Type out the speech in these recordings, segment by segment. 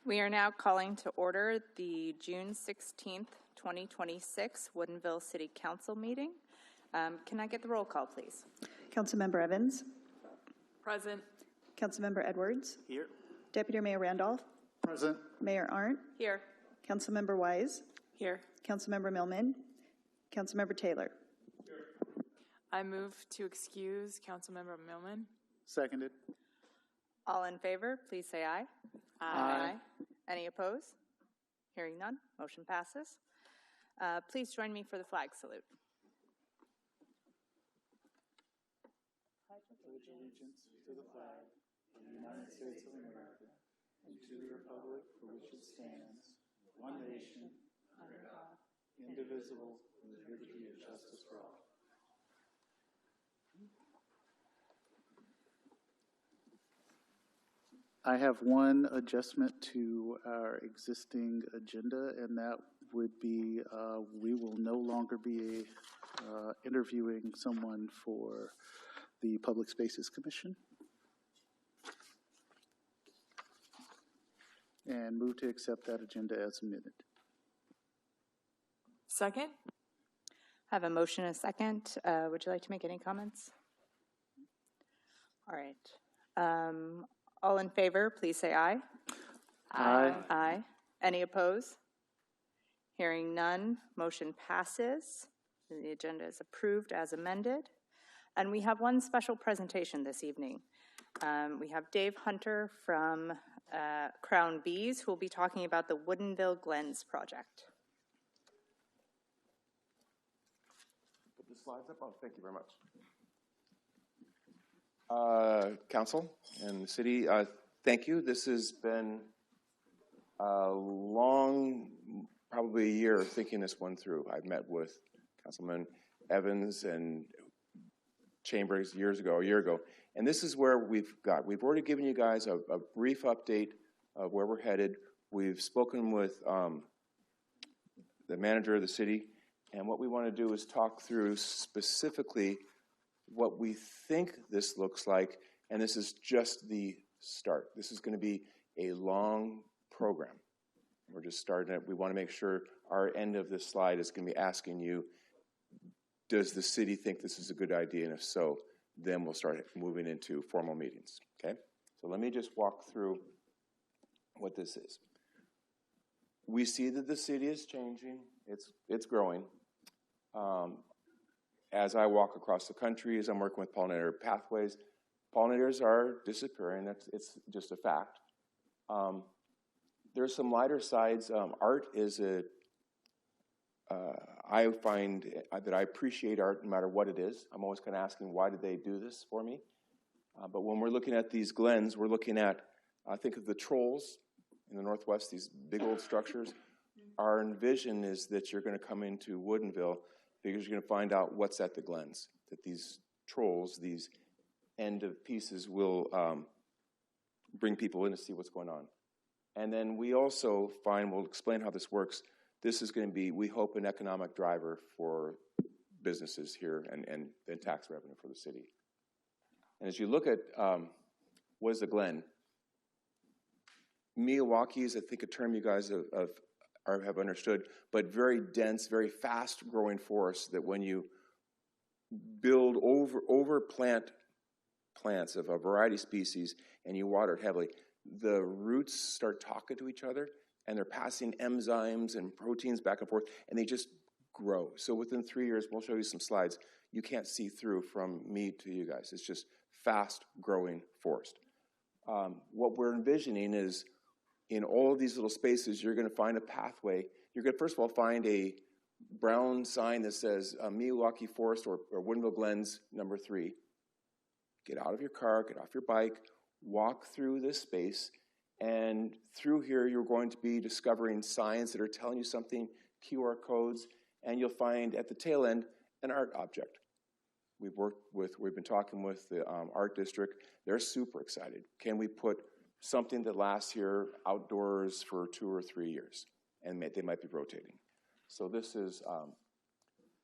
We are now calling to order the June 16th, 2026 Woodinville City Council meeting. Can I get the roll call, please? Councilmember Evans. Present. Councilmember Edwards. Here. Deputy Mayor Randolph. Present. Mayor Arndt. Here. Councilmember Wise. Here. Councilmember Millman. Councilmember Taylor. Here. I move to excuse Councilmember Millman. Seconded. All in favor, please say aye. Aye. Any opposed? Hearing none, motion passes. Please join me for the flag salute. Pledge allegiance to the flag of the United States of America and to the republic for which it stands, one nation, under God, indivisible, with liberty and justice for all. I have one adjustment to our existing agenda, and that would be we will no longer be interviewing someone for the Public Spaces Commission. And move to accept that agenda as amended. Second. I have a motion and a second. Would you like to make any comments? All right. All in favor, please say aye. Aye. Aye. Any opposed? Hearing none, motion passes. The agenda is approved as amended. And we have one special presentation this evening. We have Dave Hunter from Crown Bees, who will be talking about the Woodinville Glens project. Put the slides up. Oh, thank you very much. Council and the city, thank you. This has been a long, probably a year thinking this one through. I've met with Councilman Evans and Chambers a year ago, and this is where we've already given you guys a brief update of where we're headed. We've spoken with the manager of the city, and what we want to do is talk through specifically what we think this looks like, and this is just the start. This is going to be a long program. We're just starting it. We want to make sure our end of this slide is going to be asking you, does the city think this is a good idea? And if so, then we'll start moving into formal meetings, okay? So let me just walk through what this is. We see that the city is changing. It's growing. As I walk across the country, as I'm working with pollinator pathways, pollinators are disappearing. It's just a fact. There's some lighter sides. Art is I find that I appreciate art no matter what it is. I'm always kind of asking, why did they do this for me? But when we're looking at these glens, we're looking at, think of the trolls in the Northwest, these big old structures. Our vision is that you're going to come into Woodinville because you're going to find out what's at the glens, that these trolls, these end of pieces will bring people in to see what's going on. And then we also find, we'll explain how this works, this is going to be, we hope, an economic driver for businesses here and tax revenue for the city. And as you look at what is the glen, Milwaukee is, I think, a term you guys have understood, but very dense, very fast-growing forest that when you build over plants of a variety of species and you water it heavily, the roots start talking to each other and they're passing enzymes and proteins back and forth, and they just grow. So within 3 years, we'll show you some slides, you can't see through from me to you guys. It's just fast-growing forest. What we're envisioning is in all of these little spaces, you're going to find a pathway. You're going to, first of all, find a brown sign that says Milwaukee Forest or Woodinville Glens number 3. Get out of your car, get off your bike, walk through this space, and through here you're going to be discovering signs that are telling you something, QR codes, and you'll find at the tail end an art object. We've been talking with the art district. They're super excited. Can we put something that lasts here outdoors for 2 or 3 years? And they might be rotating. So this is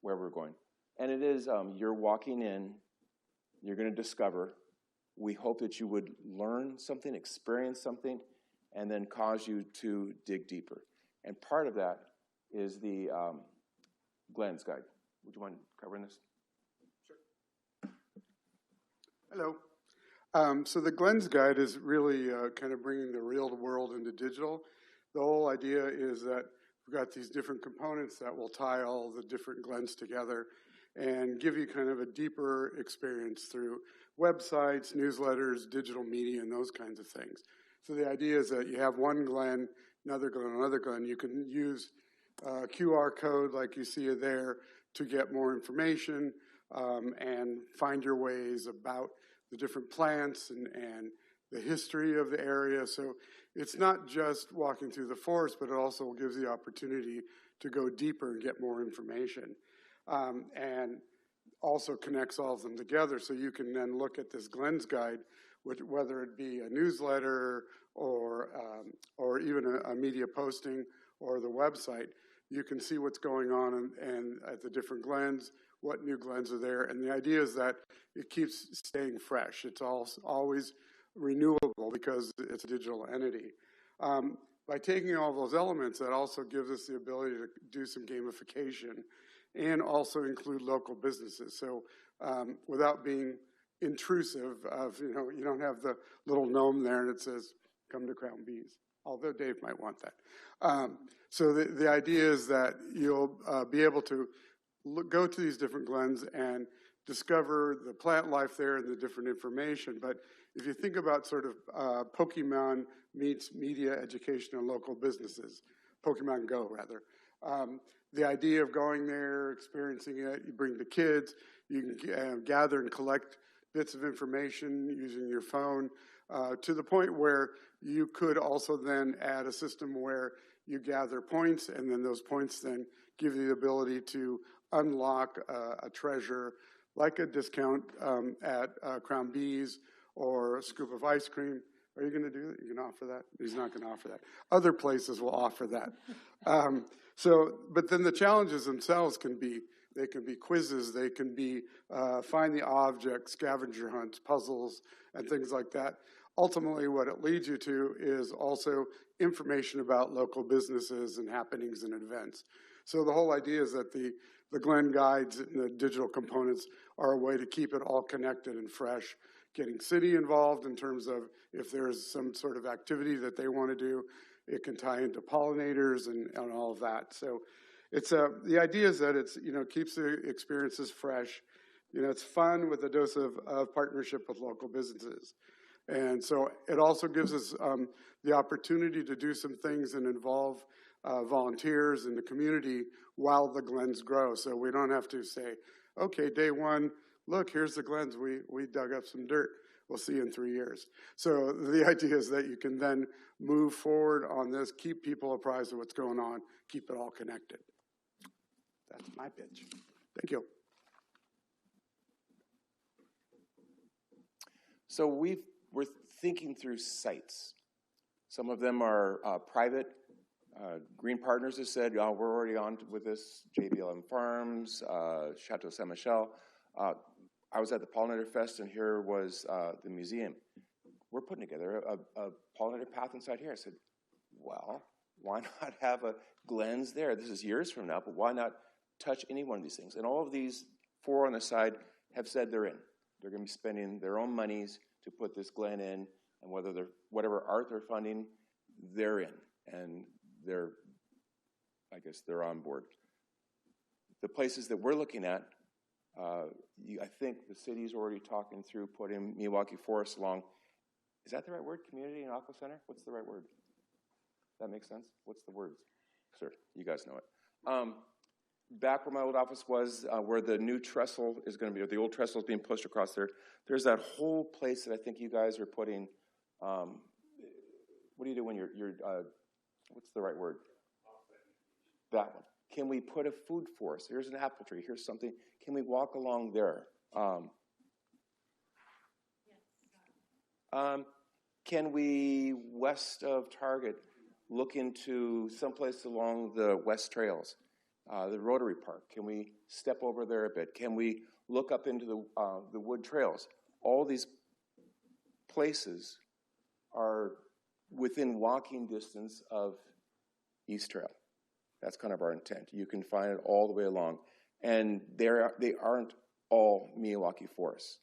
where we're going. And it is, you're walking in, you're going to discover. We hope that you would learn something, experience something, and then cause you to dig deeper. And part of that is the Glenn's Guide. Would you mind covering this? Hello. So the Glenn's Guide is really kind of bringing the real world into digital. The whole idea is that we've got these different components that will tie all the different Glens together and give you kind of a deeper experience through websites, newsletters, digital media, and those kinds of things. So the idea is that you have one Glen, another Glen, another Glen. You can use QR code like you see it there to get more information and find your ways about the different plants and the history of the area. So it's not just walking through the forest, but it also gives the opportunity to go deeper and get more information. And also connects all of them together, so you can then look at this Glenn's Guide, whether it be a newsletter or even a media posting or the website. You can see what's going on and at the different Glens, what new Glens are there, and the idea is that it keeps staying fresh. It's always renewable because it's a digital entity. By taking all those elements, that also gives us the ability to do some gamification and also include local businesses. So without being intrusive of, you don't have the little gnome there and it says, come to Crown Bees, although Dave might want that. So the idea is that you'll be able to go to these different glens and discover the plant life there and the different information. But if you think about sort of Pokemon meets media education and local businesses, Pokemon Go rather, the idea of going there, experiencing it, you bring the kids, you can gather and collect bits of information using your phone to the point where you could also then add a system where you gather points, and then those points then give you the ability to unlock a treasure like a discount at Crown Bees or a scoop of ice cream. Are you going to do that? You can offer that? He's not going to offer that. Other places will offer that. But then the challenges themselves they can be quizzes, they can be find the object, scavenger hunts, puzzles, and things like that. Ultimately, what it leads you to is also information about local businesses and happenings and events. So the whole idea is that the Glen Guides and the digital components are a way to keep it all connected and fresh, getting city involved in terms of if there's some sort of activity that they want to do, it can tie into pollinators and all of that. So it's the idea is that it's, keeps the experiences fresh. It's fun with a dose of partnership with local businesses. And so it also gives us the opportunity to do some things and involve volunteers in the community while the Glens grow. So we don't have to say, okay, day one, look, here's the Glens. We dug up some dirt. We'll see you in 3 years. So the idea is that you can then move forward on this, keep people apprised of what's going on, keep it all connected. That's my pitch. Thank you. So we're thinking through sites. Some of them are private. Green Partners has said, we're already on with this, JBLM Farms, Chateau Saint Michel. I was at the Pollinator Fest, and here was the museum. We're putting together a pollinator path inside here. I said, well, why not have a Glens there? This is years from now, but why not touch any one of these things? And all of these 4 on the side have said they're in. They're going to be spending their own monies to put this Glen in, and whatever art they're funding, they're in, and I guess they're on board. The places that we're looking at, I think the city's already talking through putting Milwaukee Forest along. Is that the right word? Community and Aqua Center? What's the right word? That makes sense? What's the words? Sir, you guys know it. Back where my old office was, where the new trestle is going to be, or the old trestle is being pushed across there, there's that whole place that I think you guys are putting, what do you do when you're what's the right word? That one. Can we put a food forest? Here's an apple tree. Here's something. Can we walk along there? Can we, west of Target, look into someplace along the West Trails, the Rotary Park? Can we step over there a bit? Can we look up into the wood trails? All these places are within walking distance of East Trail. That's kind of our intent. You can find it all the way along. And they aren't all Miyawaki forests.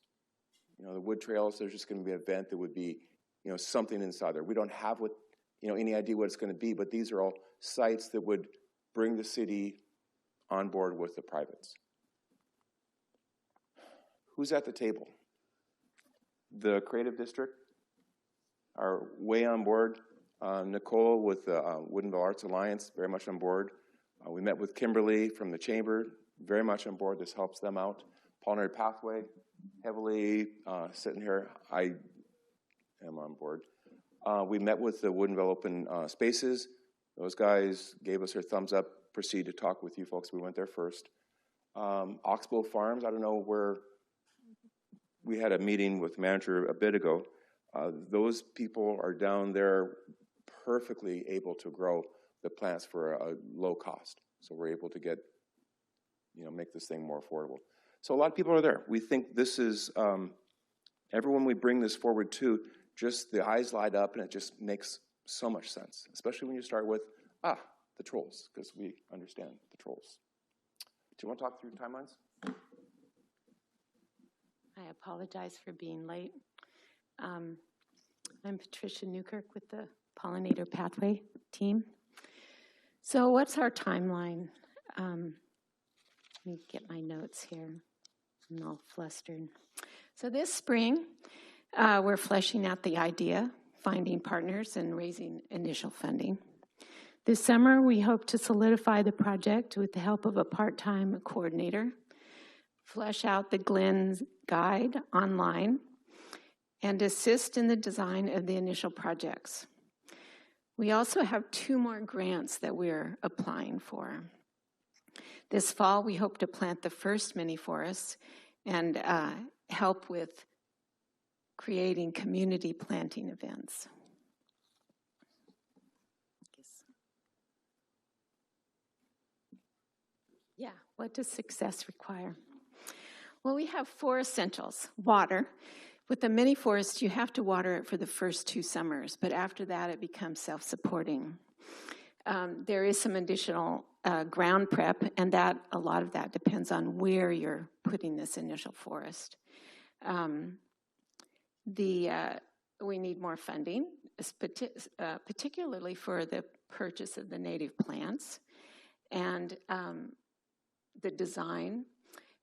You know, the wood trails, there's just going to be an event that would be, you know, something inside there. We don't have any idea what it's going to be, but these are all sites that would bring the city on board with the privates. Who's at the table? The Creative District are way on board. Nicole with the Woodinville Arts Alliance, very much on board. We met with Kimberly from the Chamber, very much on board. This helps them out. Pollinator Pathway, heavily sitting here. I am on board. We met with the Woodinville Open Spaces. Those guys gave us their thumbs up, proceed to talk with you folks. We went there first. Oxbow Farms, I don't know where, we had a meeting with the manager a bit ago. Those people are down there perfectly able to grow the plants for a low cost. So we're able to get, make this thing more affordable. So a lot of people are there. We think this is, everyone we bring this forward to, just the eyes light up and it just makes so much sense, especially when you start with, the trolls, because we understand the trolls. Do you want to talk through timelines? I apologize for being late. I'm Patricia Newkirk with the Pollinator Pathway team. So what's our timeline? Let me get my notes here. I'm all flustered. So this spring, we're fleshing out the idea, finding partners, and raising initial funding. This summer, we hope to solidify the project with the help of a part-time coordinator, flesh out the Glenn's guide online, and assist in the design of the initial projects. We also have 2 more grants that we're applying for. This fall, we hope to plant the first mini forests and help with creating community planting events. Yeah, what does success require? Well, we have 4 essentials. Water. With the mini forest, you have to water it for the first 2 summers, but after that, it becomes self-supporting. There is some additional ground prep, and a lot of that depends on where you're putting this initial forest. We need more funding, particularly for the purchase of the native plants and the design.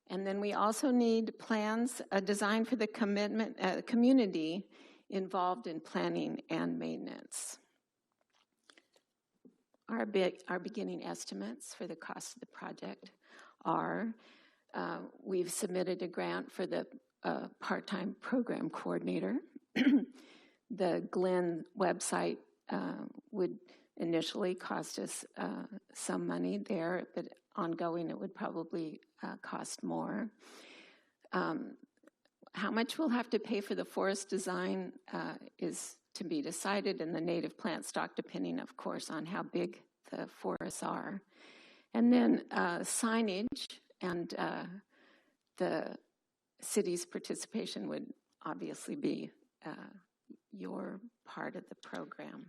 And then we also need plans, a design for the community involved in planning and maintenance. Our beginning estimates for the cost of the project are, we've submitted a grant for the part-time program coordinator. The Glenn website would initially cost us some money there, but ongoing it would probably cost more. How much we'll have to pay for the forest design is to be decided, and the native plant stock, depending, of course, on how big the forests are. And then signage and the city's participation would obviously be your part of the program.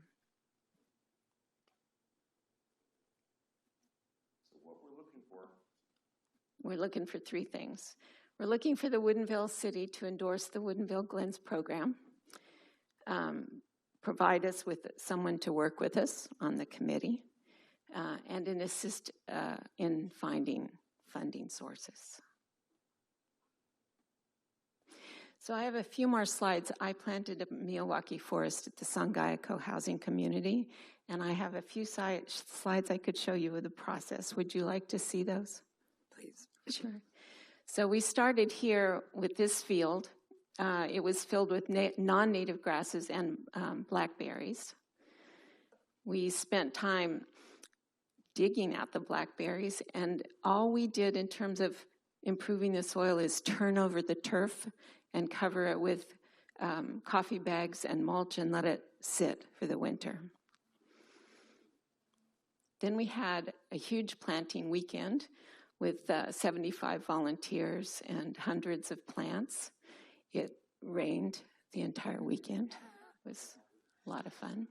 So what we're looking for? We're looking for 3 things. We're looking for the Woodinville City to endorse the Woodinville Glens program, provide us with someone to work with us on the committee, and an assist in finding funding sources. So I have a few more slides. I planted a Miyawaki forest at the Sangayako housing community, and I have a few slides I could show you of the process. Would you like to see those? Please. Sure. So we started here with this field. It was filled with non-native grasses and blackberries. We spent time digging out the blackberries, and all we did in terms of improving the soil is turn over the turf and cover it with coffee bags and mulch and let it sit for the winter. Then we had a huge planting weekend with 75 volunteers and hundreds of plants. It rained the entire weekend. It was a lot of fun.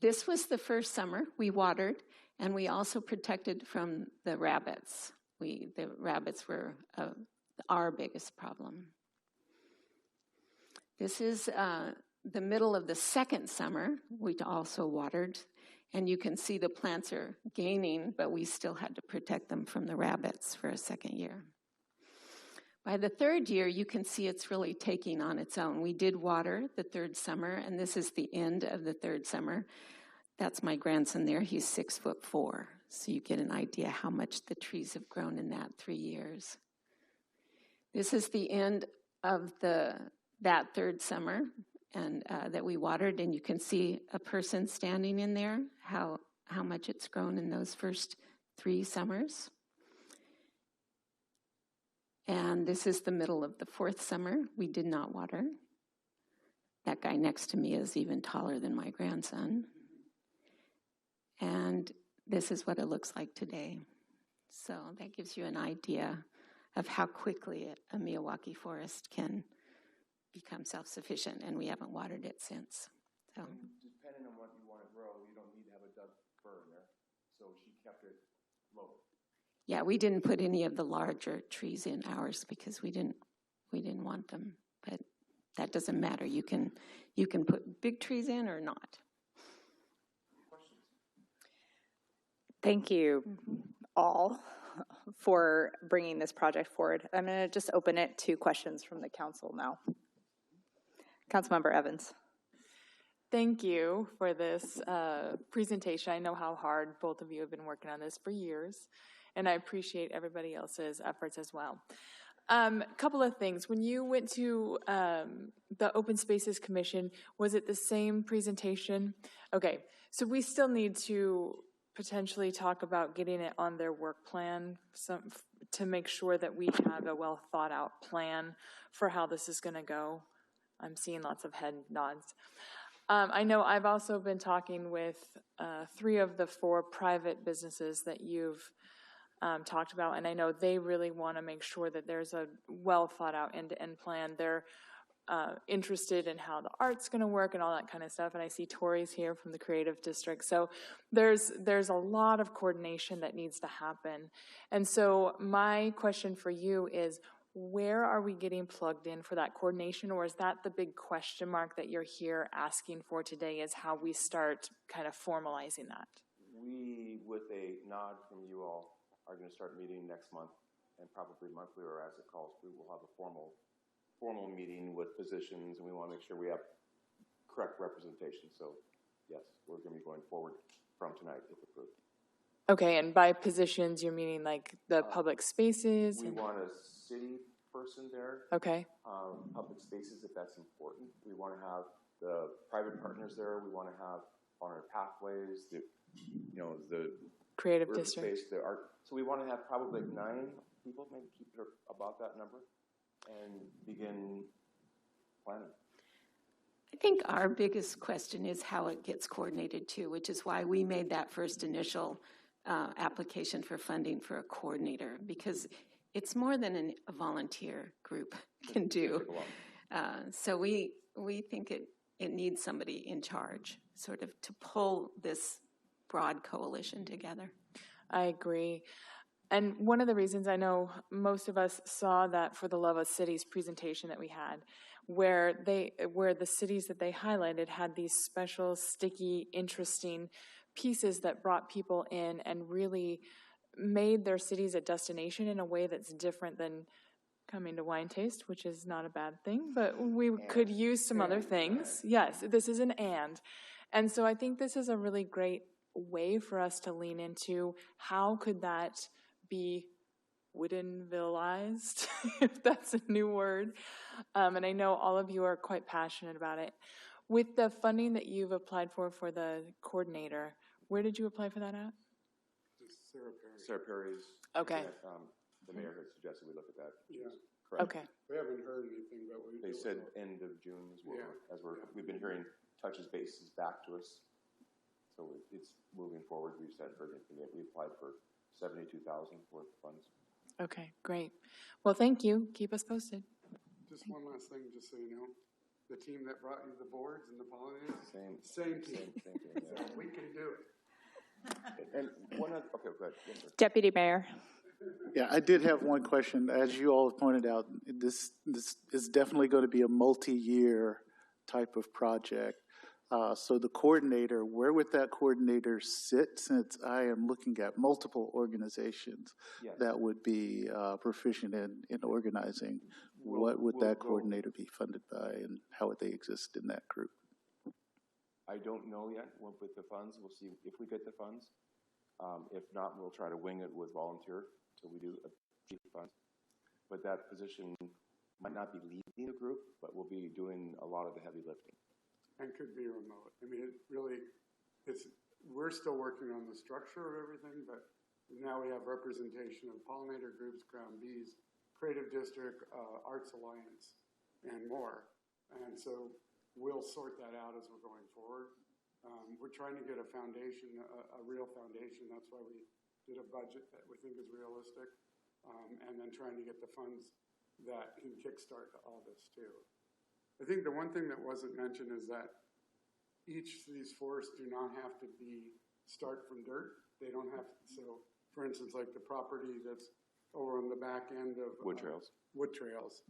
This was the first summer we watered, and we also protected from the rabbits. The rabbits were our biggest problem. This is the middle of the second summer. We also watered, and you can see the plants are gaining, but we still had to protect them from the rabbits for a second year. By the third year, you can see it's really taking on its own. We did water the third summer, and this is the end of the third summer. That's my grandson there. He's 6'4", so you get an idea how much the trees have grown in that 3 years. This is the end of that third summer, and that we watered, and you can see a person standing in there, how much it's grown in those first 3 summers. And this is the middle of the fourth summer. We did not water. That guy next to me is even taller than my grandson. And this is what it looks like today. So that gives you an idea of how quickly a Miyawaki forest can become self-sufficient, and we haven't watered it since. So, depending on what you want to grow, you don't need to have a Doug fir in there. So she kept it low. yeah, we didn't put any of the larger trees in ours because we didn't want them. But that doesn't matter. You can put big trees in or not. Thank you all for bringing this project forward. I'm going to just open it to questions from the council now. Councilmember Evans. Thank you for this presentation. I know how hard both of you have been working on this for years, and I appreciate everybody else's efforts as well. Couple of things. When you went to the Open Spaces Commission, was it the same presentation? Okay, so we still need to potentially talk about getting it on their work plan to make sure that we have a well thought out plan for how this is going to go. I'm seeing lots of head nods. I know I've also been talking with 3 of the 4 private businesses that you've talked about, and I know they really want to make sure that there's a well thought out end-to-end plan. They're interested in how the art's going to work and all that kind of stuff, and I see Tori's here from the Creative District. So there's a lot of coordination that needs to happen. And so my question for you is, where are we getting plugged in for that coordination, or is that the big question mark that you're here asking for today, is how we start kind of formalizing that? We, with a nod from you all, are going to start meeting next month, and probably monthly or as it calls, we will have a formal meeting with positions, and we want to make sure we have correct representation. So yes, we're going to be going forward from tonight if approved. Okay, and by positions, you're meaning like the public spaces? We want a city person there. Okay. Public spaces, if that's important. We want to have the private partners there. We want to have our pathways, the Creative urban District. space, the art. So we want to have probably 9 people, maybe keep it about that number, and begin planning. I think our biggest question is how it gets coordinated too, which is why we made that first initial application for funding for a coordinator, because it's more than a volunteer group can do. So we think it needs somebody in charge, sort of, to pull this broad coalition together. I agree. And one of the reasons, I know most of us saw that For the Love of Cities presentation that we had, where the cities that they highlighted had these special, sticky, interesting pieces that brought people in and really made their cities a destination in a way that's different than coming to Wine Taste, which is not a bad thing, but we could use some other things. Yes, this is an and. And so I think this is a really great way for us to lean into how could that be Woodinvilleized, if that's a new word. And I know all of you are quite passionate about it. With the funding that you've applied for the coordinator, where did you apply for that at? Sarah Perry's. Okay. The mayor had suggested we look at that. Yeah. Correct. Okay. We haven't heard anything, but They said end of June is what we've been hearing touches bases back to us. So it's moving forward. We've said for anything that we applied for $72,000 worth of funds. Okay, great. Well, thank you. Keep us posted. just one last thing, just so you know. the team that brought you the boards and the pollinators? Same team. Same thing, So we can do it. And one other, okay, go ahead. Yes, sir. Deputy Mayor. Yeah, I did have one question. As you all have pointed out, this is definitely going to be a multi-year type of project. So the coordinator, where would that coordinator sit, since I am looking at multiple organizations Yes. that would be proficient in organizing? What would that coordinator be funded by, and how would they exist in that group? I don't know yet with the funds. We'll see if we get the funds. If not, we'll try to wing it with volunteer till we do achieve funds. But that position might not be leading the group, but will be doing a lot of the heavy lifting. And could be remote. I mean, we're still working on the structure of everything, but now we have representation of pollinator groups, Crown Bees, Creative District, Arts Alliance, and more. And so we'll sort that out as we're going forward. We're trying to get a foundation, a real foundation. That's why we did a budget that we think is realistic, and then trying to get the funds that can kickstart all this too. I think the one thing that wasn't mentioned is that each of these forests do not have to start from dirt. They don't have to, so for instance, like the property that's over on the back end of Wood trails.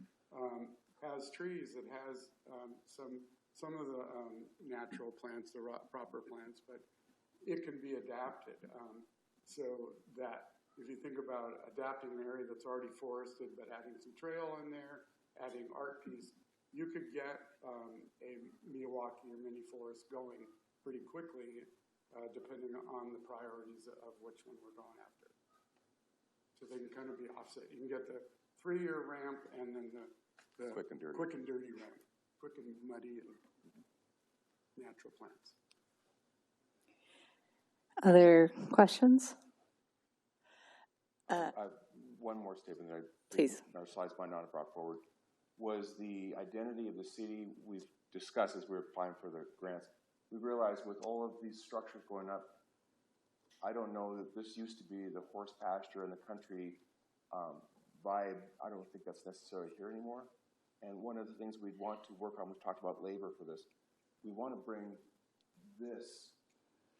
Has trees. It has some of the natural plants, the proper plants, but it can be adapted. So that if you think about adapting an area that's already forested, but adding some trail in there, adding art piece, you could get a Milwaukee or mini forest going pretty quickly, depending on the priorities of which one we're going after. So they can kind of be offset. You can get the 3-year ramp and then the Quick and dirty ramp, quick and muddy and natural plants. Other questions? One more statement that Please. Our slides might not have brought forward was the identity of the city. We've discussed as we were applying for the grants. We realized with all of these structures going up, I don't know that this used to be the horse pasture and the country vibe. I don't think that's necessarily here anymore. And one of the things we'd want to work on, we've talked about labor for this, we want to bring this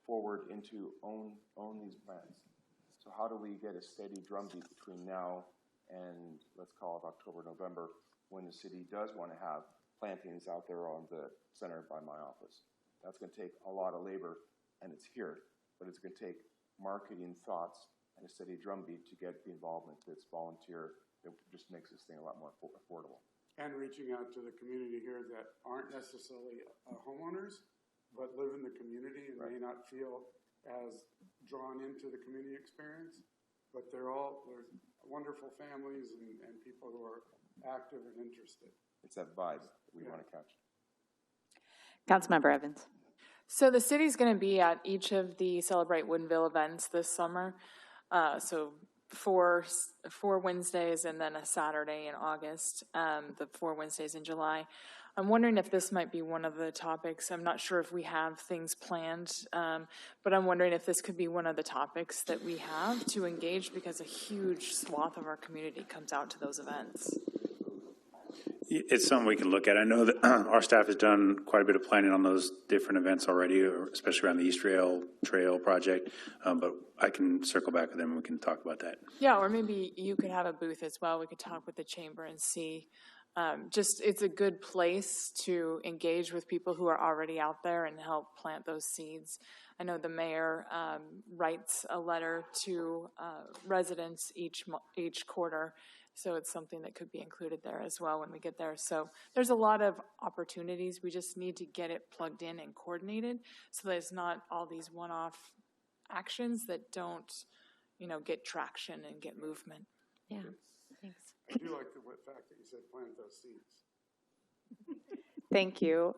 forward into own these plants. So how do we get a steady drumbeat between now and let's call it October, November, when the city does want to have plantings out there on the center by my office? That's going to take a lot of labor, and it's here, but it's going to take marketing thoughts and a steady drumbeat to get the involvement that's volunteer. It just makes this thing a lot more affordable. And reaching out to the community here that aren't necessarily homeowners, but live in the community and may not feel as drawn into the community experience, but they're wonderful families and people who are active and interested. It's that vibe that we want to catch. Councilmember Evans. So the city's going to be at each of the Celebrate Woodinville events this summer. So four Wednesdays and then a Saturday in August, the 4 Wednesdays in July. I'm wondering if this might be one of the topics. I'm not sure if we have things planned, but I'm wondering if this could be one of the topics that we have to engage, because a huge swath of our community comes out to those events. It's something we can look at. I know that our staff has done quite a bit of planning on those different events already, especially around the East Trail project, but I can circle back with them and we can talk about that. Yeah, or maybe you could have a booth as well. We could talk with the chamber and see. It's a good place to engage with people who are already out there and help plant those seeds. I know the mayor writes a letter to residents each quarter, so it's something that could be included there as well when we get there. So there's a lot of opportunities. We just need to get it plugged in and coordinated so that it's not all these one-off actions that don't, get traction and get movement. Yeah, thanks. I do like the fact that you said plant those seeds. Thank you.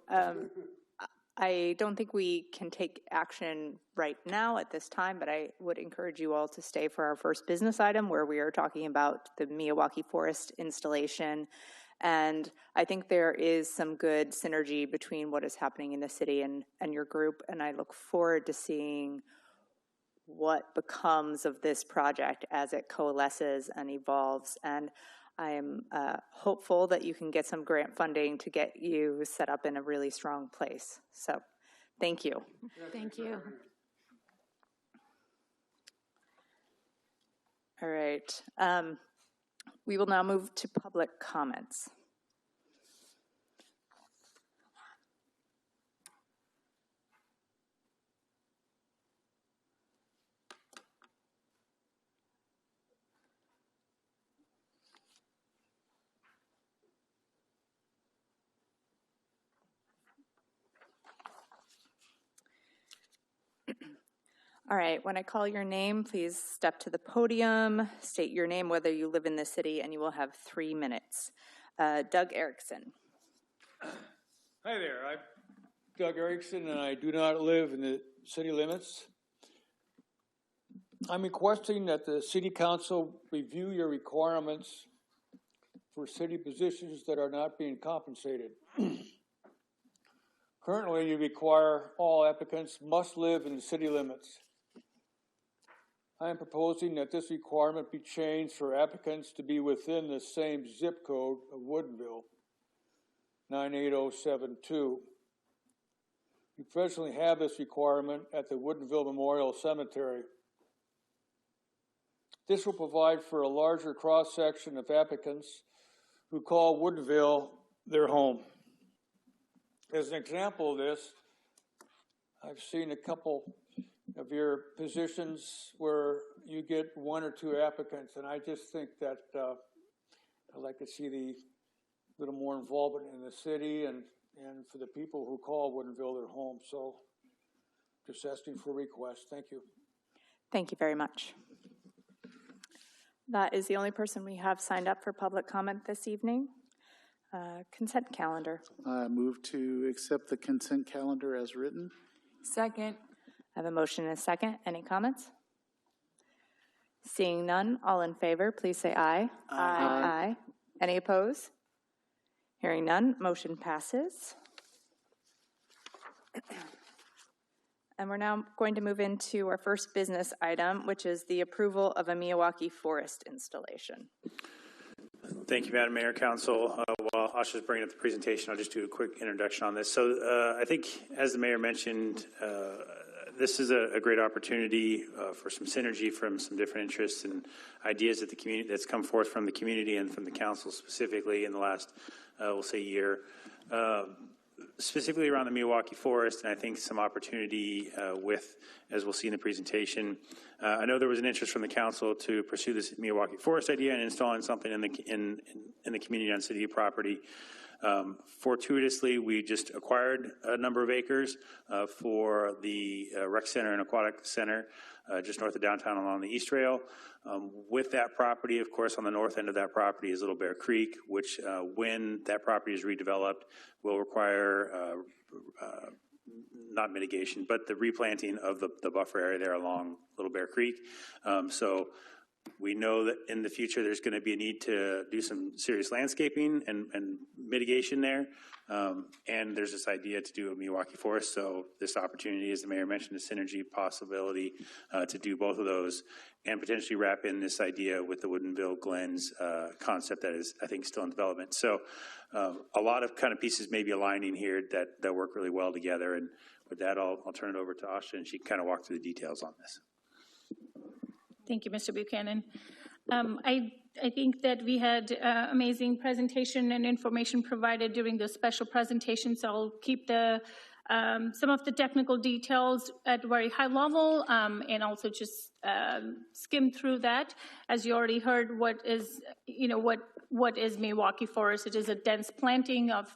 I don't think we can take action right now at this time, but I would encourage you all to stay for our first business item where we are talking about the Milwaukee Forest installation. And I think there is some good synergy between what is happening in the city and your group, and I look forward to seeing what becomes of this project as it coalesces and evolves. And I am hopeful that you can get some grant funding to get you set up in a really strong place. So thank you. Thank you. All right. We will now move to public comments. All right, when I call your name, please step to the podium, state your name, whether you live in the city, and you will have 3 minutes. Doug Erickson. Hi there, I'm Doug Erickson, and I do not live in the city limits. I'm requesting that the city council review your requirements for city positions that are not being compensated. Currently, you require all applicants must live in the city limits. I am proposing that this requirement be changed for applicants to be within the same zip code of Woodinville, 98072. You presently have this requirement at the Woodinville Memorial Cemetery. This will provide for a larger cross-section of applicants who call Woodinville their home. As an example of this, I've seen a couple of your positions where you get 1 or 2 applicants, and I just think that I'd like to see the little more involvement in the city and for the people who call Woodinville their home. So just asking for a request. Thank you. Thank you very much. That is the only person we have signed up for public comment this evening. Consent calendar. I move to accept the consent calendar as written. Second. I have a motion and a second. Any comments? Seeing none, all in favor, please say aye. Aye. Any opposed? Hearing none, motion passes. And we're now going to move into our first business item, which is the approval of a Miyawaki forest installation. Thank you, Madam Mayor, Council. While Asha's bringing up the presentation, I'll just do a quick introduction on this. So I think, as the Mayor mentioned, this is a great opportunity for some synergy from some different interests and ideas that the community that's come forth from the community and from the council specifically in the last, we'll say, year, specifically around the Miyawaki Forest, and I think some opportunity with, as we'll see in the presentation. I know there was an interest from the council to pursue this Miyawaki Forest idea and installing something in the community on city property. Fortuitously, we just acquired a number of acres for the rec center and aquatic center just north of downtown along the East Rail. With that property, of course, on the north end of that property is Little Bear Creek, which when that property is redeveloped will require not mitigation, but the replanting of the buffer area there along Little Bear Creek. So we know that in the future there's going to be a need to do some serious landscaping and mitigation there. And there's this idea to do a Miyawaki Forest. So this opportunity, as the Mayor mentioned, a synergy possibility to do both of those and potentially wrap in this idea with the Woodinville Glens concept that is, I think, still in development. So a lot of kind of pieces may be aligning here that work really well together. And with that, I'll turn it over to Asha, and she can kind of walk through the details on this. Thank you, Mr. Buchanan. I think that we had amazing presentation and information provided during the special presentation, so I'll keep some of the technical details at very high level and also just skim through that. As you already heard, what is Miyawaki Forest? It is a dense planting of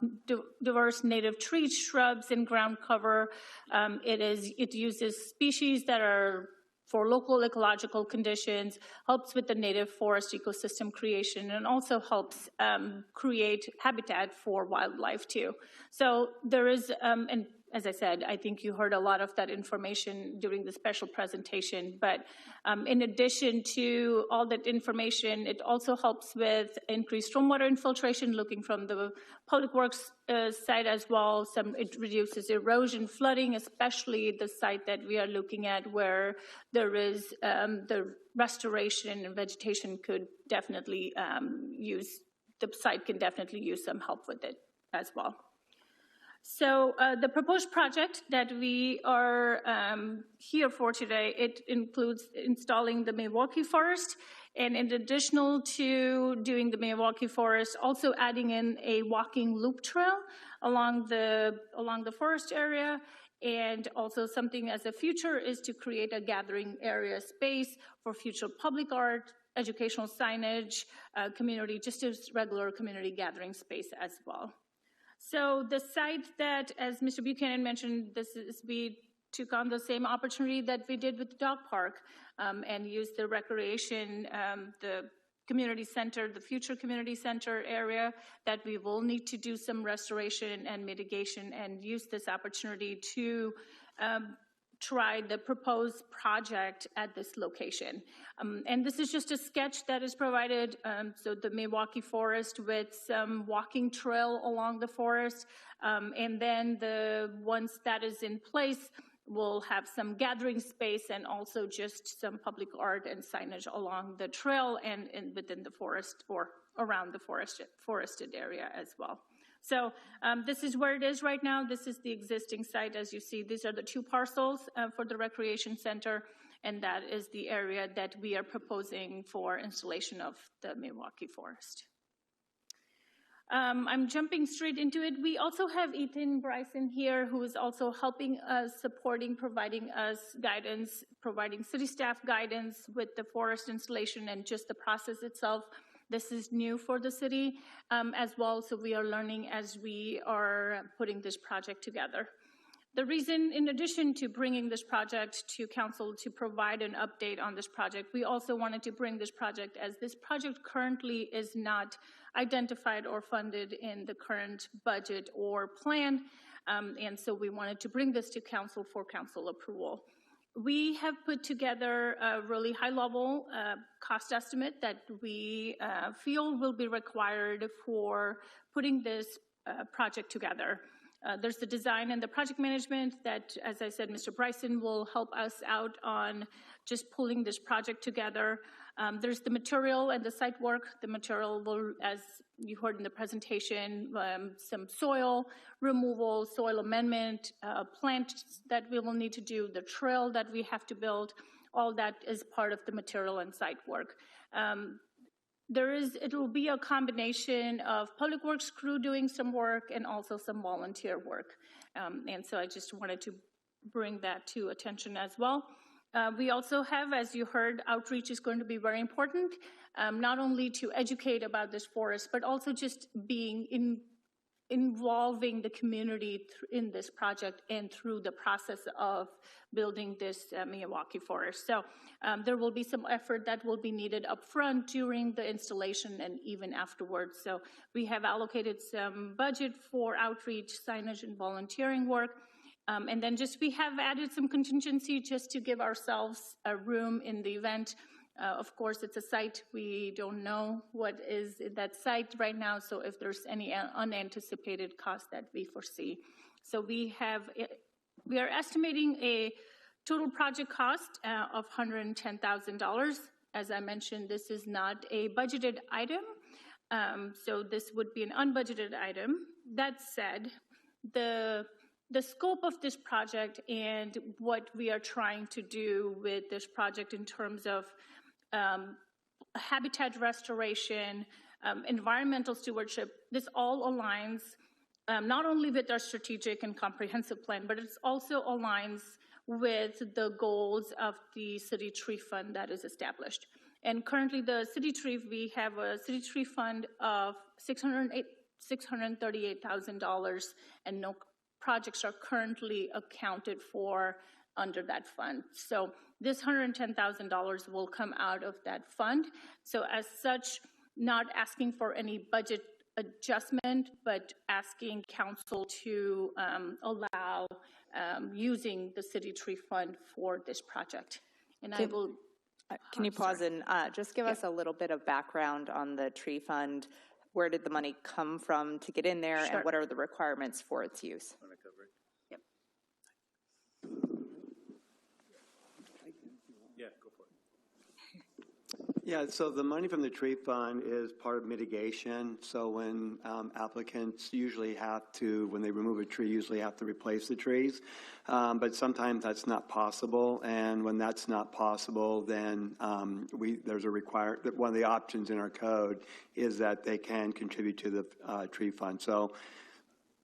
diverse native trees, shrubs, and ground cover. It uses species that are for local ecological conditions, helps with the native forest ecosystem creation, and also helps create habitat for wildlife too. So there is, and as I said, I think you heard a lot of that information during the special presentation, but in addition to all that information, it also helps with increased stormwater infiltration, looking from the public works side as well. It reduces erosion, flooding, especially the site that we are looking at where there is the restoration and vegetation could definitely the site can definitely use some help with it as well. So the proposed project that we are here for today, it includes installing the Milwaukee Forest, and in addition to doing the Milwaukee Forest, also adding in a walking loop trail along the forest area, and also something as a future is to create a gathering area space for future public art, educational signage, community, just as regular community gathering space as well. So the site that, as Mr. Buchanan mentioned, we took on the same opportunity that we did with the dog park and used the recreation, the community center, the future community center area, that we will need to do some restoration and mitigation and use this opportunity to try the proposed project at this location. And this is just a sketch that is provided. So the Milwaukee Forest with some walking trail along the forest. And then once that is in place, we'll have some gathering space and also just some public art and signage along the trail and within the forest or around the forested area as well. So this is where it is right now. This is the existing site. As you see, these are the two parcels for the recreation center, and that is the area that we are proposing for installation of the Milwaukee Forest. I'm jumping straight into it. We also have Ethan Bryson here, who is also helping us, providing us guidance, providing city staff guidance with the forest installation and just the process itself. This is new for the city as well, so we are learning as we are putting this project together. The reason, in addition to bringing this project to council to provide an update on this project, we also wanted to bring this project as this project currently is not identified or funded in the current budget or plan, and so we wanted to bring this to council for council approval. We have put together a really high-level cost estimate that we feel will be required for putting this project together. There's the design and the project management that, as I said, Mr. Bryson will help us out on just pulling this project together. There's the material and the site work. The material will, as you heard in the presentation, some soil removal, soil amendment, plants that we will need to do, the trail that we have to build, all that is part of the material and site work. It will be a combination of public works crew doing some work and also some volunteer work. And so I just wanted to bring that to attention as well. We also have, as you heard, outreach is going to be very important, not only to educate about this forest, but also just involving the community in this project and through the process of building this Milwaukee Forest. So there will be some effort that will be needed up front during the installation and even afterwards. So we have allocated some budget for outreach, signage, and volunteering work. And then we have added some contingency just to give ourselves a room in the event. Of course, it's a site. We don't know what is in that site right now, so if there's any unanticipated cost that we foresee. So we are estimating a total project cost of $110,000. As I mentioned, this is not a budgeted item, so this would be an unbudgeted item. That said, the scope of this project and what we are trying to do with this project in terms of habitat restoration, environmental stewardship, this all aligns not only with our strategic and comprehensive plan, but it also aligns with the goals of the city tree fund that is established. And currently the city tree, we have a city tree fund of $638,000, and no projects are currently accounted for under that fund. So this $110,000 will come out of that fund. So as such, not asking for any budget adjustment, but asking council to allow using the city tree fund for this project. And I will. Can you pause and just give us a little bit of background on the tree fund? Where did the money come from to get in there, Sure. and what are the requirements for its use? Yep. Yeah, go for it. Yeah, so the money from the tree fund is part of mitigation. So when applicants usually have to, when they remove a tree, usually have to replace the trees. But sometimes that's not possible. And when that's not possible, then there's a one of the options in our code is that they can contribute to the tree fund. So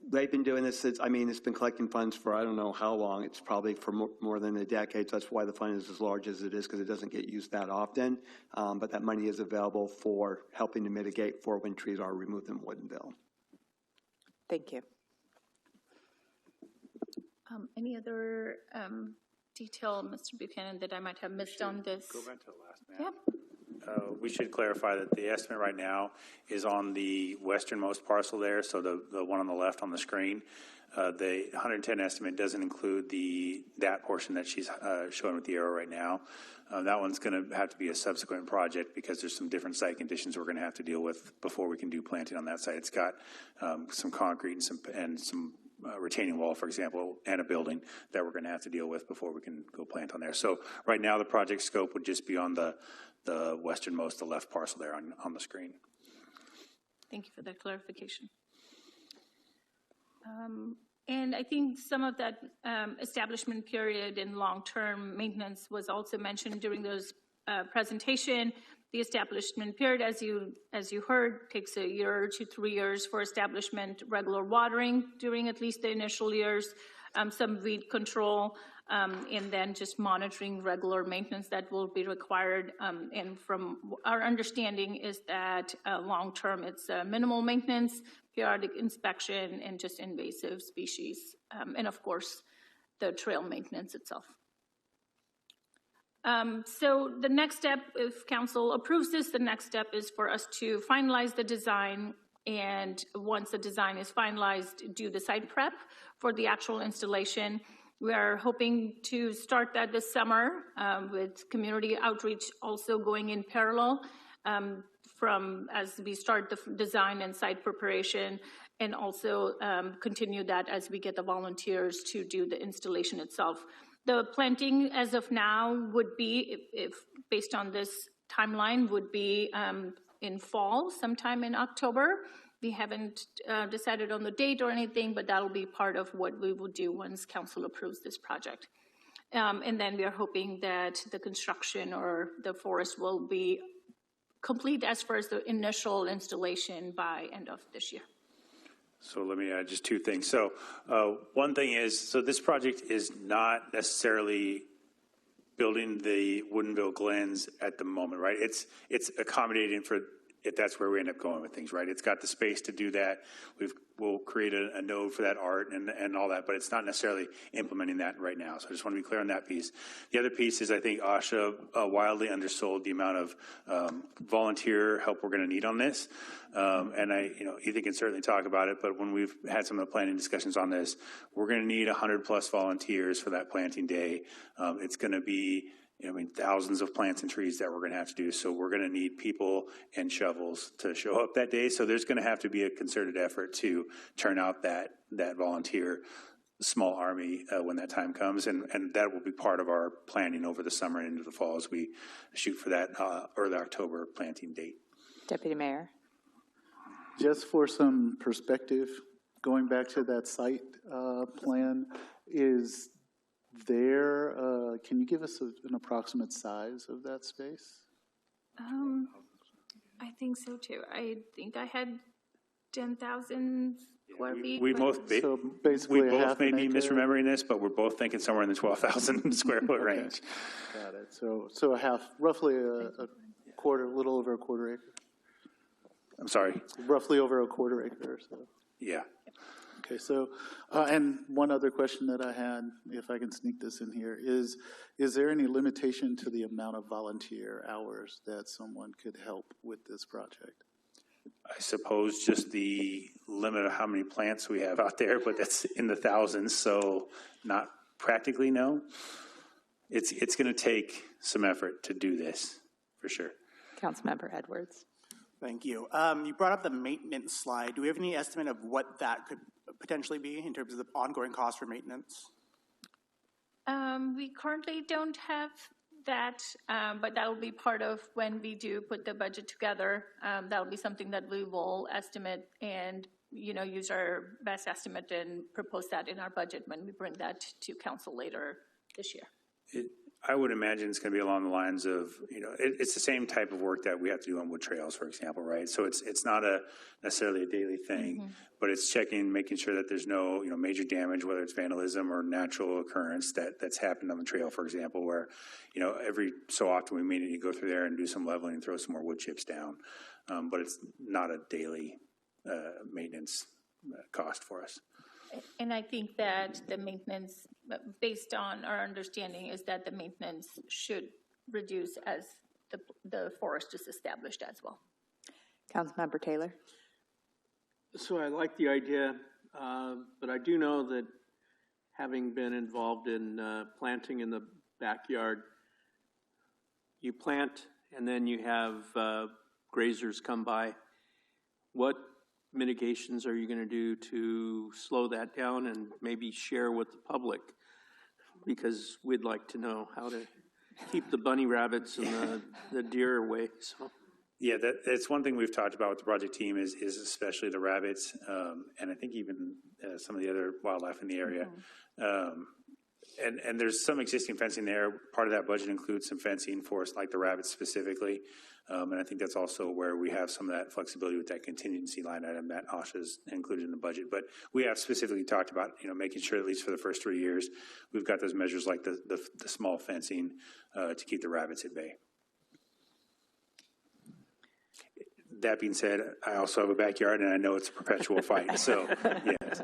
they've been doing this since, it's been collecting funds for I don't know how long. It's probably for more than a decade. So that's why the fund is as large as it is, because it doesn't get used that often. But that money is available for helping to mitigate for when trees are removed in Woodinville. Thank you. Any other detail, Mr. Buchanan, that I might have missed on this? Go back to the last map. Yeah. We should clarify that the estimate right now is on the westernmost parcel there, so the one on the left on the screen. The 110 estimate doesn't include that portion that she's showing with the arrow right now. That one's going to have to be a subsequent project because there's some different site conditions we're going to have to deal with before we can do planting on that site. It's got some concrete and some retaining wall, for example, and a building that we're going to have to deal with before we can go plant on there. So right now the project scope would just be on the westernmost, the left parcel there on the screen. Thank you for that clarification. And I think some of that establishment period and long-term maintenance was also mentioned during those presentation. The establishment period, as you heard, takes 1 year to 3 years for establishment, regular watering during at least the initial years, some weed control, and then just monitoring regular maintenance that will be required. And from our understanding is that long-term it's minimal maintenance, periodic inspection, and just invasive species. And of course, the trail maintenance itself. So the next step, if council approves this, the next step is for us to finalize the design, and once the design is finalized, do the site prep for the actual installation. We are hoping to start that this summer with community outreach also going in parallel as we start the design and site preparation, and also continue that as we get the volunteers to do the installation itself. The planting as of now would be, if based on this timeline, would be in fall, sometime in October. We haven't decided on the date or anything, but that'll be part of what we will do once council approves this project. And then we are hoping that the construction or the forest will be complete as far as the initial installation by end of this year. So let me add just two things. So one thing is, so this project is not necessarily building the Woodinville Glens at the moment, right? It's accommodating for if that's where we end up going with things, right? It's got the space to do that. We'll create a node for that art and all that, but it's not necessarily implementing that right now. So I just want to be clear on that piece. The other piece is I think Asha wildly undersold the amount of volunteer help we're going to need on this. And Ethan can certainly talk about it, but when we've had some of the planning discussions on this, we're going to need 100+ volunteers for that planting day. It's going to be thousands of plants and trees that we're going to have to do. So we're going to need people and shovels to show up that day. So there's going to have to be a concerted effort to turn out that volunteer small army when that time comes. And that will be part of our planning over the summer and into the fall as we shoot for that early October planting date. Deputy Mayor. Just for some perspective, going back to that site plan, is there, can you give us an approximate size of that space? I think so too. I think I had 10,000 square feet. We both may be misremembering this, but we're both thinking somewhere in the 12,000 square foot range. Got it. So a half, roughly a quarter, a little over a quarter acre. I'm sorry? Roughly over a quarter acre or so. Yeah. Okay, so, and one other question that I had, if I can sneak this in here, is there any limitation to the amount of volunteer hours that someone could help with this project? I suppose just the limit of how many plants we have out there, but that's in the thousands, so not practically, no. It's going to take some effort to do this, for sure. Councilmember Edwards. Thank you. You brought up the maintenance slide. Do we have any estimate of what that could potentially be in terms of the ongoing cost for maintenance? We currently don't have that, but that will be part of when we do put the budget together. That will be something that we will estimate and, use our best estimate and propose that in our budget when we bring that to council later this year. I would imagine it's going to be along the lines of, it's the same type of work that we have to do on wood trails, for example, right? So it's not necessarily a daily thing, but it's checking, making sure that there's no, major damage, whether it's vandalism or natural occurrence that's happened on the trail, for example, where, every so often we need to go through there and do some leveling and throw some more wood chips down. But it's not a daily maintenance cost for us. And I think that the maintenance, based on our understanding, is that the maintenance should reduce as the forest is established as well. Councilmember Taylor. So I like the idea, but I do know that having been involved in planting in the backyard, you plant and then you have grazers come by. What mitigations are you going to do to slow that down and maybe share with the public? Because we'd like to know how to keep the bunny rabbits and the deer away. So. Yeah, that's one thing we've talked about with the project team is especially the rabbits, and I think even some of the other wildlife in the area. And there's some existing fencing there. Part of that budget includes some fencing for us, like the rabbits specifically. And I think that's also where we have some of that flexibility with that contingency line item that OSHA's included in the budget. But we have specifically talked about, making sure at least for the first 3 years, we've got those measures like the small fencing to keep the rabbits at bay. That being said, I also have a backyard and I know it's a perpetual fight. So, yes.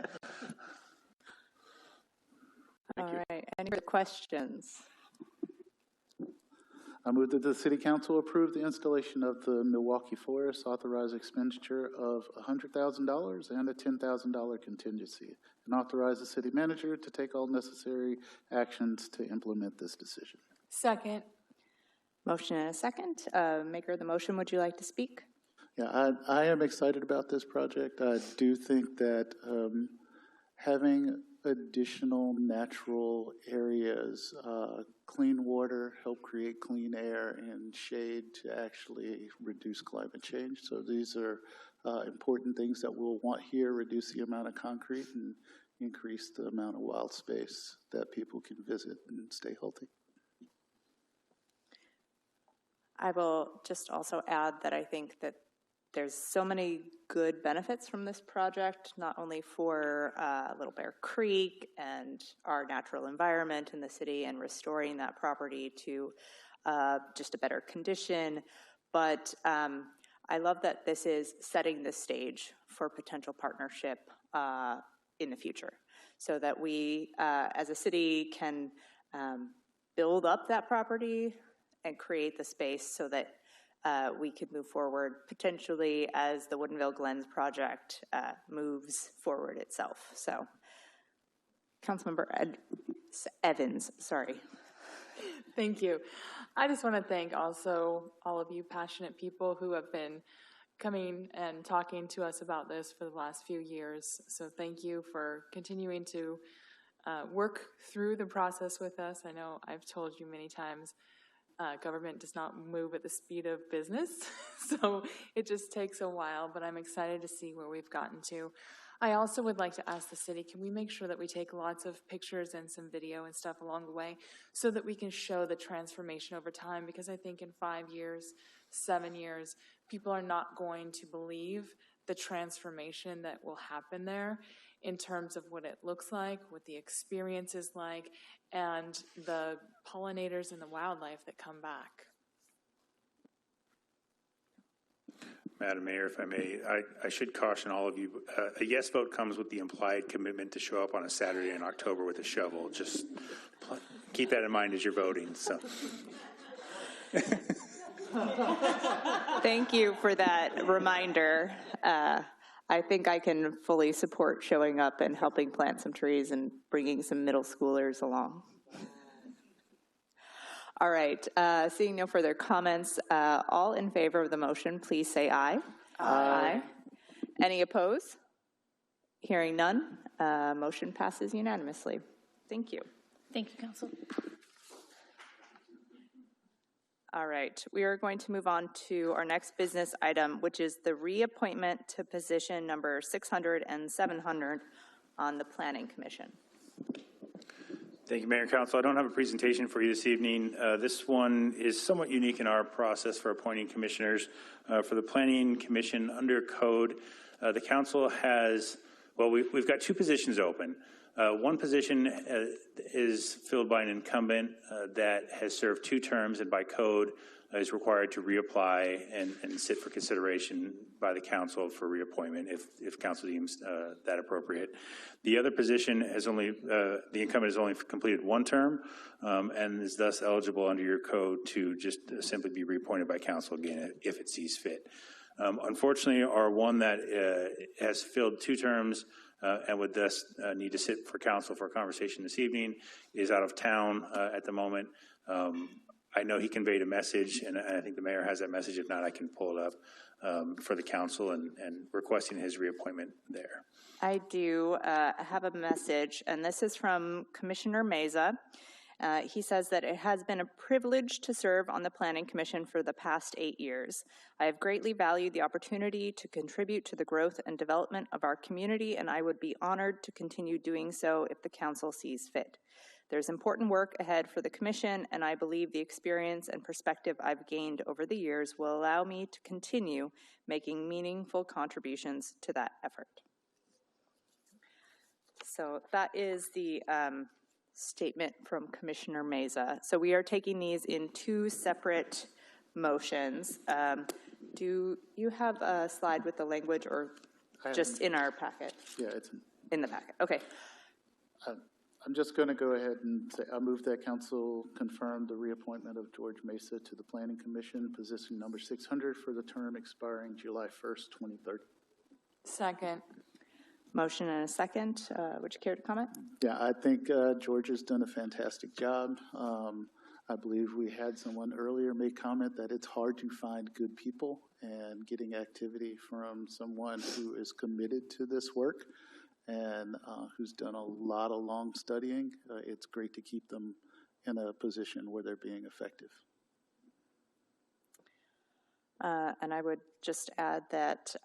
All right, any other questions? I move that the City Council approve the installation of the Milwaukee Forest authorized expenditure of $100,000 and a $10,000 contingency, and authorize the city manager to take all necessary actions to implement this decision. Second. Motion and a second. Maker of the motion, would you like to speak? Yeah, I am excited about this project. I do think that having additional natural areas, clean water, help create clean air, and shade to actually reduce climate change. So these are important things that we'll want here, reduce the amount of concrete and increase the amount of wild space that people can visit and stay healthy. I will just also add that I think that there's so many good benefits from this project, not only for Little Bear Creek and our natural environment in the city and restoring that property to just a better condition, but I love that this is setting the stage for potential partnership in the future, so that we as a city can build up that property and create the space so that we could move forward potentially as the Woodinville Glens project moves forward itself. So, Councilmember Evans, sorry. Thank you. I just want to thank also all of you passionate people who have been coming and talking to us about this for the last few years. So thank you for continuing to work through the process with us. I know I've told you many times, government does not move at the speed of business, so it just takes a while, but I'm excited to see where we've gotten to. I also would like to ask the city, can we make sure that we take lots of pictures and some video and stuff along the way so that we can show the transformation over time? Because I think in 5 years, 7 years, people are not going to believe the transformation that will happen there in terms of what it looks like, what the experience is like, and the pollinators and the wildlife that come back. Madam Mayor, if I may, I should caution all of you, a yes vote comes with the implied commitment to show up on a Saturday in October with a shovel. Just keep that in mind as you're voting. So. Thank you for that reminder. I think I can fully support showing up and helping plant some trees and bringing some middle schoolers along. All right, seeing no further comments, all in favor of the motion, please say aye. Aye. Any opposed? Hearing none, motion passes unanimously. Thank you. Thank you, Council. All right, we are going to move on to our next business item, which is the reappointment to position number 600 and 700 on the Planning Commission. Thank you, Mayor and Council. I don't have a presentation for you this evening. This one is somewhat unique in our process for appointing commissioners. For the Planning Commission under code, the council has, well, we've got two positions open. One position is filled by an incumbent that has served 2 terms and by code is required to reapply and sit for consideration by the council for reappointment if council deems that appropriate. The other position has only, the incumbent has only completed 1 term and is thus eligible under your code to just simply be reappointed by council again if it sees fit. Unfortunately, our one that has filled 2 terms and would thus need to sit for council for a conversation this evening is out of town at the moment. I know he conveyed a message, and I think the mayor has that message. If not, I can pull it up for the council and requesting his reappointment there. I do have a message, and this is from Commissioner Meza. He says that it has been a privilege to serve on the Planning Commission for the past 8 years. I have greatly valued the opportunity to contribute to the growth and development of our community, and I would be honored to continue doing so if the council sees fit. There's important work ahead for the Commission, and I believe the experience and perspective I've gained over the years will allow me to continue making meaningful contributions to that effort. So that is the statement from Commissioner Meza. So we are taking these in 2 separate motions. Do you have a slide with the language or just in our packet? Yeah, it's in the packet. Okay. I'm just going to go ahead and say I move that council confirm the reappointment of George Mesa to the Planning Commission, position number 600 for the term expiring July 1st, 2030. Second. Motion and a second. Would you care to comment? Yeah, I think George has done a fantastic job. I believe we had someone earlier make comment that it's hard to find good people, and getting activity from someone who is committed to this work and who's done a lot of long studying, it's great to keep them in a position where they're being effective. And I would just add that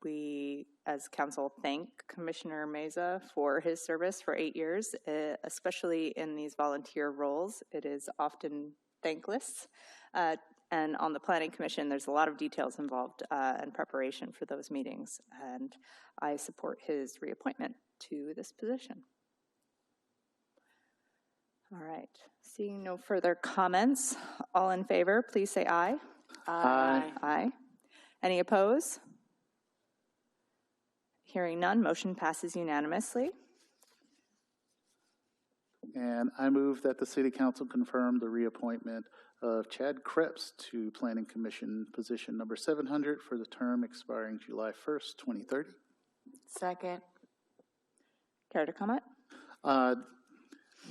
we, as council, thank Commissioner Meza for his service for 8 years, especially in these volunteer roles. It is often thankless. And on the Planning Commission, there's a lot of details involved and preparation for those meetings. And I support his reappointment to this position. All right. Seeing no further comments, all in favor, please say aye. Aye. Aye. Any opposed? Hearing none, motion passes unanimously. And I move that the City Council confirm the reappointment of Chad Krebs to Planning Commission, position number 700 for the term expiring July 1st, 2030. Second. Care to comment?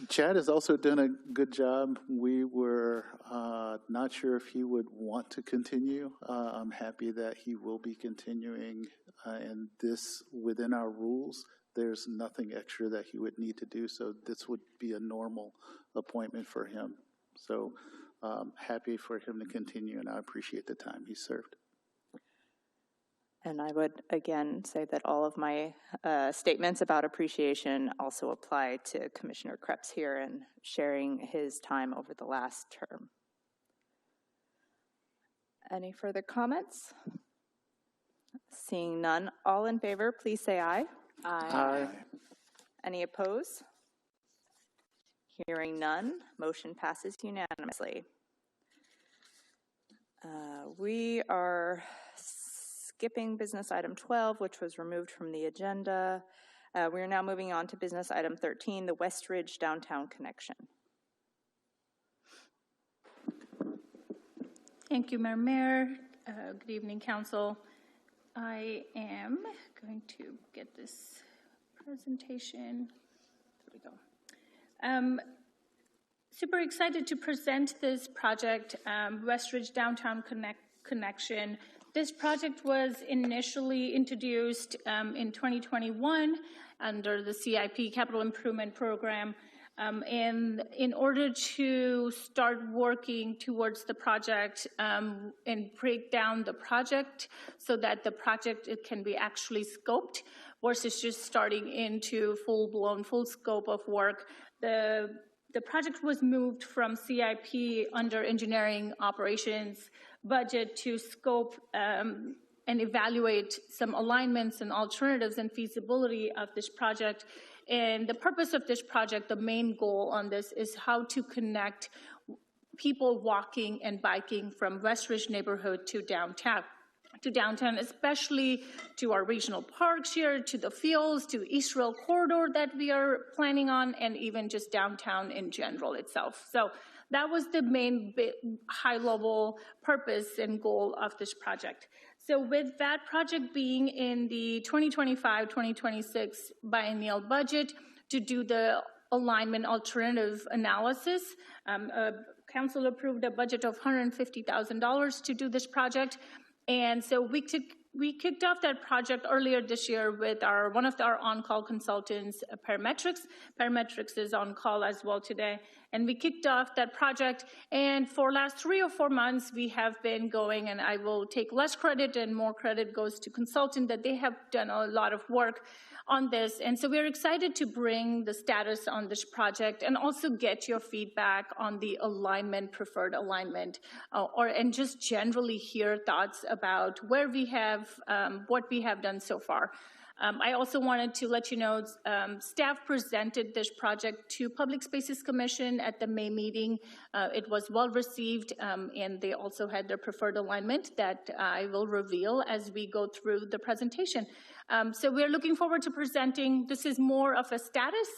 Chad has also done a good job. We were not sure if he would want to continue. I'm happy that he will be continuing, and this, within our rules, there's nothing extra that he would need to do, so this would be a normal appointment for him. So happy for him to continue, and I appreciate the time he served. And I would again say that all of my statements about appreciation also apply to Commissioner Krebs here and sharing his time over the last term. Any further comments? Seeing none, all in favor, please say aye. Aye. Any opposed? Hearing none, motion passes unanimously. We are skipping business item 12, which was removed from the agenda. We are now moving on to business item 13, the Westridge Downtown Connection. Thank you, Mayor. Good evening, Council. I am going to get this presentation. There we go. Super excited to present this project, Westridge Downtown Connection. This project was initially introduced in 2021 under the CIP Capital Improvement Program. And in order to start working towards the project and break down the project so that the project it can be actually scoped versus just starting into full-blown, full scope of work, the project was moved from CIP under engineering operations budget to scope and evaluate some alignments and alternatives and feasibility of this project. And the purpose of this project, the main goal on this is how to connect people walking and biking from Westridge neighborhood to downtown, especially to our regional parks here, to the fields, to East Rail corridor that we are planning on, and even just downtown in general itself. So that was the main high-level purpose and goal of this project. So with that project being in the 2025-2026 biennial budget to do the alignment alternative analysis, council approved a budget of $150,000 to do this project. And so we kicked off that project earlier this year with one of our on-call consultants, Parametrics. Parametrics is on call as well today. And we kicked off that project. And for last 3 or 4 months, we have been going, and I will take less credit and more credit goes to consultant, that they have done a lot of work on this. And so we're excited to bring the status on this project and also get your feedback on the alignment, preferred alignment, and just generally hear thoughts about where we have, what we have done so far. I also wanted to let you know, staff presented this project to Public Spaces Commission at the May meeting. It was well received, and they also had their preferred alignment that I will reveal as we go through the presentation. So we're looking forward to presenting. This is more of a status,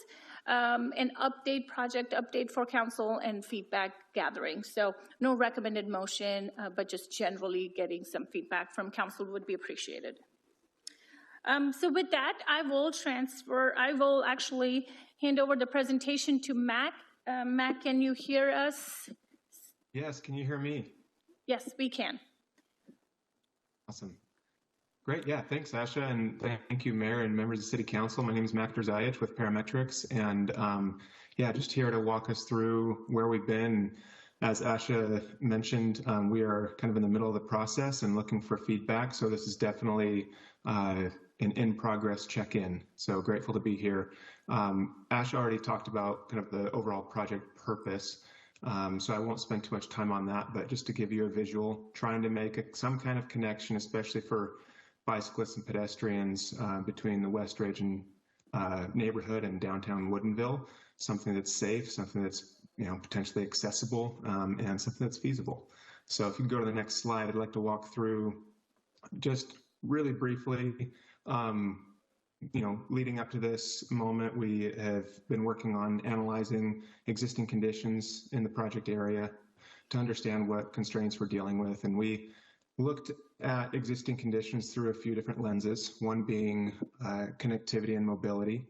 an update, project update for council and feedback gathering. So no recommended motion, but just generally getting some feedback from council would be appreciated. So with that, I will actually hand over the presentation to Mac. Mac, can you hear us? Yes, can you hear me? Yes, we can. Awesome. Great, yeah, thanks, Asha, and thank you, Mayor and members of the City Council. My name is Mac Drzajic with Parametrics, and yeah, just here to walk us through where we've been. As Asha mentioned, we are kind of in the middle of the process and looking for feedback, so this is definitely an in-progress check-in, so grateful to be here. Asha already talked about kind of the overall project purpose, so I won't spend too much time on that, but just to give you a visual, trying to make some kind of connection, especially for bicyclists and pedestrians between the Westridge and neighborhood and downtown Woodinville, something that's safe, something that's potentially accessible, and something that's feasible. So if you can go to the next slide, I'd like to walk through just really briefly, leading up to this moment, we have been working on analyzing existing conditions in the project area to understand what constraints we're dealing with. And we looked at existing conditions through a few different lenses, one being connectivity and mobility,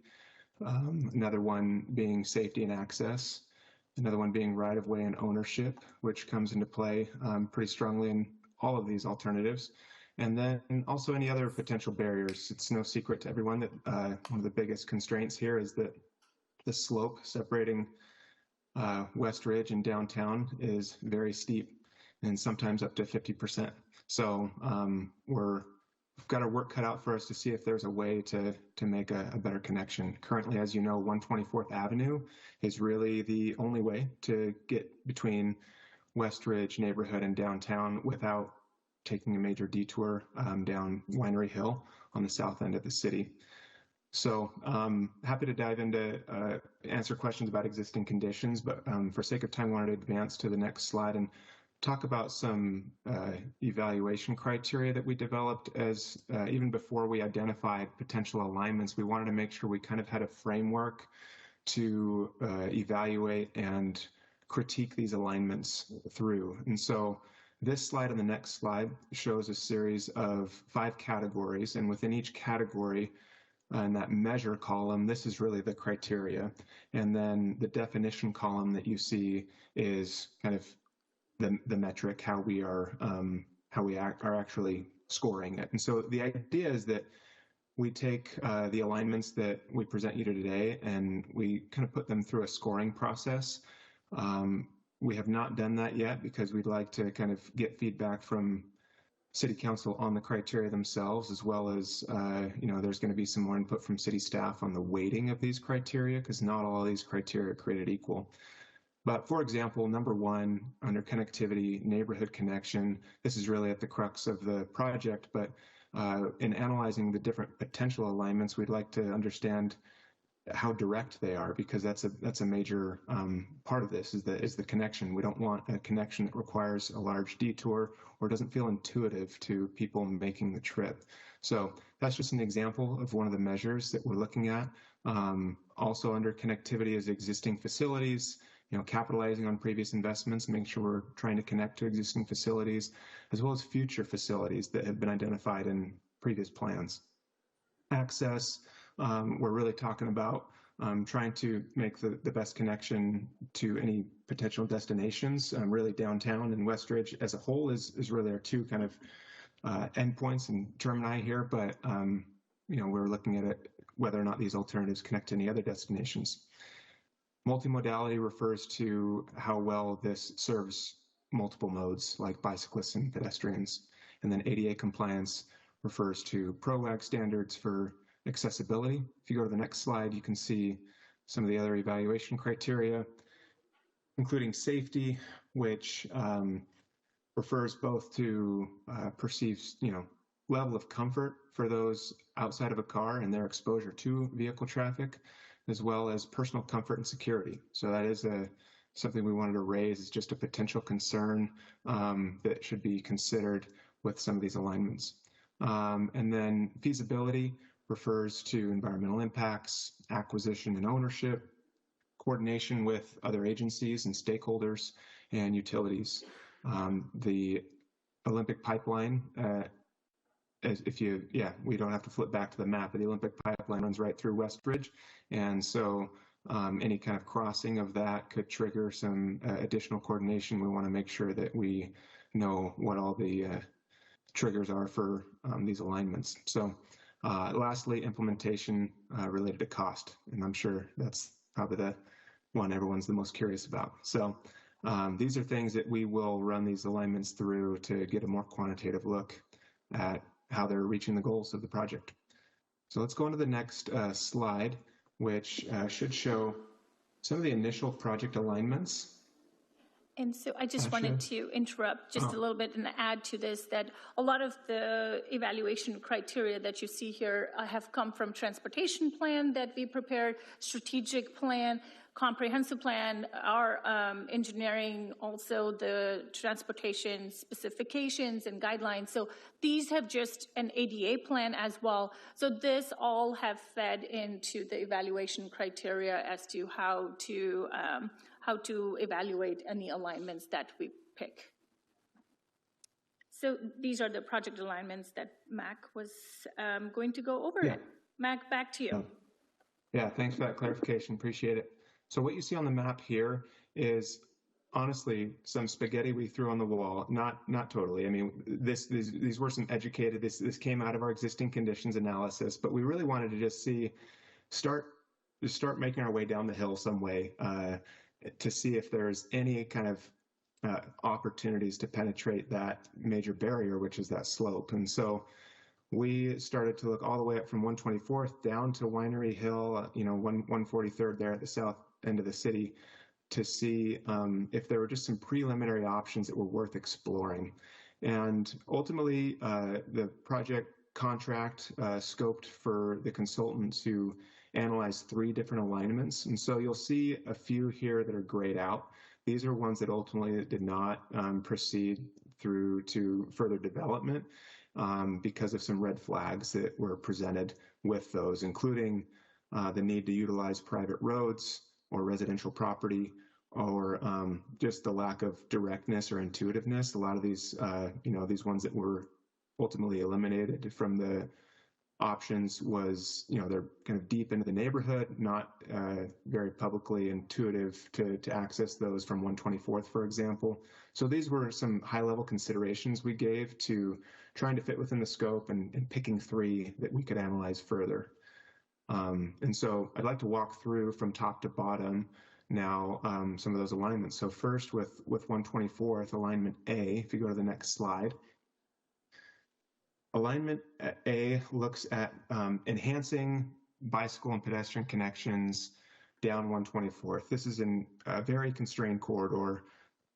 another one being safety and access, another one being right-of-way and ownership, which comes into play pretty strongly in all of these alternatives. And then also any other potential barriers. It's no secret to everyone that one of the biggest constraints here is that the slope separating Westridge and downtown is very steep and sometimes up to 50%. So we've got our work cut out for us to see if there's a way to make a better connection. Currently, as you know, 124th Avenue is really the only way to get between Westridge neighborhood and downtown without taking a major detour down Winery Hill on the south end of the city. So happy to dive into answer questions about existing conditions, but for sake of time, I wanted to advance to the next slide and talk about some evaluation criteria that we developed as even before we identified potential alignments. We wanted to make sure we kind of had a framework to evaluate and critique these alignments through. And so This slide and the next slide shows a series of 5 categories, and within each category, in that measure column, this is really the criteria. And then the definition column that you see is kind of the metric, how we are actually scoring it. And so the idea is that we take the alignments that we present you today and we kind of put them through a scoring process. We have not done that yet because we'd like to kind of get feedback from City Council on the criteria themselves, as well as, there's going to be some more input from city staff on the weighting of these criteria, because not all of these criteria are created equal. But for example, number 1, under connectivity, neighborhood connection, this is really at the crux of the project, but in analyzing the different potential alignments, we'd like to understand how direct they are, because that's a major part of this is the connection. We don't want a connection that requires a large detour or doesn't feel intuitive to people making the trip. So that's just an example of one of the measures that we're looking at. Also under connectivity is existing facilities, capitalizing on previous investments, making sure we're trying to connect to existing facilities, as well as future facilities that have been identified in previous plans. Access, we're really talking about trying to make the best connection to any potential destinations. Really downtown and Westridge as a whole is really our 2 kind of endpoints and termini here, but we're looking at it whether or not these alternatives connect to any other destinations. Multimodality refers to how well this serves multiple modes like bicyclists and pedestrians. And then ADA compliance refers to PROAG standards for accessibility. If you go to the next slide, you can see some of the other evaluation criteria, including safety, which refers both to perceived, level of comfort for those outside of a car and their exposure to vehicle traffic, as well as personal comfort and security. So that is something we wanted to raise as just a potential concern that should be considered with some of these alignments. And then feasibility refers to environmental impacts, acquisition and ownership, coordination with other agencies and stakeholders, and utilities. The Olympic pipeline, we don't have to flip back to the map, but the Olympic pipeline runs right through Westridge. And so any kind of crossing of that could trigger some additional coordination. We want to make sure that we know what all the triggers are for these alignments. So lastly, implementation related to cost. And I'm sure that's probably the one everyone's the most curious about. So these are things that we will run these alignments through to get a more quantitative look at how they're reaching the goals of the project. So let's go on to the next slide, which should show some of the initial project alignments. And so I just wanted to interrupt just a little bit and add to this that a lot of the evaluation criteria that you see here have come from transportation plan that we prepared, strategic plan, comprehensive plan, our engineering, also the transportation specifications and guidelines. So these have just an ADA plan as well. So this all have fed into the evaluation criteria as to how to evaluate any alignments that we pick. So these are the project alignments that Mac was going to go over. Yeah. Mac, back to you. Yeah, thanks for that clarification. Appreciate it. So what you see on the map here is honestly some spaghetti we threw on the wall. Not totally. I mean, these were some educated. This came out of our existing conditions analysis, but we really wanted to just start making our way down the hill some way to see if there's any kind of opportunities to penetrate that major barrier, which is that slope. And so we started to look all the way up from 124th down to Winery Hill, 143rd there at the south end of the city, to see if there were just some preliminary options that were worth exploring. And ultimately, the project contract scoped for the consultant to analyze 3 different alignments. And so you'll see a few here that are grayed out. These are ones that ultimately did not proceed through to further development because of some red flags that were presented with those, including the need to utilize private roads or residential property, or just the lack of directness or intuitiveness. A lot of these, these ones that were ultimately eliminated from the options was, they're kind of deep into the neighborhood, not very publicly intuitive to access those from 124th, for example. So these were some high-level considerations we gave to trying to fit within the scope and picking 3 that we could analyze further. And so I'd like to walk through from top to bottom now some of those alignments. So first with 124th, alignment A, if you go to the next slide. Alignment A looks at enhancing bicycle and pedestrian connections down 124th. This is in a very constrained corridor.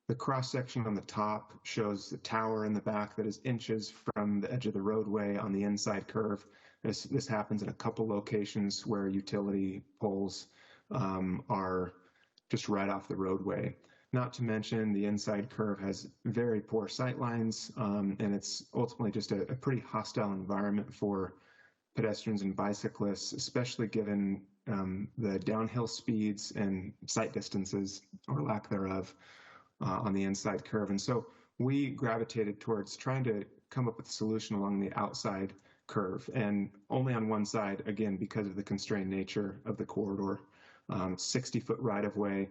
The cross-section on the top shows the tower in the back that is inches from the edge of the roadway on the inside curve. This happens in a couple locations where utility poles are just right off the roadway. Not to mention the inside curve has very poor sight lines, and it's ultimately just a pretty hostile environment for pedestrians and bicyclists, especially given the downhill speeds and sight distances, or lack thereof, on the inside curve. And so we gravitated towards trying to come up with a solution along the outside curve, and only on one side, again, because of the constrained nature of the corridor. 60-foot right-of-way.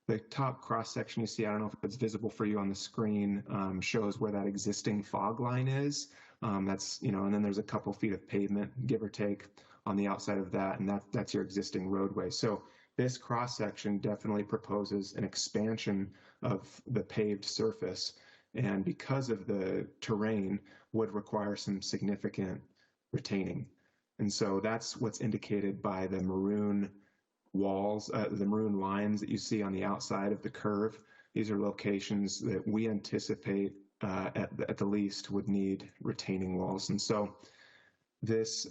The top cross-section you see, I don't know if it's visible for you on the screen, shows where that existing fog line is. That's, and then there's a couple feet of pavement, give or take, on the outside of that, and that's your existing roadway. So this cross-section definitely proposes an expansion of the paved surface, and because of the terrain, would require some significant retaining. And so that's what's indicated by the maroon walls, the maroon lines that you see on the outside of the curve. These are locations that we anticipate at the least would need retaining walls. And so this,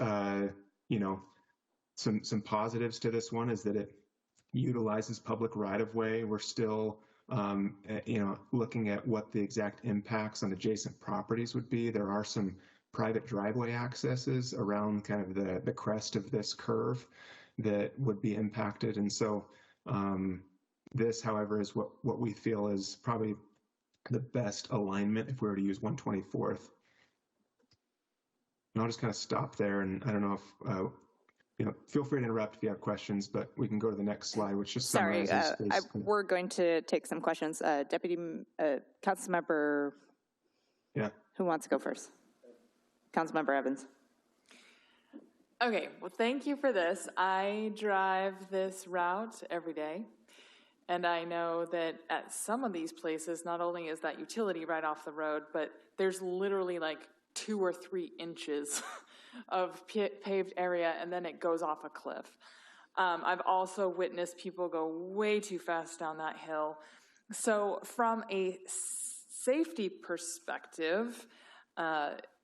some positives to this one is that it utilizes public right-of-way. We're still, looking at what the exact impacts on adjacent properties would be. There are some private driveway accesses around kind of the crest of this curve that would be impacted. And so this, however, is what we feel is probably the best alignment if we were to use 124th. And I'll just kind of stop there, and I don't know if, feel free to interrupt if you have questions, but we can go to the next slide, which just summarizes. We're going to take some questions. Deputy Councilmember, who wants to go first? Councilmember Evans. Okay, well, thank you for this. I drive this route every day, and I know that at some of these places, not only is that utility right off the road, but there's literally like 2 or 3 inches of paved area, and then it goes off a cliff. I've also witnessed people go way too fast down that hill. So from a safety perspective,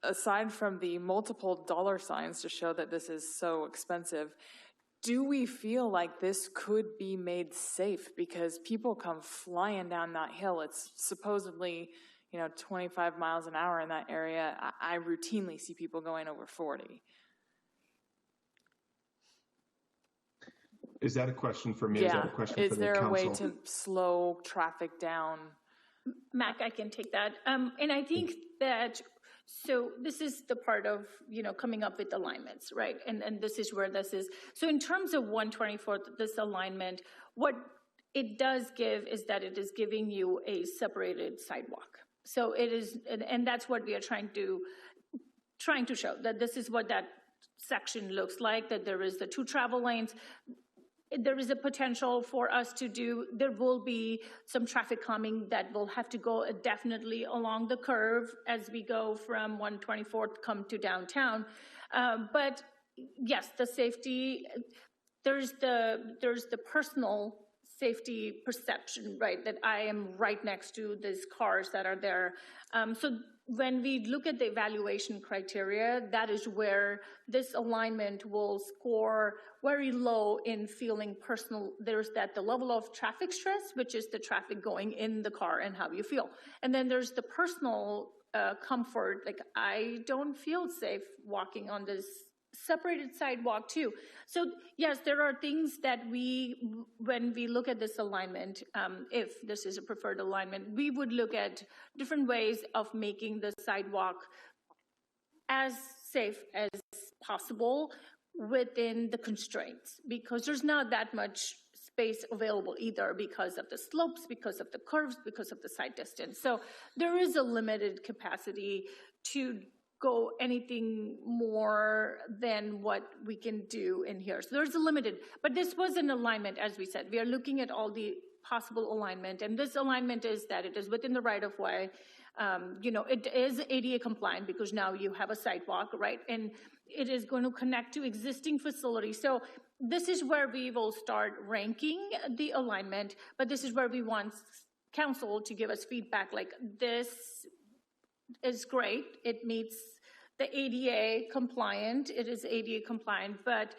aside from the multiple dollar signs to show that this is so expensive, do we feel like this could be made safe? Because people come flying down that hill. It's supposedly, 25 miles an hour in that area. I routinely see people going over 40. Is that a question for me? Yeah. Is that a question for the council? Is there a way to slow traffic down? Mac, I can take that. And I think that, so this is the part of, coming up with alignments, right? And this is where this is. So in terms of 124th, this alignment, what it does give is that it is giving you a separated sidewalk. So it is, and that's what we are trying to show, that this is what that section looks like, that there is the 2 travel lanes. There is a potential for us to do, there will be some traffic calming that will have to go definitely along the curve as we go from 124th come to downtown. But yes, the safety, there's the personal safety perception, right? That I am right next to these cars that are there. So when we look at the evaluation criteria, that is where this alignment will score very low in feeling personal. There's the level of traffic stress, which is the traffic going in the car and how you feel. And then there's the personal comfort, like I don't feel safe walking on this separated sidewalk too. So yes, there are things that when we look at this alignment, if this is a preferred alignment, we would look at different ways of making the sidewalk as safe as possible within the constraints, because there's not that much space available either because of the slopes, because of the curves, because of the side distance. So there is a limited capacity to go anything more than what we can do in here. So there's a limited, but this was an alignment, as we said. We are looking at all the possible alignment, and this alignment is that it is within the right-of-way. It is ADA compliant because now you have a sidewalk, right? And it is going to connect to existing facilities. So this is where we will start ranking the alignment, but this is where we want council to give us feedback like this is great. It meets the ADA compliant. It is ADA compliant, but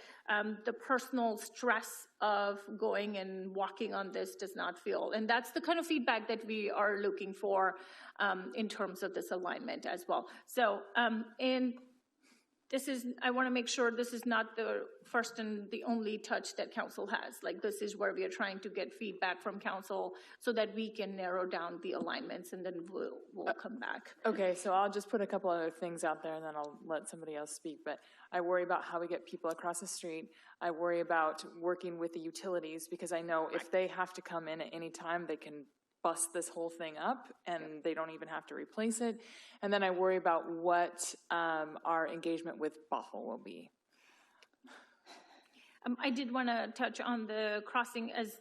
the personal stress of going and walking on this does not feel. And that's the kind of feedback that we are looking for in terms of this alignment as well. So, and I want to make sure this is not the first and the only touch that council has. Like, this is where we are trying to get feedback from council so that we can narrow down the alignments, and then we'll come back. Okay, so I'll just put a couple other things out there and then I'll let somebody else speak. But I worry about how we get people across the street. I worry about working with the utilities, because I know if they have to come in at any time, they can bust this whole thing up and they don't even have to replace it. And then I worry about what our engagement with Bothell will be. I did want to touch on the crossing, as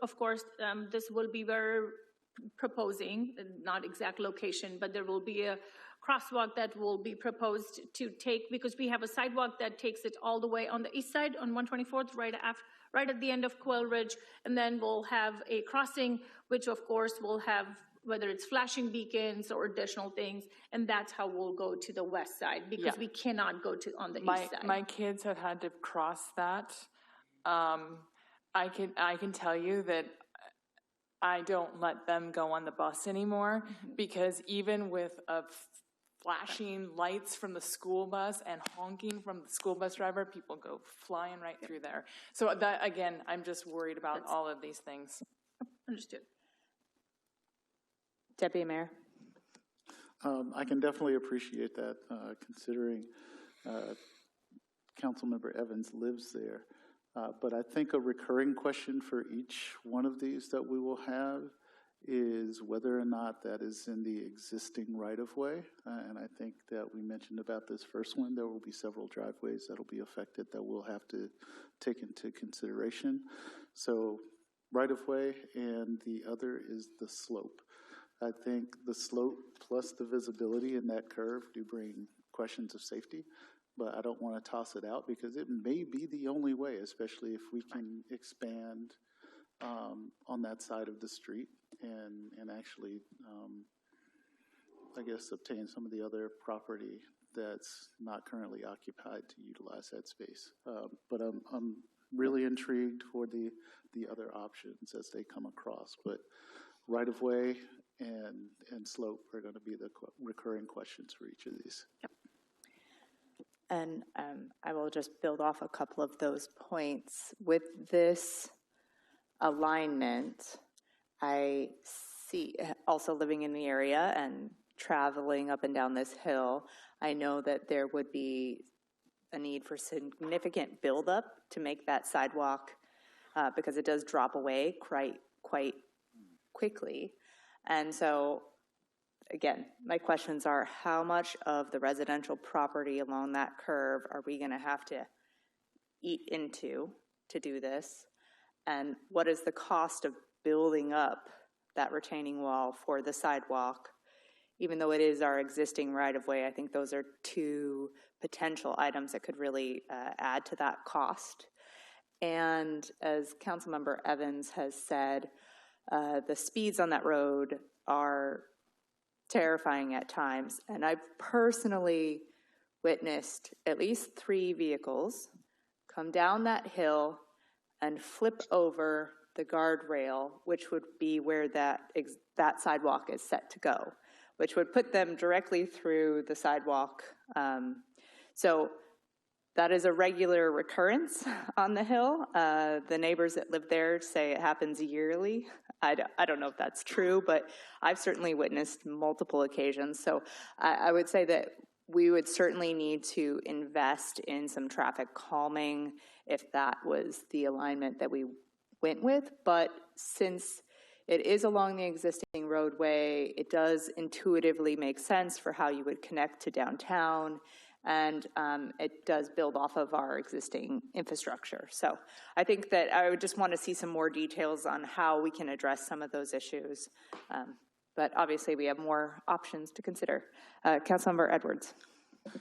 of course this will be we're proposing, not exact location, but there will be a crosswalk that will be proposed to take, because we have a sidewalk that takes it all the way on the east side on 124th, right at the end of Quail Ridge, and then we'll have a crossing, which of course will have, whether it's flashing beacons or additional things, and that's how we'll go to the west side, because we cannot go on the east side. My kids have had to cross that. I can tell you that I don't let them go on the bus anymore, because even with flashing lights from the school bus and honking from the school bus driver, people go flying right through there. So that, again, I'm just worried about all of these things. Understood. Deputy Mayor. I can definitely appreciate that, considering Councilmember Evans lives there. But I think a recurring question for each one of these that we will have is whether or not that is in the existing right-of-way. And I think that we mentioned about this first one, there will be several driveways that will be affected that we'll have to take into consideration. So right-of-way, and the other is the slope. I think the slope plus the visibility in that curve do bring questions of safety, but I don't want to toss it out because it may be the only way, especially if we can expand on that side of the street and actually, I guess, obtain some of the other property that's not currently occupied to utilize that space. But I'm really intrigued for the other options as they come across. But right-of-way and slope are going to be the recurring questions for each of these. Yep. And I will just build off a couple of those points. With this alignment, I see, also living in the area and traveling up and down this hill, I know that there would be a need for significant buildup to make that sidewalk, because it does drop away quite quickly. And so, again, my questions are, how much of the residential property along that curve are we going to have to eat into to do this? And what is the cost of building up that retaining wall for the sidewalk? Even though it is our existing right-of-way, I think those are two potential items that could really add to that cost. And as Councilmember Evans has said, the speeds on that road are terrifying at times. And I've personally witnessed at least 3 vehicles come down that hill and flip over the guardrail, which would be where that sidewalk is set to go, which would put them directly through the sidewalk. So That is a regular recurrence on the hill. The neighbors that live there say it happens yearly. I don't know if that's true, but I've certainly witnessed multiple occasions. So I would say that we would certainly need to invest in some traffic calming if that was the alignment that we went with. But since it is along the existing roadway, it does intuitively make sense for how you would connect to downtown, and it does build off of our existing infrastructure. So I think that I would just want to see some more details on how we can address some of those issues. But obviously we have more options to consider. Councilmember Edwards.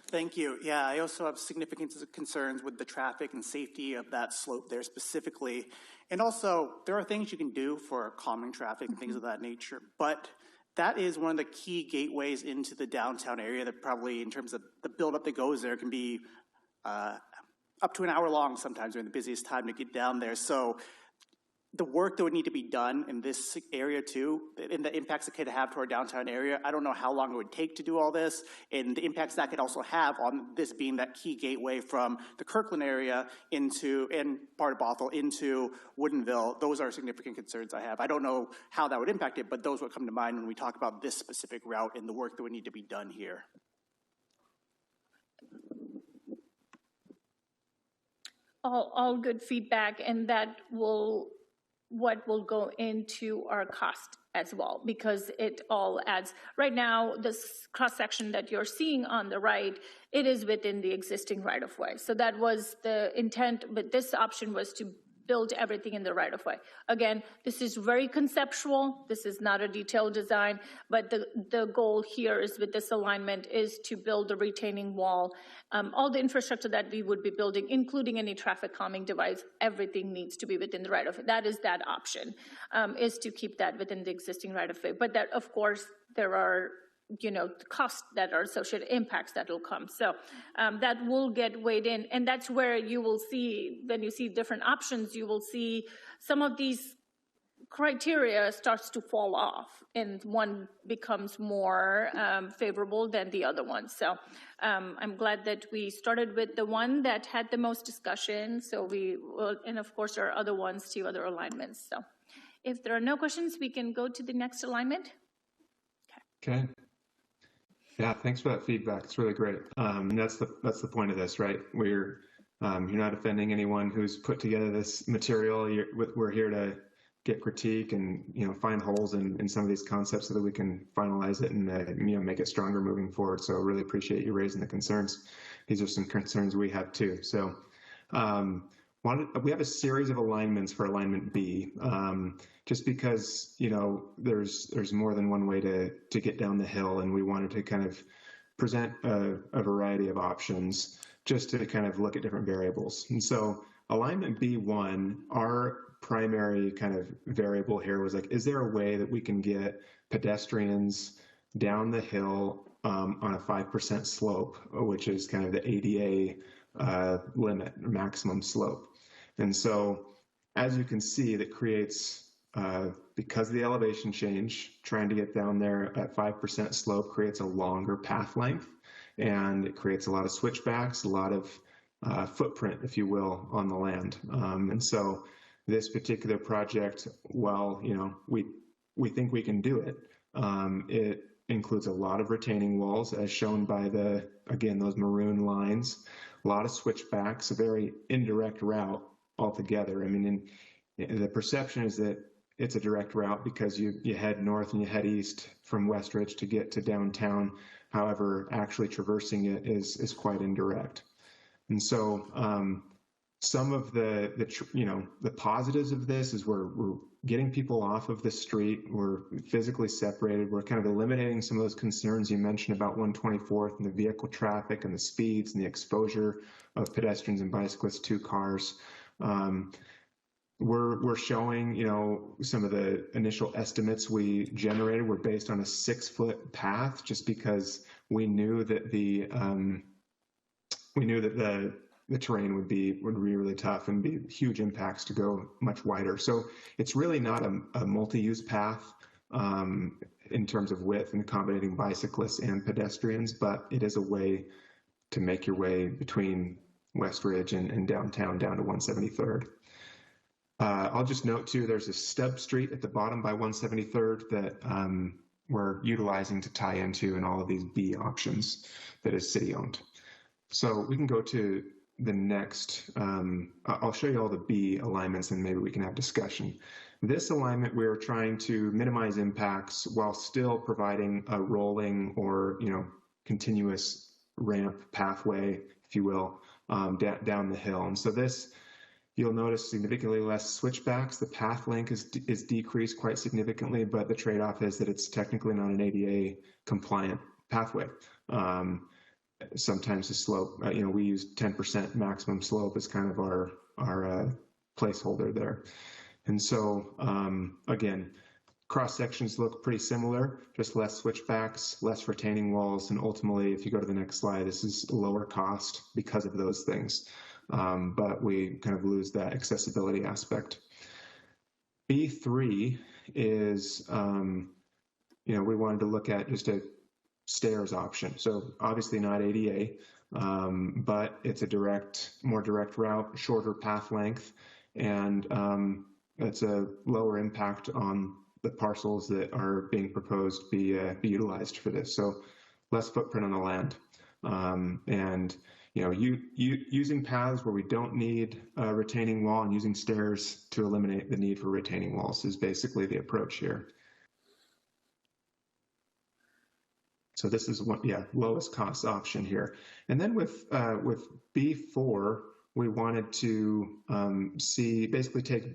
Thank you. Yeah, I also have significant concerns with the traffic and safety of that slope there specifically. And also, there are things you can do for calming traffic and things of that nature, but that is one of the key gateways into the downtown area that probably, in terms of the buildup that goes there, can be up to an hour long sometimes during the busiest time to get down there. So the work that would need to be done in this area too, and the impacts it could have to our downtown area, I don't know how long it would take to do all this, and the impacts that could also have on this being that key gateway from the Kirkland area into, and part of Bothell into Woodinville. Those are significant concerns I have. I don't know how that would impact it, but those would come to mind when we talk about this specific route and the work that would need to be done here. All good feedback, and that will what will go into our cost as well, because it all adds. Right now, this cross-section that you're seeing on the right, it is within the existing right-of-way. So that was the intent, but this option was to build everything in the right-of-way. Again, this is very conceptual. This is not a detailed design, but the goal here is with this alignment is to build a retaining wall. All the infrastructure that we would be building, including any traffic calming device, everything needs to be within the right-of-way. That is that option, is to keep that within the existing right-of-way. But that, of course, there are costs that are associated, impacts that will come. So that will get weighed in. And that's where you will see, when you see different options, you will see some of these criteria starts to fall off and one becomes more favorable than the other one. So I'm glad that we started with the one that had the most discussion. So we will, and of course there are other ones too, other alignments. So if there are no questions, we can go to the next alignment. Okay. Yeah, thanks for that feedback. It's really great. And that's the point of this, right? You're not offending anyone who's put together this material. We're here to get critique and find holes in some of these concepts so that we can finalize it and make it stronger moving forward. So I really appreciate you raising the concerns. These are some concerns we have too. So we have a series of alignments for alignment B. Just because there's more than one way to get down the hill, and we wanted to kind of present a variety of options just to kind of look at different variables. And so alignment B1, our primary kind of variable here was like, is there a way that we can get pedestrians down the hill on a 5% slope, which is kind of the ADA limit, maximum slope. And so as you can see, that creates because of the elevation change, trying to get down there at 5% slope creates a longer path length, and it creates a lot of switchbacks, a lot of footprint, if you will, on the land. And so this particular project, while we think we can do it, it includes a lot of retaining walls, as shown by those maroon lines, a lot of switchbacks, a very indirect route altogether. I mean, the perception is that it's a direct route because you head north and you head east from Westridge to get to downtown. However, actually traversing it is quite indirect. And so some of the positives of this is we're getting people off of the street. We're physically separated. We're kind of eliminating some of those concerns you mentioned about 124th and the vehicle traffic and the speeds and the exposure of pedestrians and bicyclists to cars. We're showing, some of the initial estimates we generated were based on a 6-foot path, just because we knew that the terrain would be really tough and be huge impacts to go much wider. So it's really not a multi-use path in terms of width and accommodating bicyclists and pedestrians, but it is a way to make your way between West Ridge and downtown down to 173rd. I'll just note too, there's a stub street at the bottom by 173rd that we're utilizing to tie into in all of these B options that is city owned. So we can go to the next, I'll show you all the B alignments and maybe we can have discussion. This alignment, we're trying to minimize impacts while still providing a rolling or, continuous ramp pathway, if you will, down the hill. And so this, you'll notice significantly less switchbacks. The path length is decreased quite significantly, but the trade-off is that it's technically not an ADA compliant pathway. Sometimes the slope, we use 10% maximum slope as kind of our placeholder there. And so, again, cross sections look pretty similar, just less switchbacks, less retaining walls, and ultimately, if you go to the next slide, this is lower cost because of those things. But we kind of lose that accessibility aspect. B3 is, we wanted to look at just a stairs option. So obviously not ADA, but it's a more direct route, shorter path length, and it's a lower impact on the parcels that are being proposed be utilized for this. So less footprint on the land. And using paths where we don't need a retaining wall and using stairs to eliminate the need for retaining walls is basically the approach here. So this is lowest cost option here. And then with B4, we wanted to basically take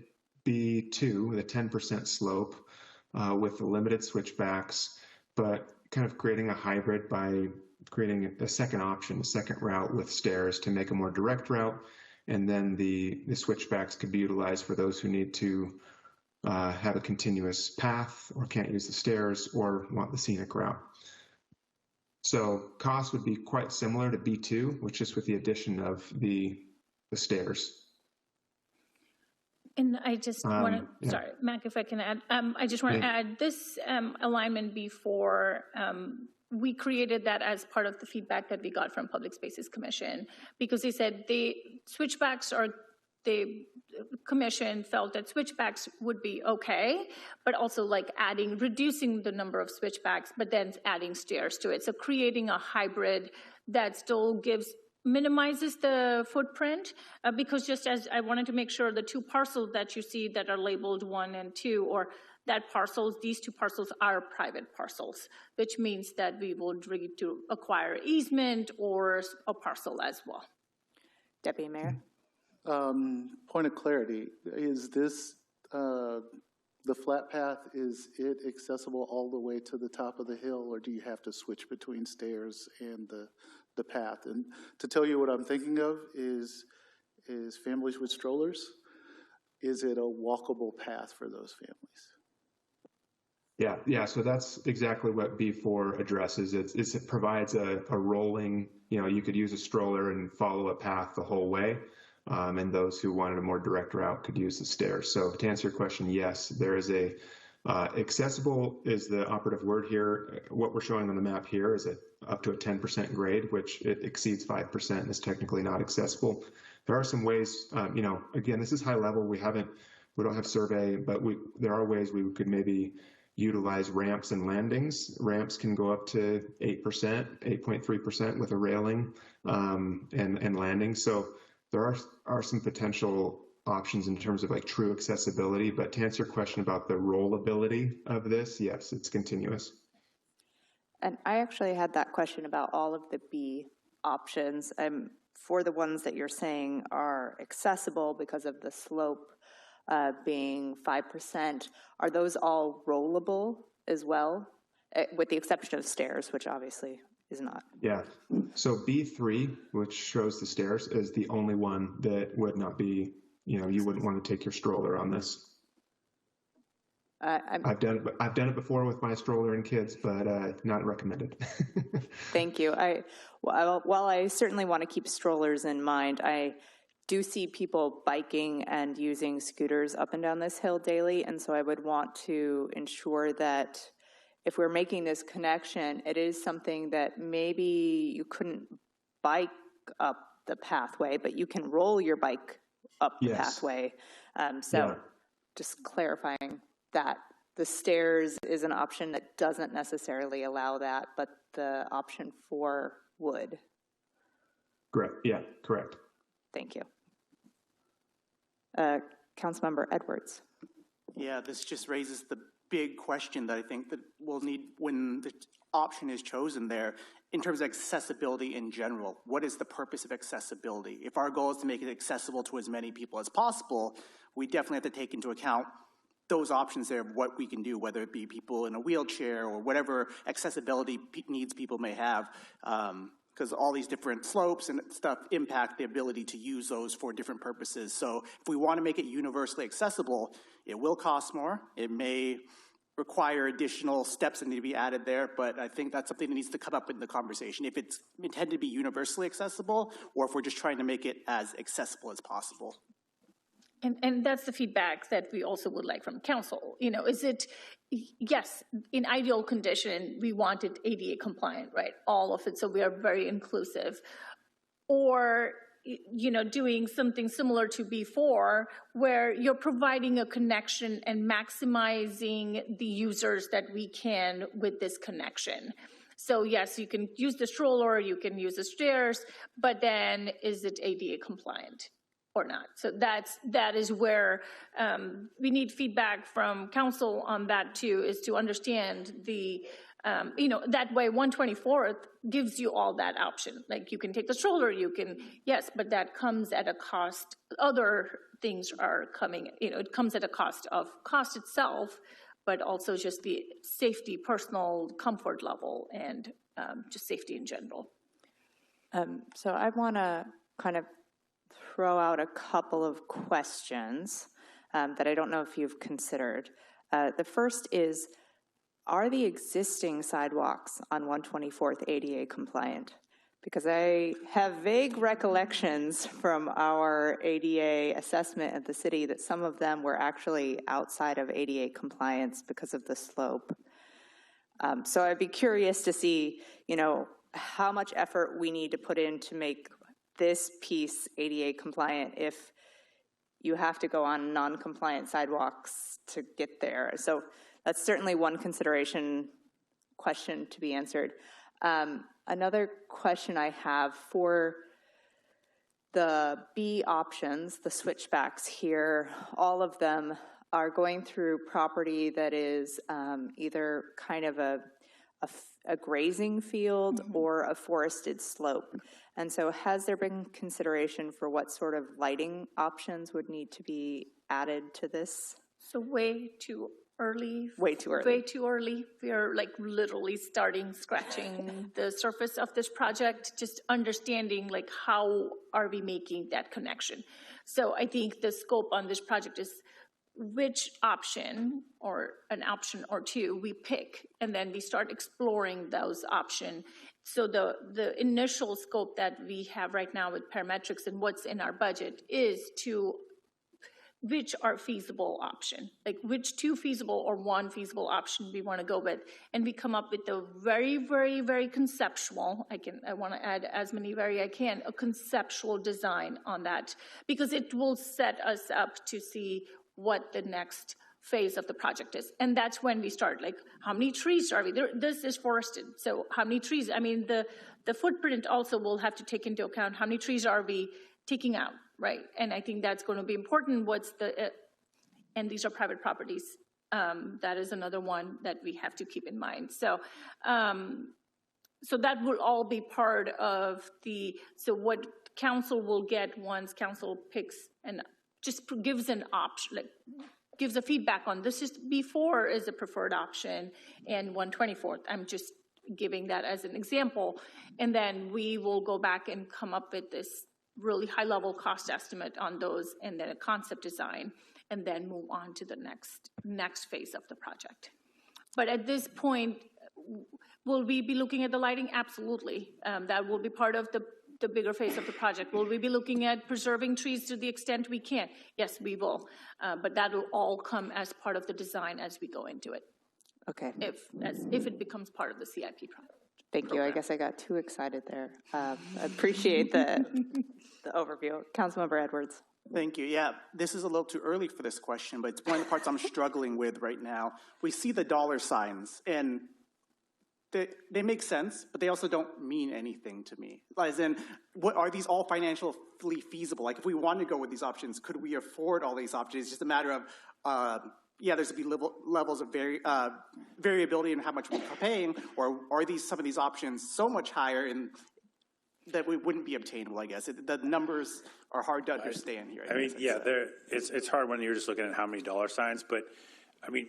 B2 with a 10% slope with the limited switchbacks, but kind of creating a hybrid by creating a second option, a second route with stairs to make a more direct route. And then the switchbacks could be utilized for those who need to have a continuous path or can't use the stairs or want the scenic route. So cost would be quite similar to B2, which is with the addition of the stairs. And I just want to, sorry, Mac, if I can add, I just want to add this alignment before we created that as part of the feedback that we got from Public Spaces Commission, because they said the switchbacks are, the commission felt that switchbacks would be okay, but also like reducing the number of switchbacks, but then adding stairs to it. So creating a hybrid that still minimizes the footprint, because just as I wanted to make sure the two parcels that you see that are labeled 1 and 2, or these two parcels are private parcels, which means that we will need to acquire easement or a parcel as well. Deputy Mayor. Point of clarity, is this, the flat path, is it accessible all the way to the top of the hill, or do you have to switch between stairs and the path? And to tell you what I'm thinking of is families with strollers. Is it a walkable path for those families? Yeah. So that's exactly what B4 addresses. It provides a rolling, you could use a stroller and follow a path the whole way. And those who wanted a more direct route could use the stairs. So to answer your question, yes, there is accessible is the operative word here. What we're showing on the map here is up to a 10% grade, which it exceeds 5% and is technically not accessible. There are some ways, again, this is high level. We don't have survey, but there are ways we could maybe utilize ramps and landings. Ramps can go up to 8%, 8.3% with a railing and landing. So there are some potential options in terms of like true accessibility, but to answer your question about the rollability of this, yes, it's continuous. And I actually had that question about all of the B options. For the ones that you're saying are accessible because of the slope being 5%, are those all rollable as well, with the exception of stairs, which obviously is not? Yeah. So B3, which shows the stairs, is the only one that would not be, you wouldn't want to take your stroller on this. I've done it before with my stroller and kids, but not recommended. Thank you. While I certainly want to keep strollers in mind, I do see people biking and using scooters up and down this hill daily, and so I would want to ensure that if we're making this connection, it is something that maybe you couldn't bike up the pathway, but you can roll your bike up the Yes. pathway. Yeah. Just clarifying that the stairs is an option that doesn't necessarily allow that, but the option 4 would. Correct. Yeah, correct. Thank you. Councilmember Edwards. Yeah, this just raises the big question that I think that we'll need when the option is chosen there in terms of accessibility in general. What is the purpose of accessibility? If our goal is to make it accessible to as many people as possible, we definitely have to take into account those options there of what we can do, whether it be people in a wheelchair or whatever accessibility needs people may have, because all these different slopes and stuff impact the ability to use those for different purposes. So if we want to make it universally accessible, it will cost more. It may require additional steps that need to be added there, but I think that's something that needs to come up in the conversation. If it's intended to be universally accessible, or if we're just trying to make it as accessible as possible. And that's the feedback that we also would like from council. You know, is it, yes, in ideal condition, we want it ADA compliant, right? All of it, so we are very inclusive. Or, you know, doing something similar to before, where you're providing a connection and maximizing the users that we can with this connection. So yes, you can use the stroller, you can use the stairs, but then is it ADA compliant or not? So that is where we need feedback from council on that too, is to understand the, you know, that way 124th gives you all that option. Like you can take the stroller, you can, yes, but that comes at a cost. Other things are coming, you know, it comes at a cost of cost itself, but also just the safety, personal comfort level, and just safety in general. So I want to kind of throw out a couple of questions that I don't know if you've considered. The first is, are the existing sidewalks on 124th ADA compliant? Because I have vague recollections from our ADA assessment of the city that some of them were actually outside of ADA compliance because of the slope. So I'd be curious to see, you know, how much effort we need to put in to make this piece ADA compliant if you have to go on non-compliant sidewalks to get there. So that's certainly one question to be answered. Another question I have for the B options, the switchbacks here, all of them are going through property that is either kind of a grazing field or a forested slope. And so has there been consideration for what sort of lighting options would need to be added to this? So way too early. Way too early. Way too early. We are like literally scratching the surface of this project, just understanding like how are we making that connection. So I think the scope on this project is which option or an option or two we pick, and then we start exploring those options. So the initial scope that we have right now with parametrics and what's in our budget is to which are feasible option, like which two feasible or one feasible option we want to go with, and we come up with a very, very, very conceptual, I want to add as many I can, a conceptual design on that, because it will set us up to see what the next phase of the project is. And that's when we start, like, how many trees are we there? This is forested, so how many trees? I mean, the footprint also will have to take into account how many trees are we taking out, right? And I think that's going to be important. What's the, and these are private properties. That is another one that we have to keep in mind. So, so that will all be part of so what council will get once council picks and just gives an option, like gives a feedback on this is before is a preferred option and 124th. I'm just giving that as an example. And then we will go back and come up with this really high level cost estimate on those, and then a concept design, and then move on to the next phase of the project. But at this point, will we be looking at the lighting? Absolutely. That will be part of the bigger phase of the project. Will we be looking at preserving trees to the extent we can? Yes, we will. But that will all come as part of the design as we go into it. Okay. If it becomes part of the CIP Thank you. I guess I got too excited there. I appreciate the overview. Councilmember Edwards. Thank you. Yeah, this is a little too early for this question, but it's one of the parts I'm struggling with right now. We see the dollar signs, and they make sense, but they also don't mean anything to me. As in, what are these all financially feasible? Like, if we want to go with these options, could we afford all these options? It's just a matter of, yeah, there's to be levels of variability in how much we're paying, or are some of these options so much higher that we wouldn't be obtainable, I guess. The numbers are hard to understand here. I mean, yeah, it's hard when you're just looking at how many dollar signs, but I mean,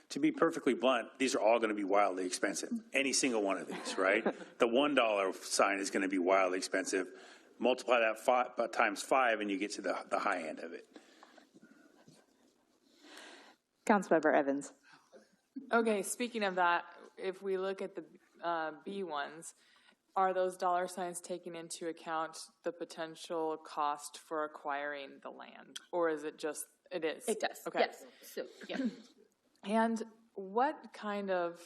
to be perfectly blunt, these are all going to be wildly expensive. Any single one of these, right? The $1 sign is going to be wildly expensive. Multiply that times 5 and you get to the high end of it. Councilmember Evans. Okay, speaking of that, if we look at the B ones, are those dollar signs taking into account the potential cost for acquiring the land? Or is it just, it is? It does, okay. yes. So, yeah. And what kind of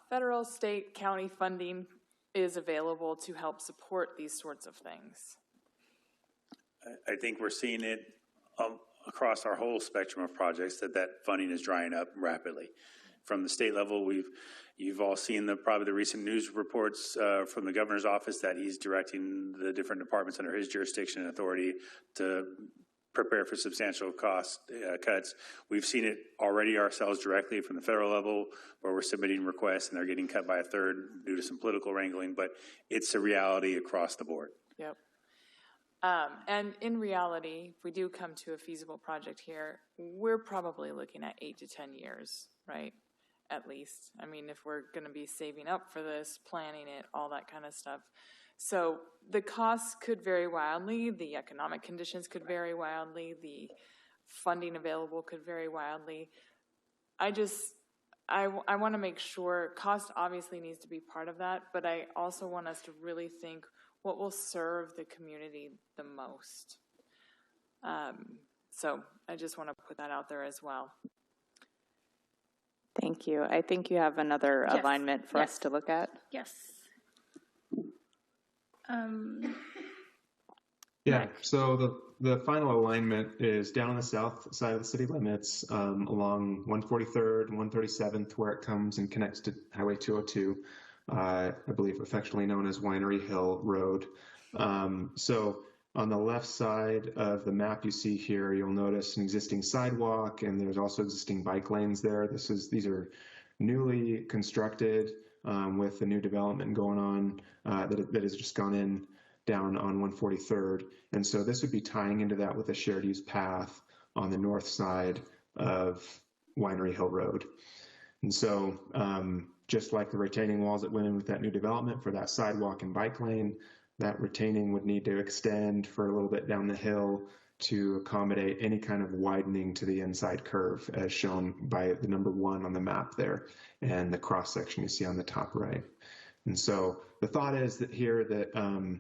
federal, state, county funding is available to help support these sorts of things? I think we're seeing it across our whole spectrum of projects that funding is drying up rapidly. From the state level, you've all seen probably the recent news reports from the governor's office that he's directing the different departments under his jurisdiction and authority to prepare for substantial cost cuts. We've seen it already ourselves directly from the federal level, where we're submitting requests and they're getting cut by a third due to some political wrangling, but it's a reality across the board. Yep. And in reality, if we do come to a feasible project here, we're probably looking at 8 to 10 years, right? At least. I mean, if we're going to be saving up for this, planning it, all that kind of stuff. So the costs could vary wildly, the economic conditions could vary wildly, the funding available could vary wildly. I want to make sure cost obviously needs to be part of that, but I also want us to really think what will serve the community the most. So I just want to put that out there as well. Thank you. I think you have another alignment for us to look at. Yes. Yeah, so the final alignment is down on the south side of the city limits, along 143rd and 137th, where it comes and connects to Highway 202, I believe affectionately known as Winery Hill Road. So on the left side of the map you see here, you'll notice an existing sidewalk, and there's also existing bike lanes there. These are newly constructed with the new development going on that has just gone in down on 143rd. And so this would be tying into that with a shared use path on the north side of Winery Hill Road. And so just like the retaining walls that went in with that new development for that sidewalk and bike lane, that retaining would need to extend for a little bit down the hill to accommodate any kind of widening to the inside curve, as shown by the number 1 on the map there, and the cross section you see on the top right. And so the thought is that here that,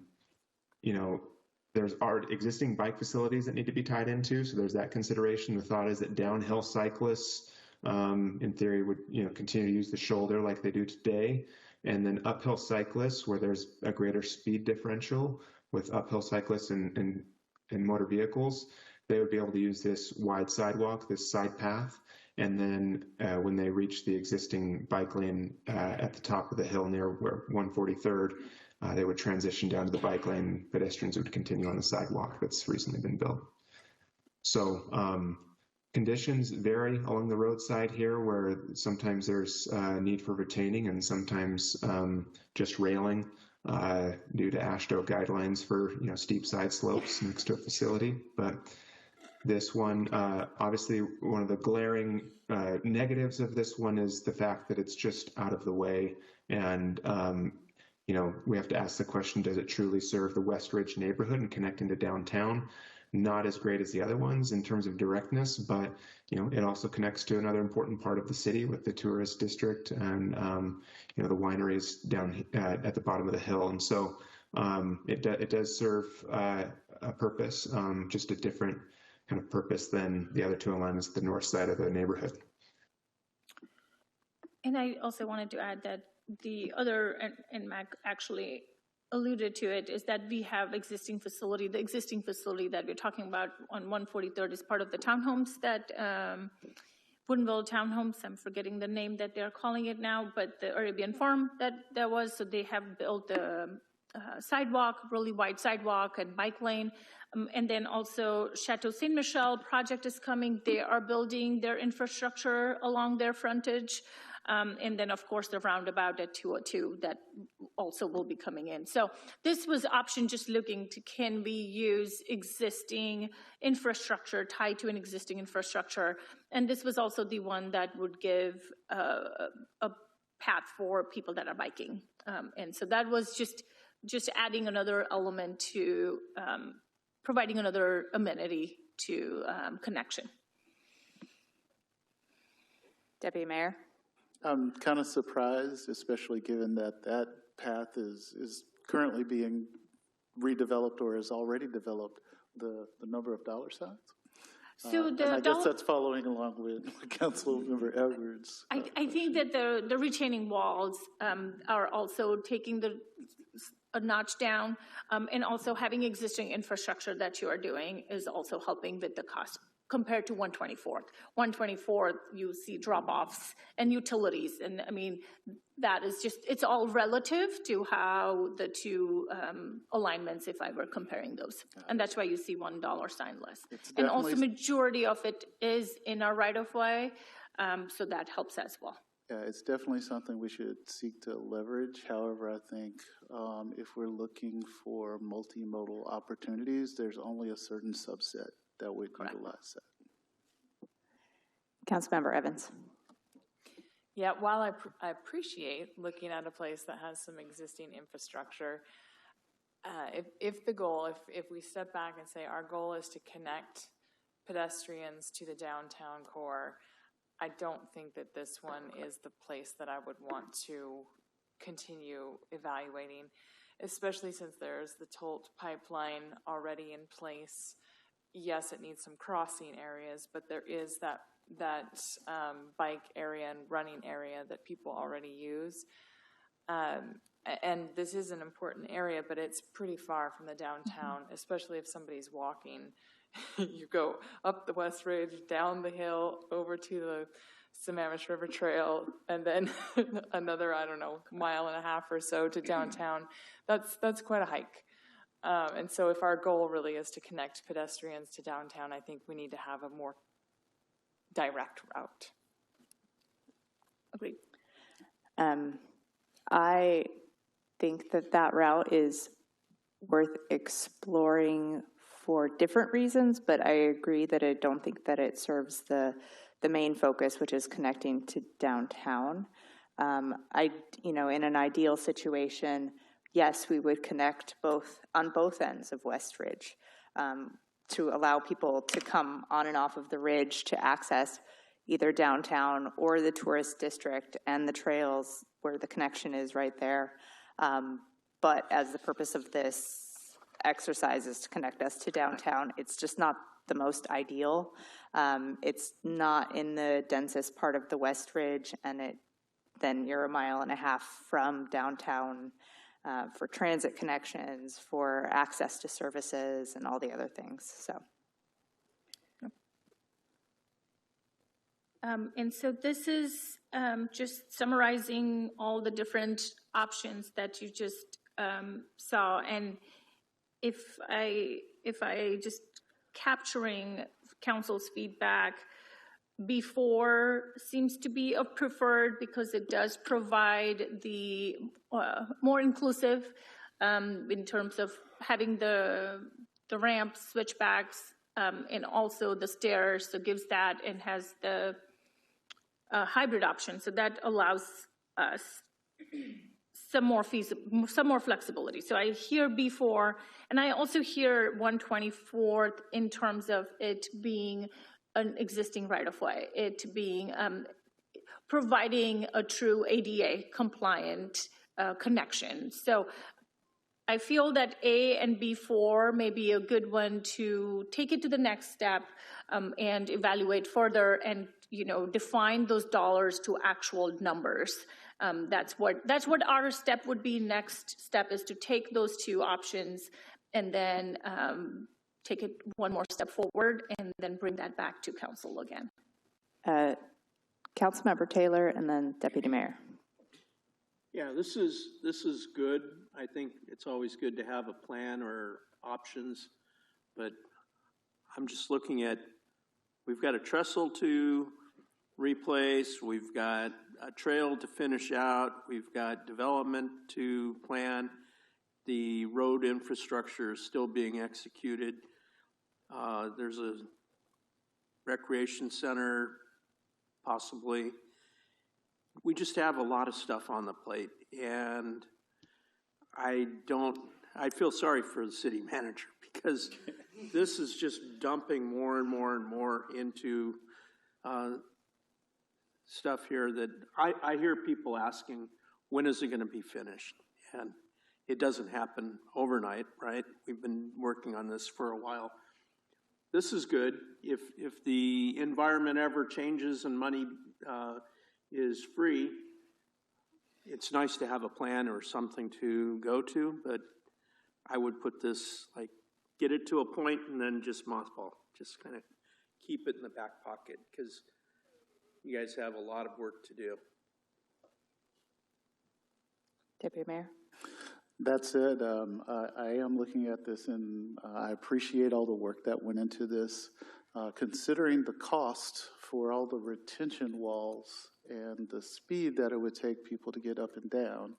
there's existing bike facilities that need to be tied into, so there's that consideration. The thought is that downhill cyclists, in theory, would continue to use the shoulder like they do today, and then uphill cyclists, where there's a greater speed differential with uphill cyclists and motor vehicles, they would be able to use this wide sidewalk, this side path, and then when they reach the existing bike lane at the top of the hill near where 143rd, they would transition down to the bike lane. Pedestrians would continue on the sidewalk that's recently been built. So conditions vary along the roadside here, where sometimes there's a need for retaining and sometimes just railing due to AASHTO guidelines for steep side slopes next to a facility. But this one, obviously, one of the glaring negatives of this one is the fact that it's just out of the way, and we have to ask the question: does it truly serve the West Ridge neighborhood and connect into downtown? Not as great as the other ones in terms of directness, but it also connects to another important part of the city with the tourist district and the wineries down at the bottom of the hill. And so it does serve a purpose, just a different kind of purpose than the other 2 alignments at the north side of the neighborhood. And I also wanted to add that the other, and Mac actually alluded to it, is that we have existing facility. The existing facility that we're talking about on 143rd is part of the townhomes that, Woodinville townhomes, I'm forgetting the name that they're calling it now, but the Arabian farm that was, so they have built a sidewalk, really wide sidewalk and bike lane. And then also Chateau Saint Michel project is coming. They are building their infrastructure along their frontage. And then, of course, the roundabout at 202 that also will be coming in. So this was option just looking to, can we use existing infrastructure tied to an existing infrastructure? And this was also the one that would give a path for people that are biking. And so that was just adding another element to providing another amenity to connection. Deputy Mayor? I'm kind of surprised, especially given that that path is currently being redeveloped or is already developed, the number of dollar signs. So and I guess that's following along with Councilmember Edwards. I think that the retaining walls are also taking a notch down, and also having existing infrastructure that you are doing is also helping with the cost compared to 124th. 124th, you see drop-offs and utilities, and I mean, that is just, it's all relative to how the two alignments, if I were comparing those. And that's why you see $1 sign less. And also majority of it is in our right-of-way, so that helps as well. Yeah, it's definitely something we should seek to leverage. However, I think if we're looking for multimodal opportunities, there's only a certain subset that would utilize that. Councilmember Evans. Yeah, while I appreciate looking at a place that has some existing infrastructure, if the goal, if we step back and say our goal is to connect pedestrians to the downtown core, I don't think that this one is the place that I would want to continue evaluating, especially since there's the Tolt pipeline already in place. Yes, it needs some crossing areas, but there is that bike area and running area that people already use. And this is an important area, but it's pretty far from the downtown, especially if somebody's walking. You go up the West Ridge, down the hill, over to the Sammamish River Trail, and then another, I don't know, mile and a half or so to downtown. That's quite a hike. And so if our goal really is to connect pedestrians to downtown, I think we need to have a more direct route. Agreed. I think that route is worth exploring for different reasons, but I agree that I don't think that it serves the main focus, which is connecting to downtown. In an ideal situation, yes, we would connect on both ends of West Ridge to allow people to come on and off of the ridge to access either downtown or the tourist district and the trails where the connection is right there. But as the purpose of this exercise is to connect us to downtown, it's just not the most ideal. It's not in the densest part of the West Ridge, and then you're a mile and a half from downtown for transit connections, for access to services, and all the other things. So. And so this is just summarizing all the different options that you just saw. And if I just capturing council's feedback, before seems to be of preferred because it does provide the more inclusive in terms of having the ramps, switchbacks, and also the stairs. So gives that and has the hybrid option. So that allows us some more flexibility. So I hear before, and I also hear 124th in terms of it being an existing right-of-way, it being providing a true ADA compliant connection. So I feel that A and B4 may be a good one to take it to the next step and evaluate further and, define those dollars to actual numbers. That's what our step would be. Next step is to take those two options and then take it one more step forward and then bring that back to council again. Councilmember Taylor and then Deputy Mayor. Yeah, this is good. I think it's always good to have a plan or options, but I'm just looking at, we've got a trestle to replace, we've got a trail to finish out, we've got development to plan, the road infrastructure is still being executed. There's a recreation center, possibly. We just have a lot of stuff on the plate, and I feel sorry for the city manager because this is just dumping more and more and more into stuff here that I hear people asking, when is it going to be finished? And it doesn't happen overnight, right? We've been working on this for a while. This is good. If the environment ever changes and money is free, it's nice to have a plan or something to go to, but I would put this, like, get it to a point and then just mothball. Just kind of keep it in the back pocket because you guys have a lot of work to do. Deputy Mayor. That said, I am looking at this and I appreciate all the work that went into this. Considering the cost for all the retention walls and the speed that it would take people to get up and down,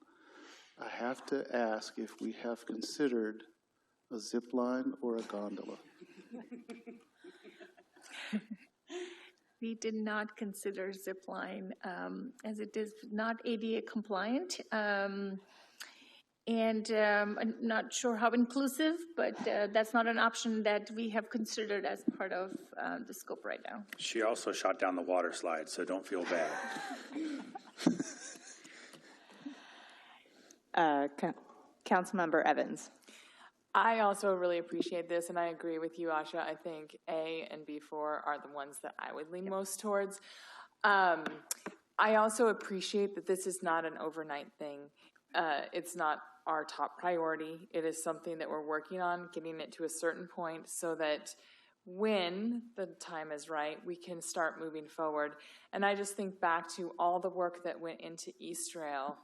I have to ask if we have considered a zip line or a gondola. We did not consider zip line as it is not ADA compliant. And I'm not sure how inclusive, but that's not an option that we have considered as part of the scope right now. She also shot down the water slide, so don't feel bad. Councilmember Evans. I also really appreciate this, and I agree with you, Asha. I think A and B4 are the ones that I would lean most towards. I also appreciate that this is not an overnight thing. It's not our top priority. It is something that we're working on, getting it to a certain point so that when the time is right, we can start moving forward. And I just think back to all the work that went into East Trail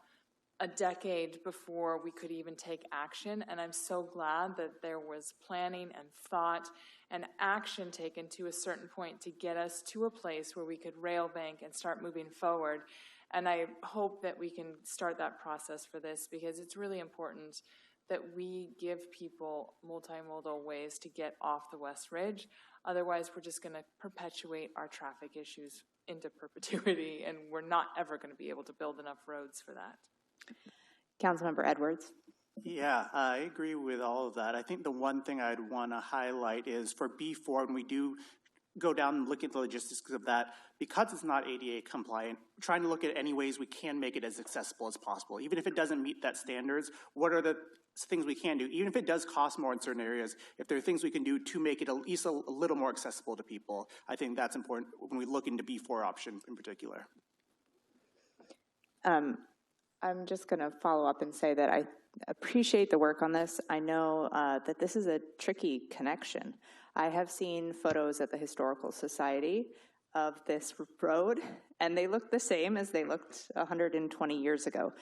a decade before we could even take action. And I'm so glad that there was planning and thought and action taken to a certain point to get us to a place where we could rail bank and start moving forward. And I hope that we can start that process for this because it's really important that we give people multimodal ways to get off the West Ridge. Otherwise, we're just going to perpetuate our traffic issues into perpetuity, and we're not ever going to be able to build enough roads for that. Councilmember Edwards. Yeah, I agree with all of that. I think the one thing I'd want to highlight is for B4, when we do go down and look at the logistics of that, because it's not ADA compliant, trying to look at any ways we can make it as accessible as possible. Even if it doesn't meet that standards, what are the things we can do? Even if it does cost more in certain areas, if there are things we can do to make it at least a little more accessible to people, I think that's important when we look into B4 option in particular. I'm just going to follow up and say that I appreciate the work on this. I know that this is a tricky connection. I have seen photos at the Historical Society of this road, and they look the same as they looked 120 years ago.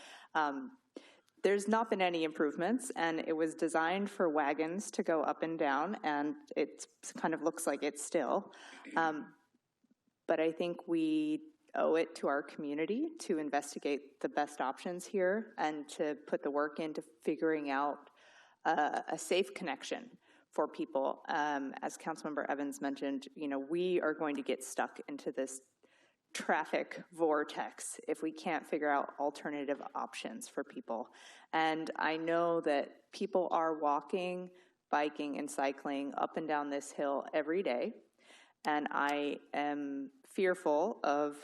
There's not been any improvements, and it was designed for wagons to go up and down, and it kind of looks like it's still. But I think we owe it to our community to investigate the best options here and to put the work into figuring out a safe connection for people. As Councilmember Evans mentioned, we are going to get stuck into this traffic vortex if we can't figure out alternative options for people. And I know that people are walking, biking, and cycling up and down this hill every day. And I am fearful of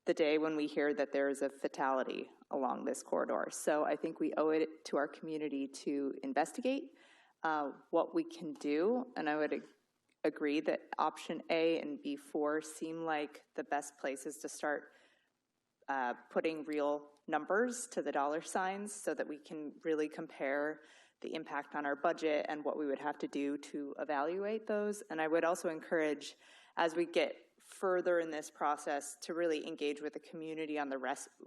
the day when we hear that there is a fatality along this corridor. So I think we owe it to our community to investigate what we can do, and I would agree that option A and B4 seem like the best places to start putting real numbers to the dollar signs so that we can really compare the impact on our budget and what we would have to do to evaluate those. And I would also encourage, as we get further in this process, to really engage with the community on the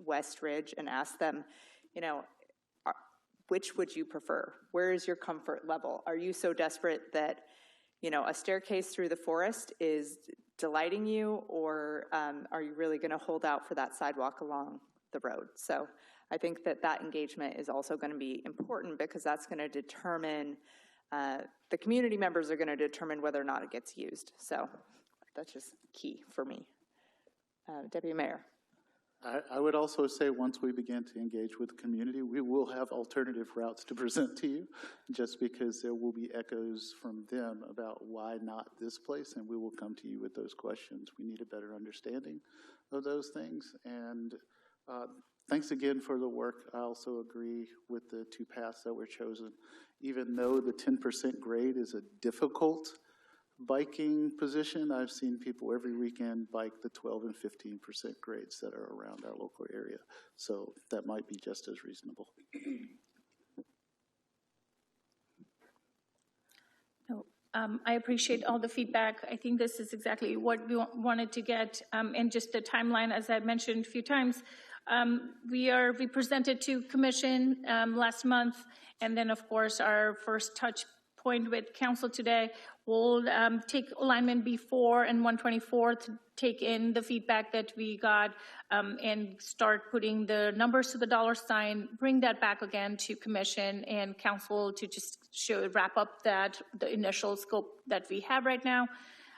West Ridge and ask them, you know, which would you prefer? Where is your comfort level? Are you so desperate that, you know, a staircase through the forest is delighting you, or are you really going to hold out for that sidewalk along the road? So I think that that engagement is also going to be important, because that's going to determine, the community members are going to determine whether or not it gets used. So that's just key for me. Deputy Mayor. I would also say, once we begin to engage with the community, we will have alternative routes to present to you, just because there will be echoes from them about why not this place, and we will come to you with those questions. We need a better understanding of those things. And thanks again for the work. I also agree with the two paths that were chosen. Even though the 10% grade is a difficult biking position, I've seen people every weekend bike the 12 and 15% grades that are around our local area. So that might be just as reasonable. I appreciate all the feedback. I think this is exactly what we wanted to get, and just the timeline, as I mentioned a few times. We presented to Commission last month, and then of course our first touch point with Council today. We'll take alignment B4 and 124 to take in the feedback that we got, and start putting the numbers to the dollar sign, bring that back again to Commission and Council to just wrap up the initial scope that we have right now.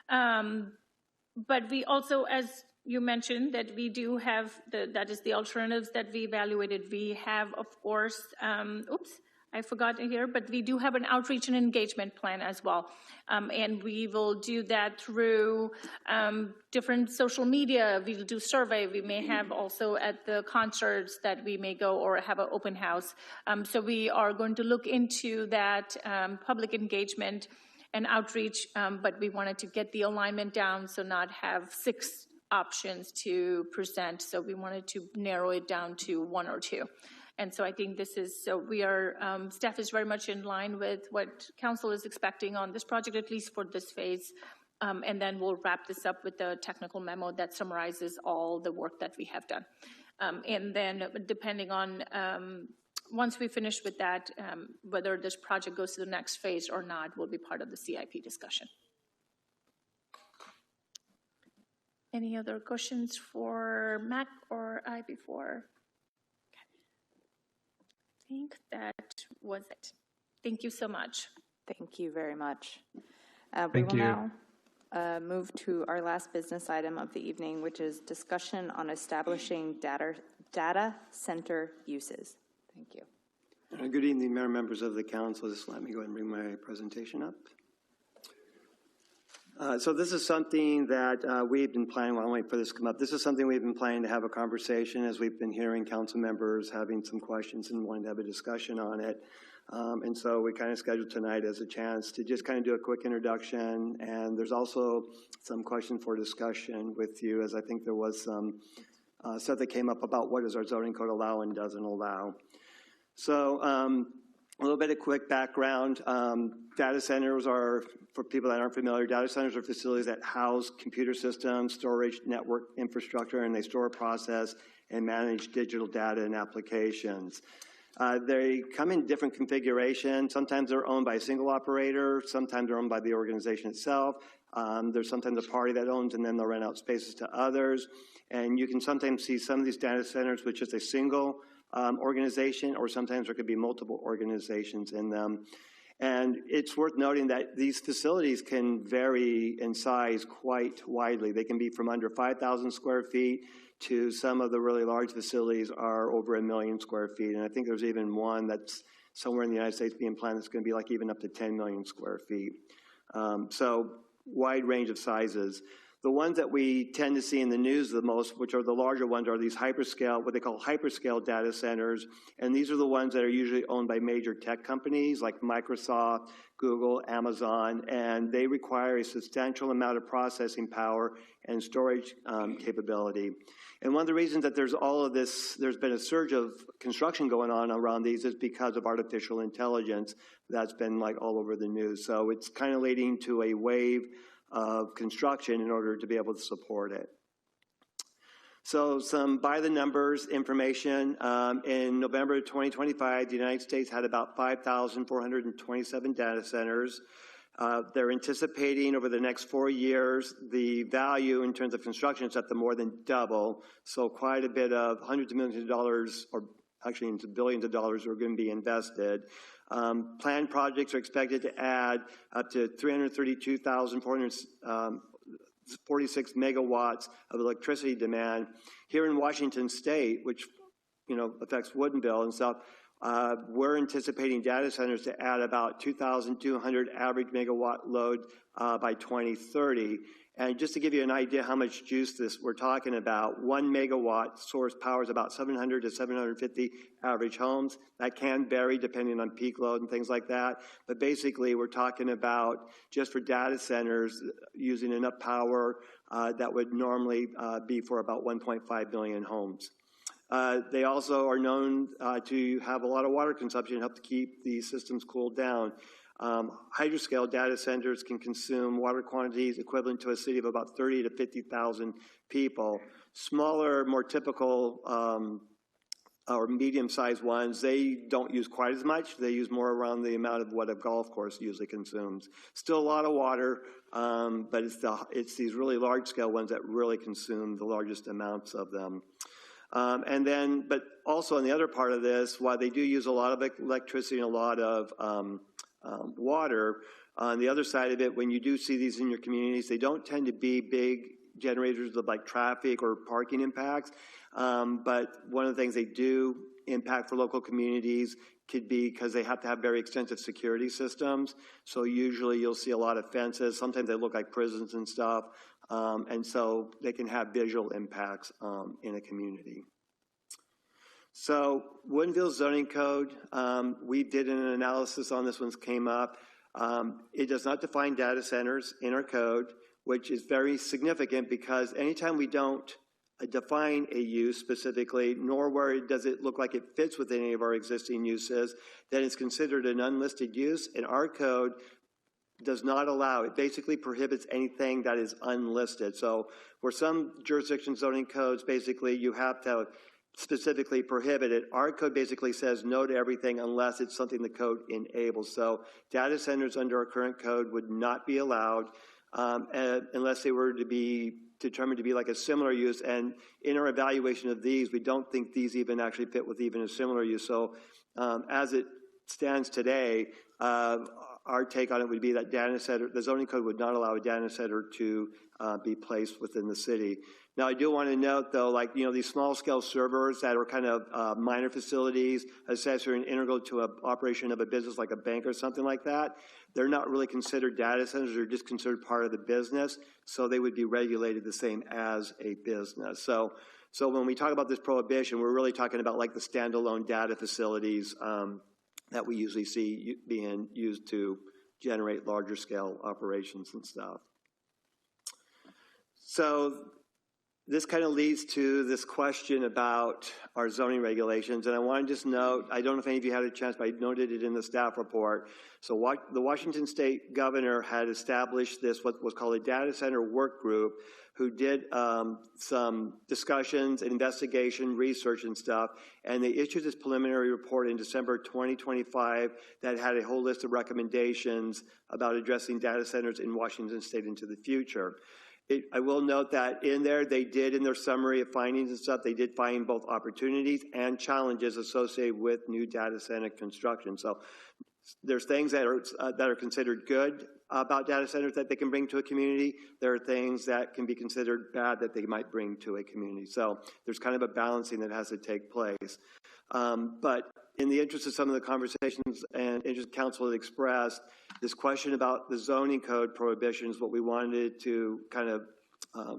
But we also, as you mentioned, that we do have, that is the alternatives that we evaluated. We have, of course, I forgot to here, but we do have an outreach and engagement plan as well. And we will do that through different social media. We'll do survey. We may have also at the concerts that we may go, or have an open house. So we are going to look into that public engagement and outreach, but we wanted to get the alignment down, so not have 6 options to present. So we wanted to narrow it down to 1 or 2. And so I think this is, so we are, staff is very much in line with what Council is expecting on this project, at least for this phase. And then we'll wrap this up with the technical memo that summarizes all the work that we have done. And then depending on, once we finish with that, whether this project goes to the next phase or not will be part of the CIP discussion. Any other questions for Mac or I before? I think that was it. Thank you so much. Thank you very much. We will now move to our last business item of the evening, which is discussion on establishing data center uses. Thank you. Good evening, Mayor, members of the council. Just let me go ahead and bring my presentation up. So this is something that we've been planning, while I wait for this to come up, this is something we've been planning to have a conversation as we've been hearing council members having some questions and wanting to have a discussion on it. And so we kind of scheduled tonight as a chance to just kind of do a quick introduction. And there's also some question for discussion with you, as I think there was some stuff that came up about what does our zoning code allow and doesn't allow. So a little bit of quick background. Data centers are, for people that aren't familiar, data centers are facilities that house computer systems, storage, network infrastructure, and they store, process, and manage digital data and applications. They come in different configurations. Sometimes they're owned by a single operator. Sometimes they're owned by the organization itself. There's sometimes a party that owns, and then they'll rent out spaces to others. And you can sometimes see some of these data centers with just a single organization, or sometimes there could be multiple organizations in them. And it's worth noting that these facilities can vary in size quite widely. They can be from under 5,000 square feet to some of the really large facilities are over 1 million square feet. And I think there's even one that's somewhere in the United States being planned that's going to be like even up to 10 million square feet. So wide range of sizes. The ones that we tend to see in the news the most, which are the larger ones, are these hyperscale, what they call hyperscale data centers. And these are the ones that are usually owned by major tech companies like Microsoft, Google, Amazon, and they require a substantial amount of processing power and storage capability. And one of the reasons that there's all of this, there's been a surge of construction going on around these is because of artificial intelligence that's been like all over the news. So it's kind of leading to a wave of construction in order to be able to support it. So some by the numbers information, in November 2025, the United States had about 5,427 data centers. They're anticipating over the next 4 years, the value in terms of construction is set to more than double. So quite a bit of hundreds of millions of dollars, or actually into billions of dollars, are going to be invested. Planned projects are expected to add up to 332,446 megawatts of electricity demand. Here in Washington State, which affects Woodinville and stuff, we're anticipating data centers to add about 2,200 average megawatt load by 2030. And just to give you an idea how much juice we're talking about, 1 megawatt source powers about 700 to 750 average homes. That can vary depending on peak load and things like that. But basically, we're talking about just for data centers using enough power that would normally be for about 1.5 million homes. They also are known to have a lot of water consumption and help to keep these systems cooled down. Hydroscale data centers can consume water quantities equivalent to a city of about 30 to 50,000 people. Smaller, more typical or medium-sized ones, they don't use quite as much. They use more around the amount of what a golf course usually consumes. Still a lot of water, but it's these really large-scale ones that really consume the largest amounts of them. But also on the other part of this, while they do use a lot of electricity and a lot of water, on the other side of it, when you do see these in your communities, they don't tend to be big generators of like traffic or parking impacts. But one of the things they do impact for local communities could be because they have to have very extensive security systems. So usually you'll see a lot of fences. Sometimes they look like prisons and stuff. And so they can have visual impacts in a community. So Woodinville zoning code, we did an analysis on this one came up. It does not define data centers in our code, which is very significant because anytime we don't define a use specifically, nor where does it look like it fits with any of our existing uses, then it's considered an unlisted use, and our code does not allow. It basically prohibits anything that is unlisted. So where some jurisdiction zoning codes, basically you have to specifically prohibit it, our code basically says no to everything unless it's something the code enables. So data centers under our current code would not be allowed unless they were to be determined to be like a similar use. And in our evaluation of these, we don't think these even actually fit with even a similar use. So as it stands today, our take on it would be that data center, the zoning code would not allow a data center to be placed within the city. Now, I do want to note, though, like, these small-scale servers that are kind of minor facilities, accessory and integral to an operation of a business like a bank or something like that, they're not really considered data centers. They're just considered part of the business, so they would be regulated the same as a business. So when we talk about this prohibition, we're really talking about, like, the standalone data facilities that we usually see being used to generate larger scale operations and stuff. So this kind of leads to this question about our zoning regulations. And I want to just note, I don't know if any of you had a chance, but I noted it in the staff report. So the Washington State governor had established this, what was called a data center work group, who did some discussions, investigation, research and stuff. And they issued this preliminary report in December 2025 that had a whole list of recommendations about addressing data centers in Washington State into the future. I will note that in there, they did, in their summary of findings and stuff, they did find both opportunities and challenges associated with new data center construction. So there's things that are considered good about data centers that they can bring to a community. There are things that can be considered bad that they might bring to a community. So there's kind of a balancing that has to take place. But in the interest of some of the conversations and interest council had expressed, this question about the zoning code prohibitions, what we wanted to kind of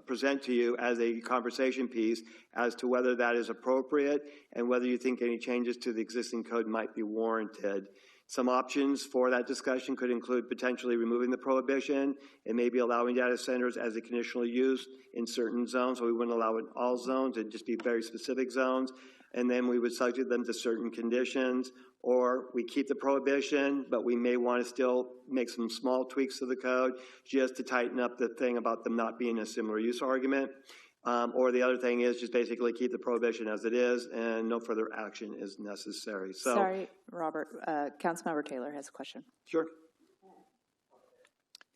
present to you as a conversation piece as to whether that is appropriate and whether you think any changes to the existing code might be warranted. Some options for that discussion could include potentially removing the prohibition and maybe allowing data centers as a conditional use in certain zones, so we wouldn't allow it in all zones, it'd just be very specific zones, and then we would subject them to certain conditions, or we keep the prohibition, but we may want to still make some small tweaks to the code just to tighten up the thing about them not being a similar use argument. Or the other thing is just basically keep the prohibition as it is and no further action is necessary. So, sorry, Robert, Councilmember Taylor has a question. Sure.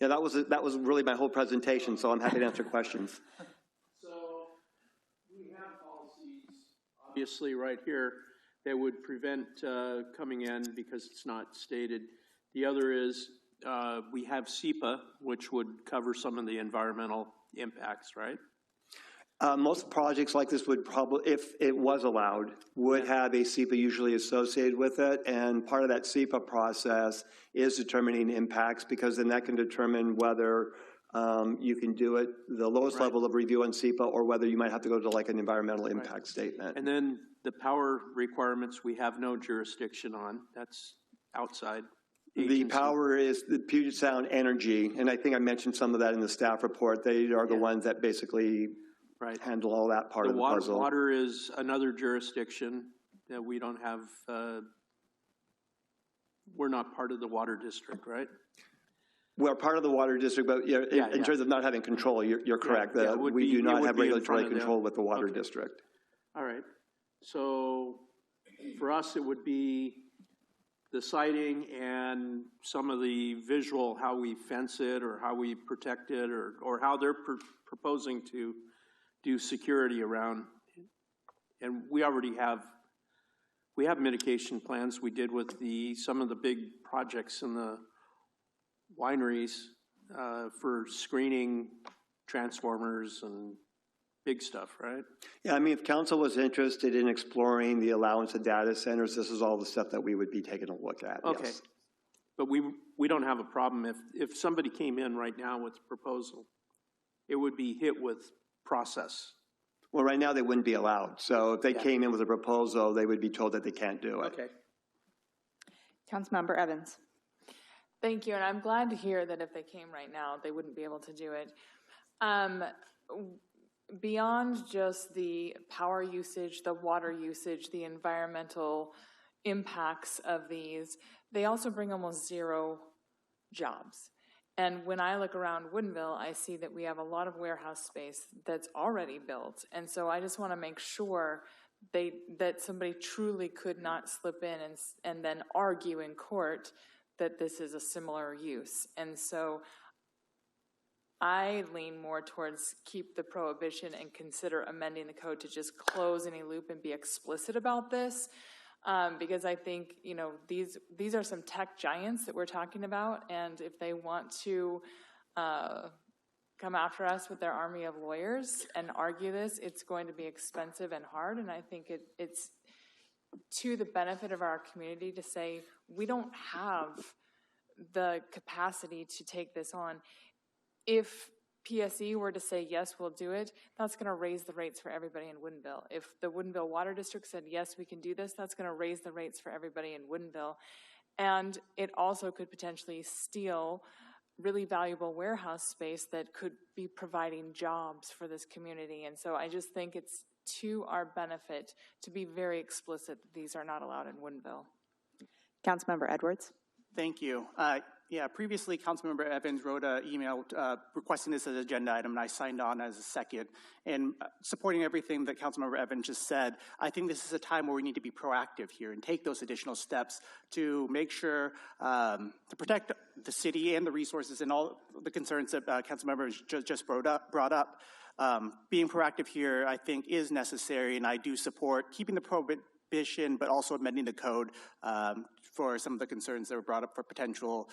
Yeah, that was really my whole presentation, so I'm happy to answer questions. So we have policies, obviously, right here that would prevent coming in because it's not stated. The other is we have SEPA, which would cover some of the environmental impacts, right? Most projects like this would probably, if it was allowed, would have a SEPA usually associated with it. And part of that SEPA process is determining impacts, because then that can determine whether you can do it, the lowest level of review on SEPA, or whether you might have to go to like an environmental impact statement. And then the power requirements we have no jurisdiction on. That's outside. The power is the Puget Sound Energy, and I think I mentioned some of that in the staff report. They are the ones that basically handle all that part of the puzzle. Water is another jurisdiction that we don't have. We're not part of the water district, right? We're part of the water district, but in terms of not having control, you're correct. We do not have regulatory control with the water district. All right. So for us, it would be the siting and some of the visual, how we fence it or how we protect it, or how they're proposing to do security around. And we already have mitigation plans we did with some of the big projects in the wineries for screening transformers and big stuff, right? Yeah, I mean, if council was interested in exploring the allowance of data centers, this is all the stuff that we would be taking a look at. Okay. Yes. But we don't have a problem if somebody came in right now with a proposal, it would be hit with process. Well, right now they wouldn't be allowed. So if they came in with a proposal, they would be told that they can't do it. Okay. Councilmember Evans. Thank you, and I'm glad to hear that if they came right now, they wouldn't be able to do it. Beyond just the power usage, the water usage, the environmental impacts of these, they also bring almost zero jobs. And when I look around Woodinville, I see that we have a lot of warehouse space that's already built. And so I just want to make sure that somebody truly could not slip in and then argue in court that this is a similar use. And so I lean more towards keep the prohibition and consider amending the code to just close any loop and be explicit about this. Because I think, these are some tech giants that we're talking about, and if they want to come after us with their army of lawyers and argue this, it's going to be expensive and hard, and I think it's to the benefit of our community to say, we don't have the capacity to take this on. If PSE were to say, yes, we'll do it, that's going to raise the rates for everybody in Woodinville. If the Woodinville Water District said, yes, we can do this, that's going to raise the rates for everybody in Woodinville. And it also could potentially steal really valuable warehouse space that could be providing jobs for this community. And so I just think it's to our benefit to be very explicit that these are not allowed in Woodinville. Councilmember Edwards. Thank you. Previously, Councilmember Evans wrote an email requesting this as an agenda item, and I signed on as a second. And supporting everything that Councilmember Evans just said, I think this is a time where we need to be proactive here and take those additional steps to make sure to protect the city and the resources and all the concerns that Councilmember just brought up. Being proactive here, I think, is necessary, and I do support keeping the prohibition, but also amending the code for some of the concerns that were brought up for potential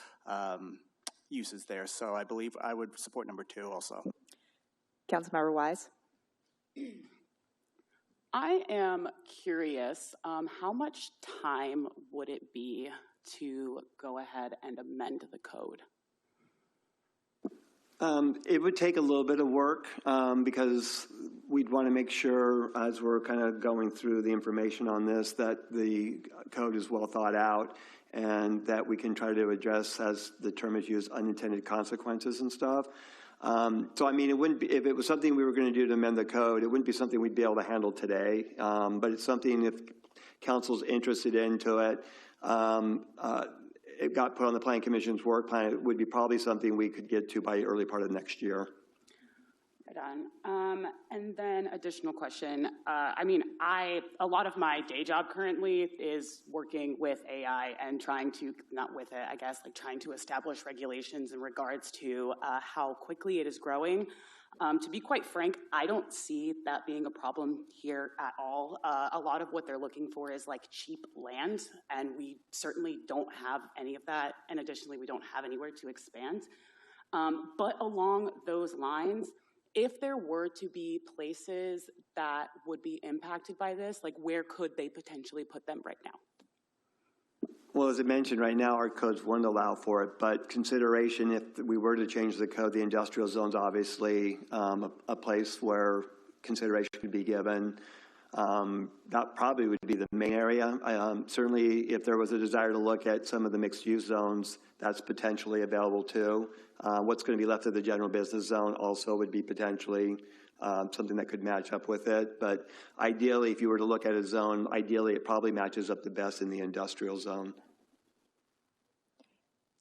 uses there. So I believe I would support number 2 also. Councilmember Wise. I am curious, how much time would it be to go ahead and amend the code? It would take a little bit of work because we'd want to make sure, as we're kind of going through the information on this, that the code is well thought out and that we can try to address, as the term is used, unintended consequences and stuff. So, I mean, it wouldn't be, if it was something we were going to do to amend the code, it wouldn't be something we'd be able to handle today. But it's something, if council's interested into it, it got put on the Planning Commission's work plan, it would be probably something we could get to by early part of next year. Right on. And then additional question. I mean, a lot of my day job currently is working with AI and trying to, not with it, I guess, like trying to establish regulations in regards to how quickly it is growing. To be quite frank, I don't see that being a problem here at all. A lot of what they're looking for is like cheap land, and we certainly don't have any of that. And additionally, we don't have anywhere to expand. But along those lines, if there were to be places that would be impacted by this, like where could they potentially put them right now? Well, as I mentioned, right now our codes wouldn't allow for it, but consideration if we were to change the code, the industrial zone's obviously a place where consideration could be given. That probably would be the main area. Certainly, if there was a desire to look at some of the mixed-use zones, that's potentially available too. What's going to be left of the general business zone also would be potentially something that could match up with it. But ideally, if you were to look at a zone, ideally it probably matches up the best in the industrial zone.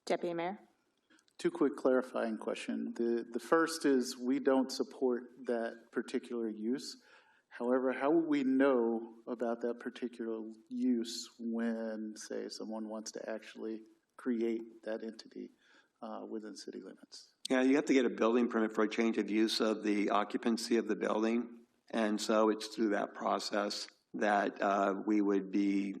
Deputy Mayor? Two quick clarifying questions. The first is we don't support that particular use. However, how will we know about that particular use when, say, someone wants to actually create that entity within city limits? Yeah, you have to get a building permit for a change of use of the occupancy of the building. And so it's through that process that we would be,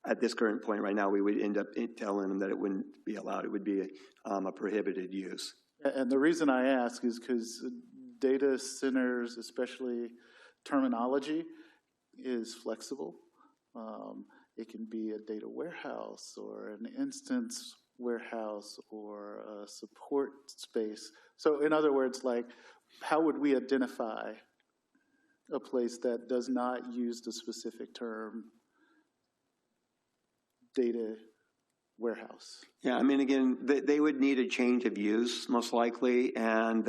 at this current point right now, we would end up telling them that it wouldn't be allowed. It would be a prohibited use. And the reason I ask is because data centers, especially terminology, is flexible. It can be a data warehouse or an instance warehouse or a support space. So in other words, like, how would we identify a place that does not use the specific term data warehouse? Yeah, I mean, again, they would need a change of use, most likely, and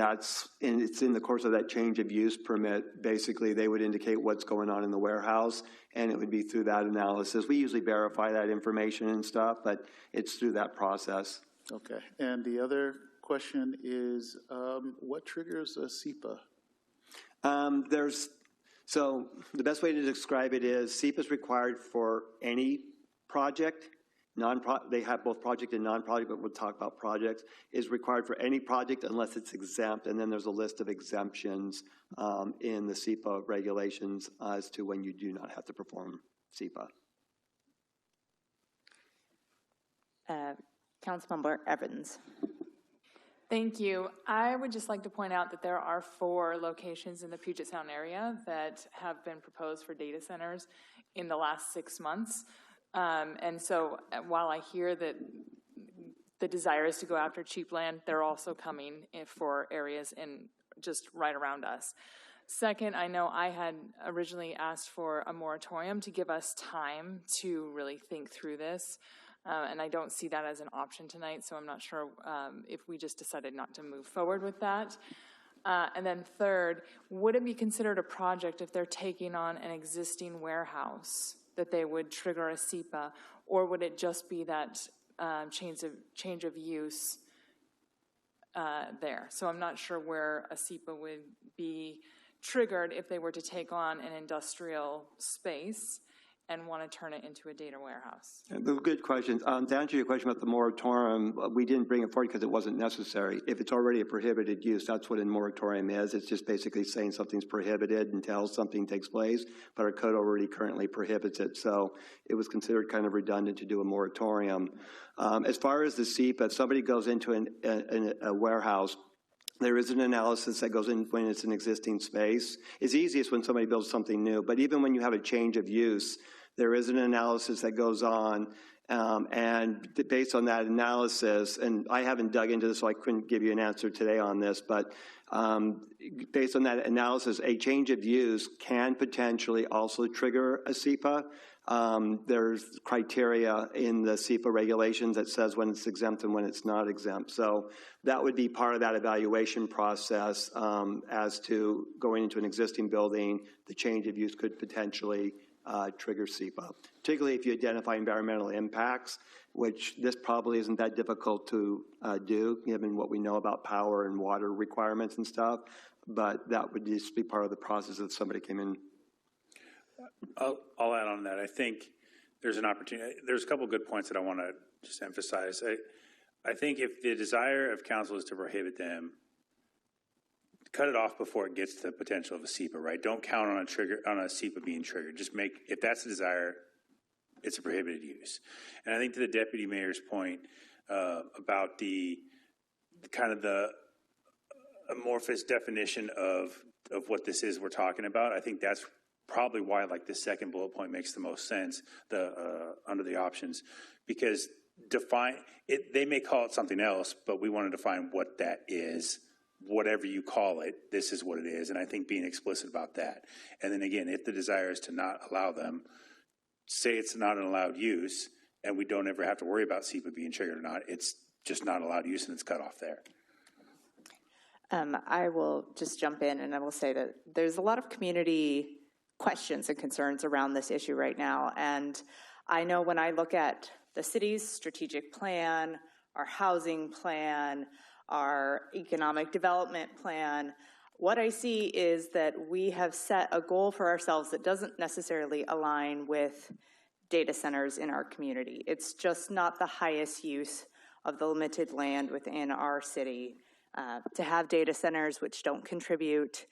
it's in the course of that change of use permit. Basically, they would indicate what's going on in the warehouse, and it would be through that analysis. We usually verify that information and stuff, but it's through that process. Okay, and the other question is, what triggers a SEPA? So the best way to describe it is SEPA is required for any project. They have both project and non-project, but we'll talk about projects, is required for any project unless it's exempt, and then there's a list of exemptions in the SEPA regulations as to when you do not have to perform SEPA. Councilmember Evans. Thank you. I would just like to point out that there are 4 locations in the Puget Sound area that have been proposed for data centers in the last 6 months. And so while I hear that the desire is to go after cheap land, they're also coming for areas in just right around us. Second, I know I had originally asked for a moratorium to give us time to really think through this. And I don't see that as an option tonight, so I'm not sure if we just decided not to move forward with that. And then third, would it be considered a project if they're taking on an existing warehouse that they would trigger a SEPA, or would it just be that change of use there? So I'm not sure where a SEPA would be triggered if they were to take on an industrial space and want to turn it into a data warehouse. Good questions. To answer your question about the moratorium, we didn't bring it forward because it wasn't necessary. If it's already a prohibited use, that's what a moratorium is. It's just basically saying something's prohibited until something takes place, but our code already currently prohibits it. So it was considered kind of redundant to do a moratorium. As far as the SEPA, if somebody goes into a warehouse, there is an analysis that goes in when it's an existing space. It's easiest when somebody builds something new, but even when you have a change of use, there is an analysis that goes on And based on that analysis, and I haven't dug into this, so I couldn't give you an answer today on this, but based on that analysis, a change of use can potentially also trigger a SEPA. There's criteria in the SEPA regulations that says when it's exempt and when it's not exempt. So that would be part of that evaluation process as to going into an existing building, the change of use could potentially trigger SEPA, particularly if you identify environmental impacts, which this probably isn't that difficult to do, given what we know about power and water requirements and stuff, but that would just be part of the process if somebody came in. I'll add on that. I think there's an opportunity. There's a couple of good points that I want to just emphasize. I think if the desire of council is to prohibit them, cut it off before it gets to the potential of a SEPA, right? Don't count on a SEPA being triggered. Just make, if that's the desire, it's a prohibited use. And I think to the deputy mayor's point about the kind of the amorphous definition of what this is we're talking about, I think that's probably why like this second bullet point makes the most sense under the options, because define it. They may call it something else, but we want to define what that is. Whatever you call it, this is what it is. And I think being explicit about that. And then again, if the desire is to not allow them, say it's not an allowed use, and we don't ever have to worry about SEPA being triggered or not. It's just not allowed use and it's cut off there. I will just jump in and I will say that there's a lot of community questions and concerns around this issue right now. And I know when I look at the city's strategic plan, our housing plan, our economic development plan, what I see is that we have set a goal for ourselves that doesn't necessarily align with data centers in our community. It's just not the highest use of the limited land within our city to have data centers which don't contribute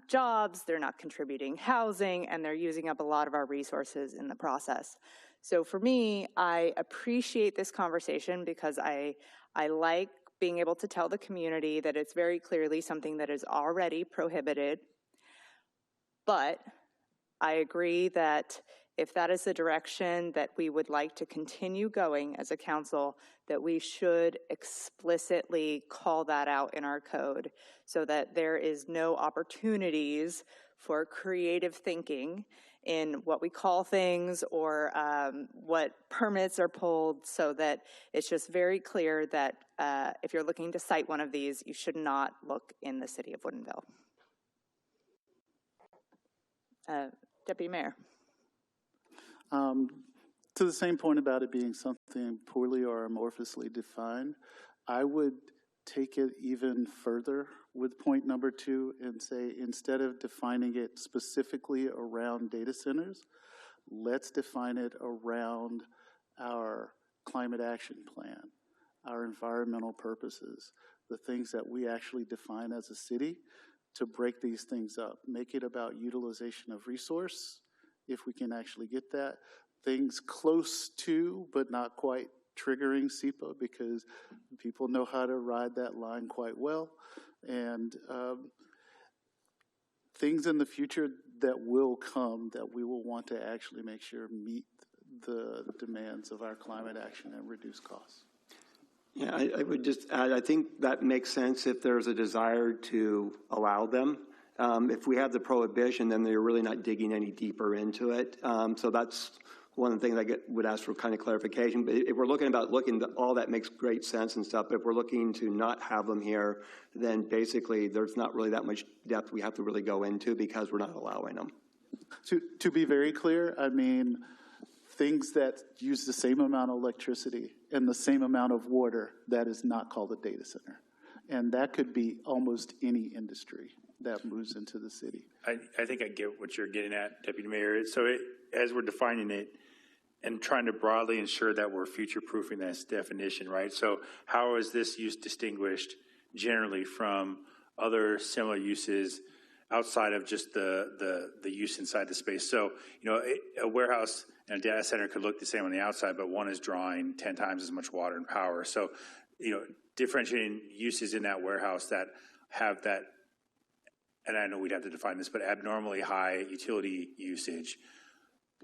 jobs, they're not contributing housing, and they're using up a lot of our resources in the process. So for me, I appreciate this conversation because I like being able to tell the community that it's very clearly something that is already prohibited. But I agree that if that is the direction that we would like to continue going as a council, that we should explicitly call that out in our code so that there is no opportunities for creative thinking in what we call things or what permits are pulled, so that it's just very clear that if you're looking to cite one of these, you should not look in the city of Woodinville. Deputy Mayor. To the same point about it being something poorly or amorphously defined, I would take it even further with point number 2 and say, instead of defining it specifically around data centers, let's define it around our climate action plan, our environmental purposes, the things that we actually define as a city, to break these things up. Make it about utilization of resource, if we can actually get that. Things close to, but not quite triggering SEPA, because people know how to ride that line quite well. And things in the future that will come that we will want to actually make sure meet the demands of our climate action and reduce costs. Yeah, I would just add, I think that makes sense if there's a desire to allow them. If we have the prohibition, then they're really not digging any deeper into it. So that's one of the things I would ask for kind of clarification. But if we're looking at all that makes great sense and stuff. But if we're looking to not have them here, then basically there's not really that much depth we have to really go into because we're not allowing them. To be very clear, I mean, things that use the same amount of electricity and the same amount of water, that is not called a data center. And that could be almost any industry that moves into the city. I think I get what you're getting at, Deputy Mayor. So as we're defining it and trying to broadly ensure that we're future-proofing this definition, right? So how is this use distinguished generally from other similar uses outside of just the use inside the space? So, you know, a warehouse and a data center could look the same on the outside, but one is drawing 10 times as much water and power. So, you know, differentiating uses in that warehouse that have that, and I know we'd have to define this, but abnormally high utility usage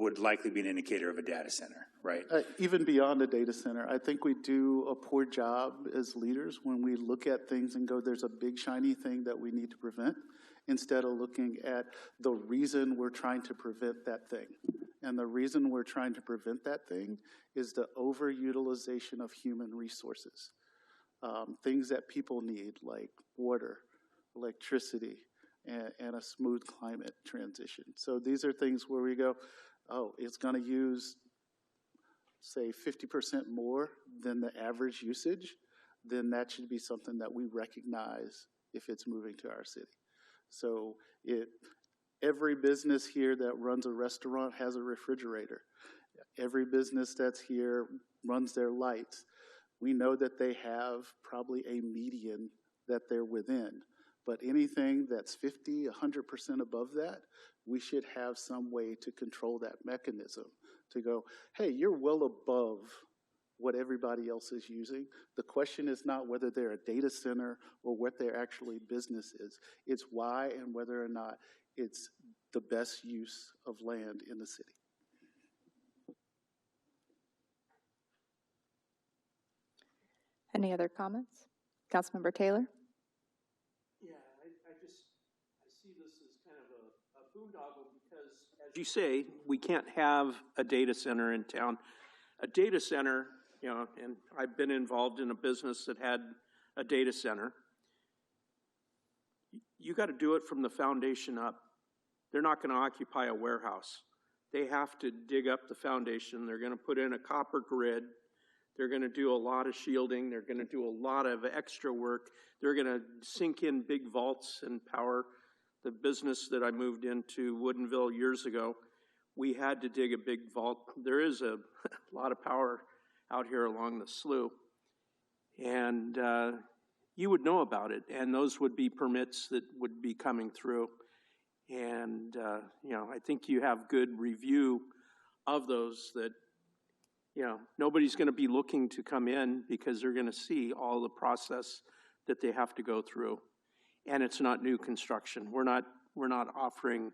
would likely be an indicator of a data center, right? Even beyond a data center, I think we do a poor job as leaders when we look at things and go, there's a big shiny thing that we need to prevent, instead of looking at the reason we're trying to prevent that thing. And the reason we're trying to prevent that thing is the overutilization of human resources. Things that people need, like water, electricity, and a smooth climate transition. So these are things where we go, oh, it's going to use, say, 50% more than the average usage, then that should be something that we recognize if it's moving to our city. So every business here that runs a restaurant has a refrigerator. Every business that's here runs their lights. We know that they have probably a median that they're within. But anything that's 50, 100% above that, we should have some way to control that mechanism to go, hey, you're well above what everybody else is using. The question is not whether they're a data center or what their actually business is. It's why and whether or not it's the best use of land in the city. Any other comments? Councilmember Taylor? Yeah, I see this as kind of a boondoggle because, as you say, we can't have a data center in town. A data center, you know, and I've been involved in a business that had a data center. You got to do it from the foundation up. They're not going to occupy a warehouse. They have to dig up the foundation. They're going to put in a copper grid. They're going to do a lot of shielding. They're going to do a lot of extra work. They're going to sink in big vaults and power. The business that I moved into, Woodinville, years ago, we had to dig a big vault. There is a lot of power out here along the slough. And you would know about it, and those would be permits that would be coming through. And, you know, I think you have good review of those that, you know, nobody's going to be looking to come in because they're going to see all the process that they have to go through. And it's not new construction. We're not offering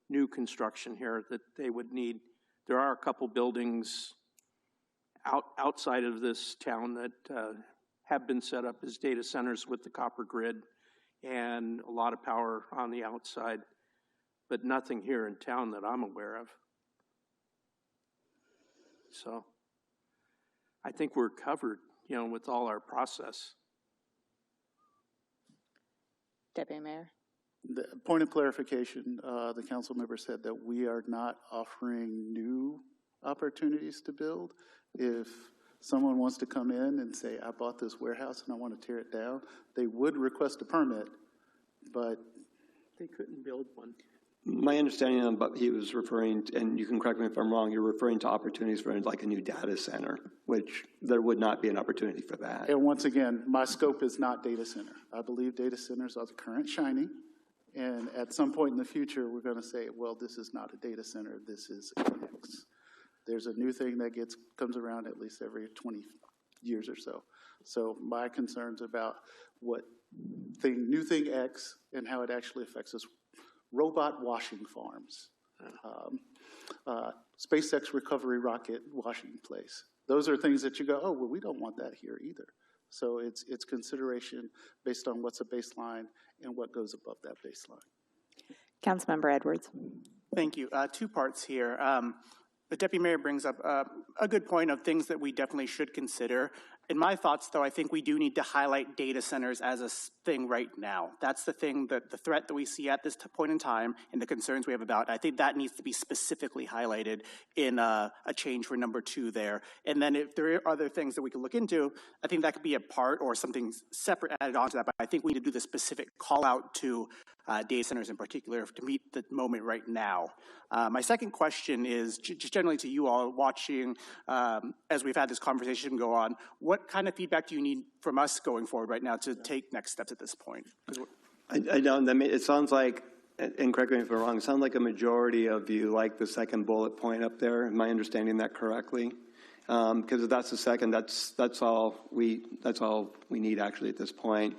new construction here that they would need. There are a couple buildings outside of this town that have been set up as data centers with the copper grid and a lot of power on the outside, but nothing here in town that I'm aware of. So I think we're covered, you know, with all our process. Deputy Mayor? The point of clarification, the council member said that we are not offering new opportunities to build. If someone wants to come in and say, I bought this warehouse and I want to tear it down, they would request a permit, but they couldn't build one. My understanding of what he was referring to, and you can correct me if I'm wrong, you're referring to opportunities for like a new data center, which there would not be an opportunity for that. And once again, my scope is not data center. I believe data centers are the current shiny, and at some point in the future, we're going to say, well, this is not a data center, this is X. There's a new thing that comes around at least every 20 years or so. So my concerns about new thing X and how it actually affects us. Robot washing farms, SpaceX recovery rocket washing place. Those are things that you go, oh, well, we don't want that here either. So it's consideration based on what's a baseline and what goes above that baseline. Councilmember Edwards. Thank you. 2 parts here. The Deputy Mayor brings up a good point of things that we definitely should consider. In my thoughts, though, I think we do need to highlight data centers as a thing right now. That's the thing, the threat that we see at this point in time and the concerns we have about. I think that needs to be specifically highlighted in a change for number 2 there. And then if there are other things that we could look into, I think that could be a part or something separate added onto that. But I think we need to do the specific call out to data centers in particular to meet the moment right now. My second question is just generally to you all watching as we've had this conversation go on, what kind of feedback do you need from us going forward right now to take next steps at this point? I don't, I mean, it sounds like, and correct me if I'm wrong, it sounds like a majority of you like the second bullet point up there. Am I understanding that correctly? Because if that's the second, that's all we need actually at this point.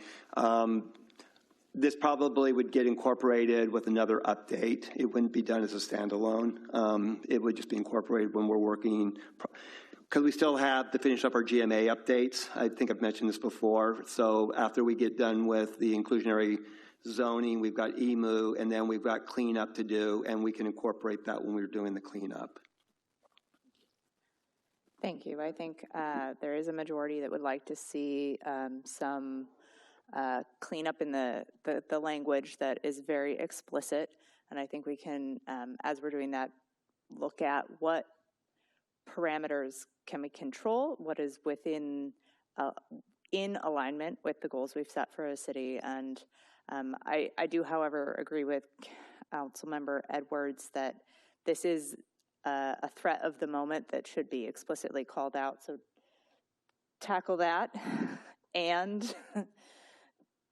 This probably would get incorporated with another update. It wouldn't be done as a standalone. It would just be incorporated when we're working, because we still have to finish up our GMA updates. I think I've mentioned this before. So after we get done with the inclusionary zoning, we've got EMU, and then we've got cleanup to do, and we can incorporate that when we're doing the cleanup. Thank you. I think there is a majority that would like to see some cleanup in the language that is very explicit. And I think we can, as we're doing that, look at what parameters can we control, what is within, in alignment with the goals we've set for a city. And I do, however, agree with Councilmember Edwards that this is a threat of the moment that should be explicitly called out. So tackle that. And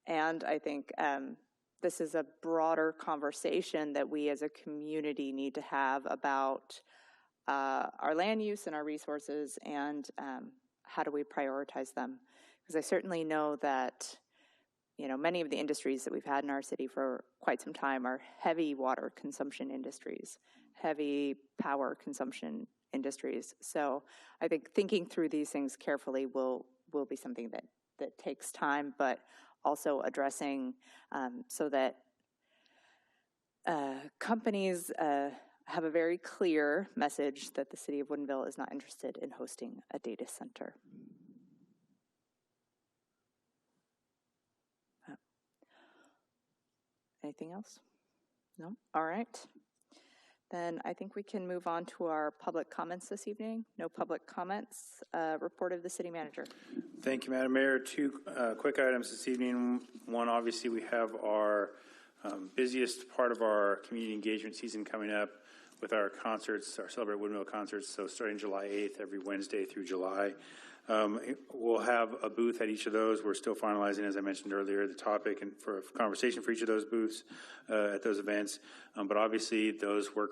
I think this is a broader conversation that we as a community need to have about our land use and our resources, and how do we prioritize them? Because I certainly know that, you know, many of the industries that we've had in our city for quite some time are heavy water consumption industries, heavy power consumption industries. So I think thinking through these things carefully will be something that takes time, but also addressing so that companies have a very clear message that the city of Woodinville is not interested in hosting a data center. Anything else? No? All right. Then I think we can move on to our public comments this evening. No public comments. Report of the city manager. Thank you, Madam Mayor. Two quick items this evening. One, obviously, we have our busiest part of our community engagement season coming up with our concerts, our Celebrate Woodinville concerts. So starting July 8th, every Wednesday through July. We'll have a booth at each of those. We're still finalizing, as I mentioned earlier, the topic and for conversation for each of those booths at those events. But obviously, those work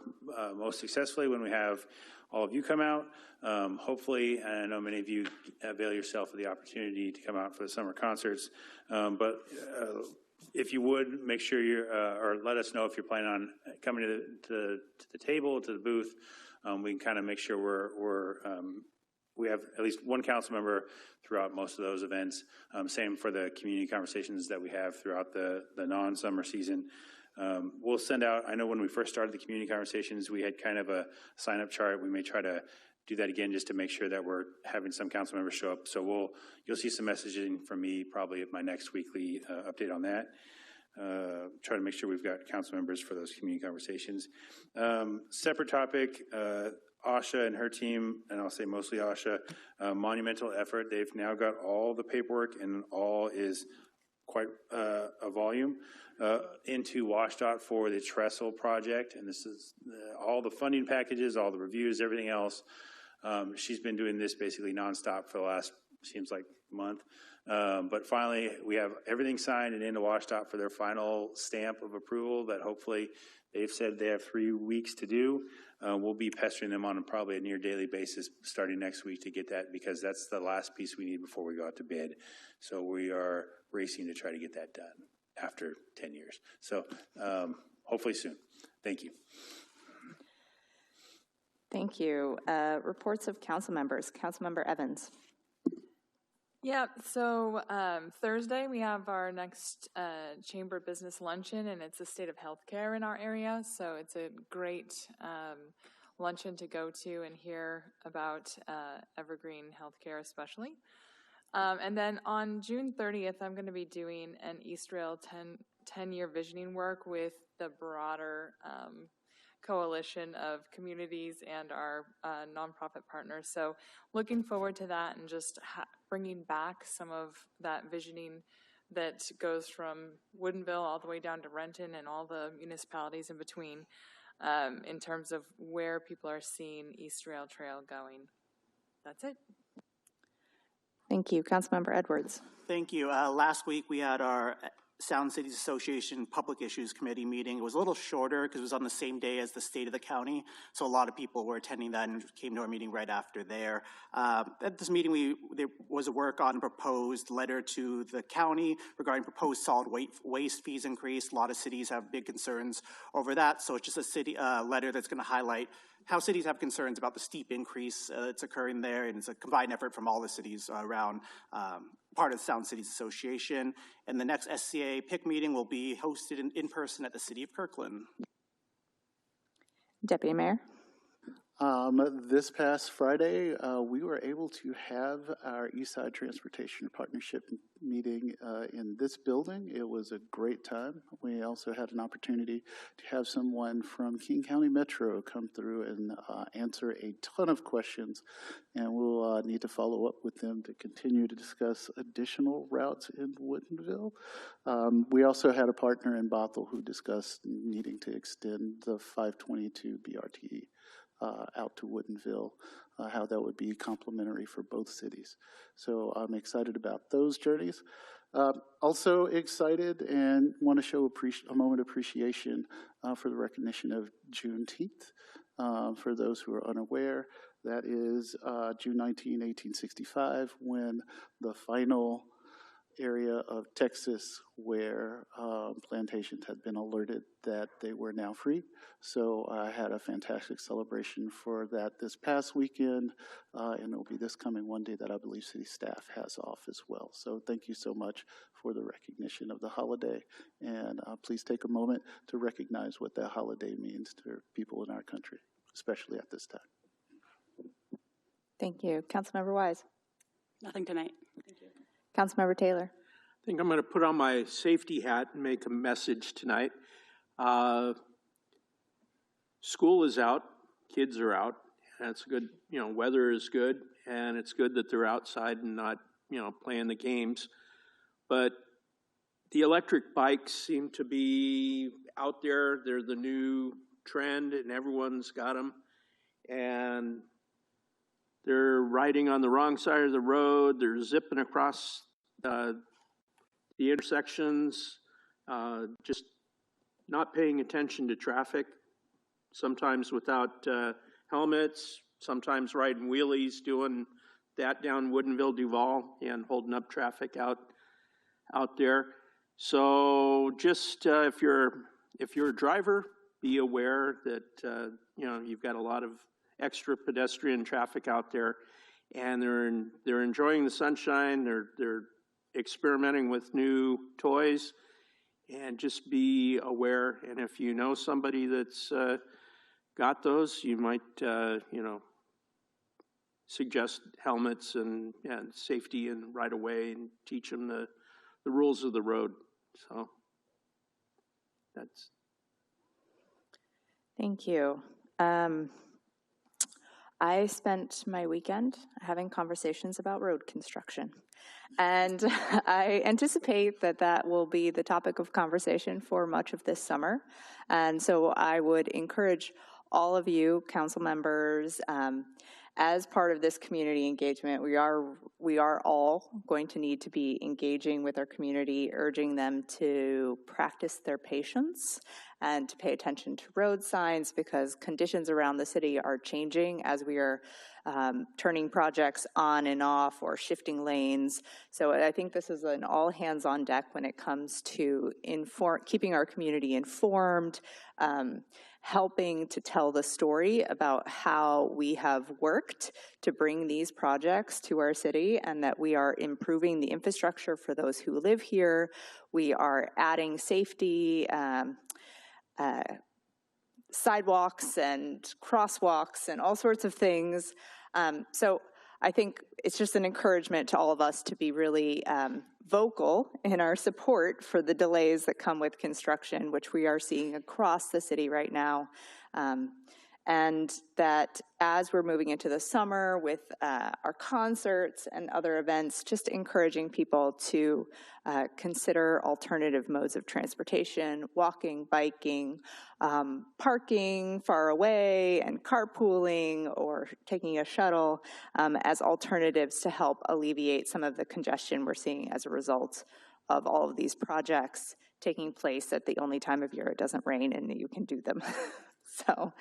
most successfully when we have all of you come out. Hopefully, and I know many of you avail yourself of the opportunity to come out for the summer concerts. But if you would, make sure you or let us know if you're planning on coming to the table, to the booth. We can kind of make sure we have at least one council member throughout most of those events. Same for the community conversations that we have throughout the non-summer season. We'll send out, I know when we first started the community conversations, we had kind of a sign-up chart. We may try to do that again just to make sure that we're having some council members show up. So you'll see some messaging from me probably at my next weekly update on that. Try to make sure we've got council members for those community conversations. Separate topic, Asha and her team, and I'll say mostly Asha, monumental effort. They've now got all the paperwork, and all is quite a volume, into WashDOT for the trestle project. And this is all the funding packages, all the reviews, everything else. She's been doing this basically nonstop for the last, seems like, month. But finally, we have everything signed and into WashDOT for their final stamp of approval that hopefully they've said they have 3 weeks to do. We'll be pestering them on probably a near daily basis starting next week to get that, because that's the last piece we need before we go out to bid. So we are racing to try to get that done after 10 years. So hopefully soon. Thank you. Thank you. Reports of council members. Councilmember Evans. Yeah, so Thursday we have our next Chamber Business Luncheon, and it's the state of healthcare in our area. So it's a great luncheon to go to and hear about evergreen healthcare especially. And then on June 30th, I'm going to be doing an East Rail 10-year visioning work with the broader coalition of communities and our nonprofit partners. So looking forward to that, and just bringing back some of that visioning that goes from Woodinville all the way down to Renton and all the municipalities in between, in terms of where people are seeing East Rail Trail going. That's it. Thank you. Councilmember Edwards. Thank you. Last week we had our Sound Cities Association Public Issues Committee meeting. It was a little shorter because it was on the same day as the State of the County, so a lot of people were attending that and came to our meeting right after there. At this meeting, there was a work on a proposed letter to the county regarding proposed solid waste fees increase. A lot of cities have big concerns over that, so it's just a city letter that's going to highlight how cities have concerns about the steep increase that's occurring there, and it's a combined effort from all the cities around part of the Sound Cities Association. And the next SCA PIC meeting will be hosted in person at the City of Kirkland. Deputy Mayor. This past Friday, we were able to have our Eastside Transportation Partnership meeting in this building. It was a great time. We also had an opportunity to have someone from King County Metro come through and answer a ton of questions, and we'll need to follow up with them to continue to discuss additional routes in Woodinville. We also had a partner in Bothell who discussed needing to extend the 522 BRT out to Woodinville, how that would be complementary for both cities. So I'm excited about those journeys. Also excited and want to show a moment of appreciation for the recognition of Juneteenth. For those who are unaware, that is June 19, 1865, when the final area of Texas where plantations had been alerted that they were now free. So I had a fantastic celebration for that this past weekend, and it'll be this coming Monday that I believe city staff has off as well. So thank you so much for the recognition of the holiday, and please take a moment to recognize what that holiday means to people in our country, especially at this time. Thank you. Councilmember Wise. Nothing tonight. Thank you. Councilmember Taylor. I think I'm going to put on my safety hat and make a message tonight. School is out, kids are out, and it's good, weather is good, and it's good that they're outside and not, playing the games. But the electric bikes seem to be out there. They're the new trend, and everyone's got them. And they're riding on the wrong side of the road. They're zipping across the intersections, just not paying attention to traffic, sometimes without helmets, sometimes riding wheelies, doing that down Woodinville, Duval, and holding up traffic out there. So just if you're a driver, be aware that you've got a lot of extra pedestrian traffic out there, and they're enjoying the sunshine. They're experimenting with new toys, and just be aware. And if you know somebody that's got those, you might suggest helmets and safety and right away, and teach them the rules of the road. So that's. Thank you. I spent my weekend having conversations about road construction, and I anticipate that will be the topic of conversation for much of this summer. And so I would encourage all of you, council members, as part of this community engagement, we are all going to need to be engaging with our community, urging them to practice their patience and to pay attention to road signs, because conditions around the city are changing as we are turning projects on and off or shifting lanes. So I think this is an all hands on deck when it comes to keeping our community informed, helping to tell the story about how we have worked to bring these projects to our city, and that we are improving the infrastructure for those who live here. We are adding safety, sidewalks and crosswalks and all sorts of things. So I think it's just an encouragement to all of us to be really vocal in our support for the delays that come with construction, which we are seeing across the city right now. And that as we're moving into the summer with our concerts and other events, just encouraging people to consider alternative modes of transportation, walking, biking, parking far away, and carpooling or taking a shuttle as alternatives to help alleviate some of the congestion we're seeing as a result of all of these projects taking place at the only time of year it doesn't rain and you can do them. So,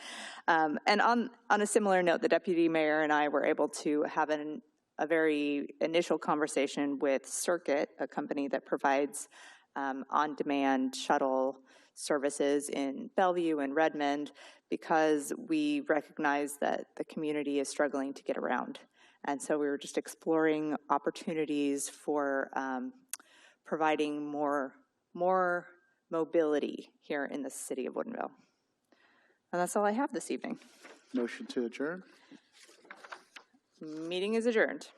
and on a similar note, the deputy mayor and I were able to have a very initial conversation with Circuit, a company that provides on-demand shuttle services in Bellevue and Redmond, because we recognize that the community is struggling to get around. And so we were just exploring opportunities for providing more mobility here in the city of Woodinville. And that's all I have this evening. Motion to adjourn. Meeting is adjourned.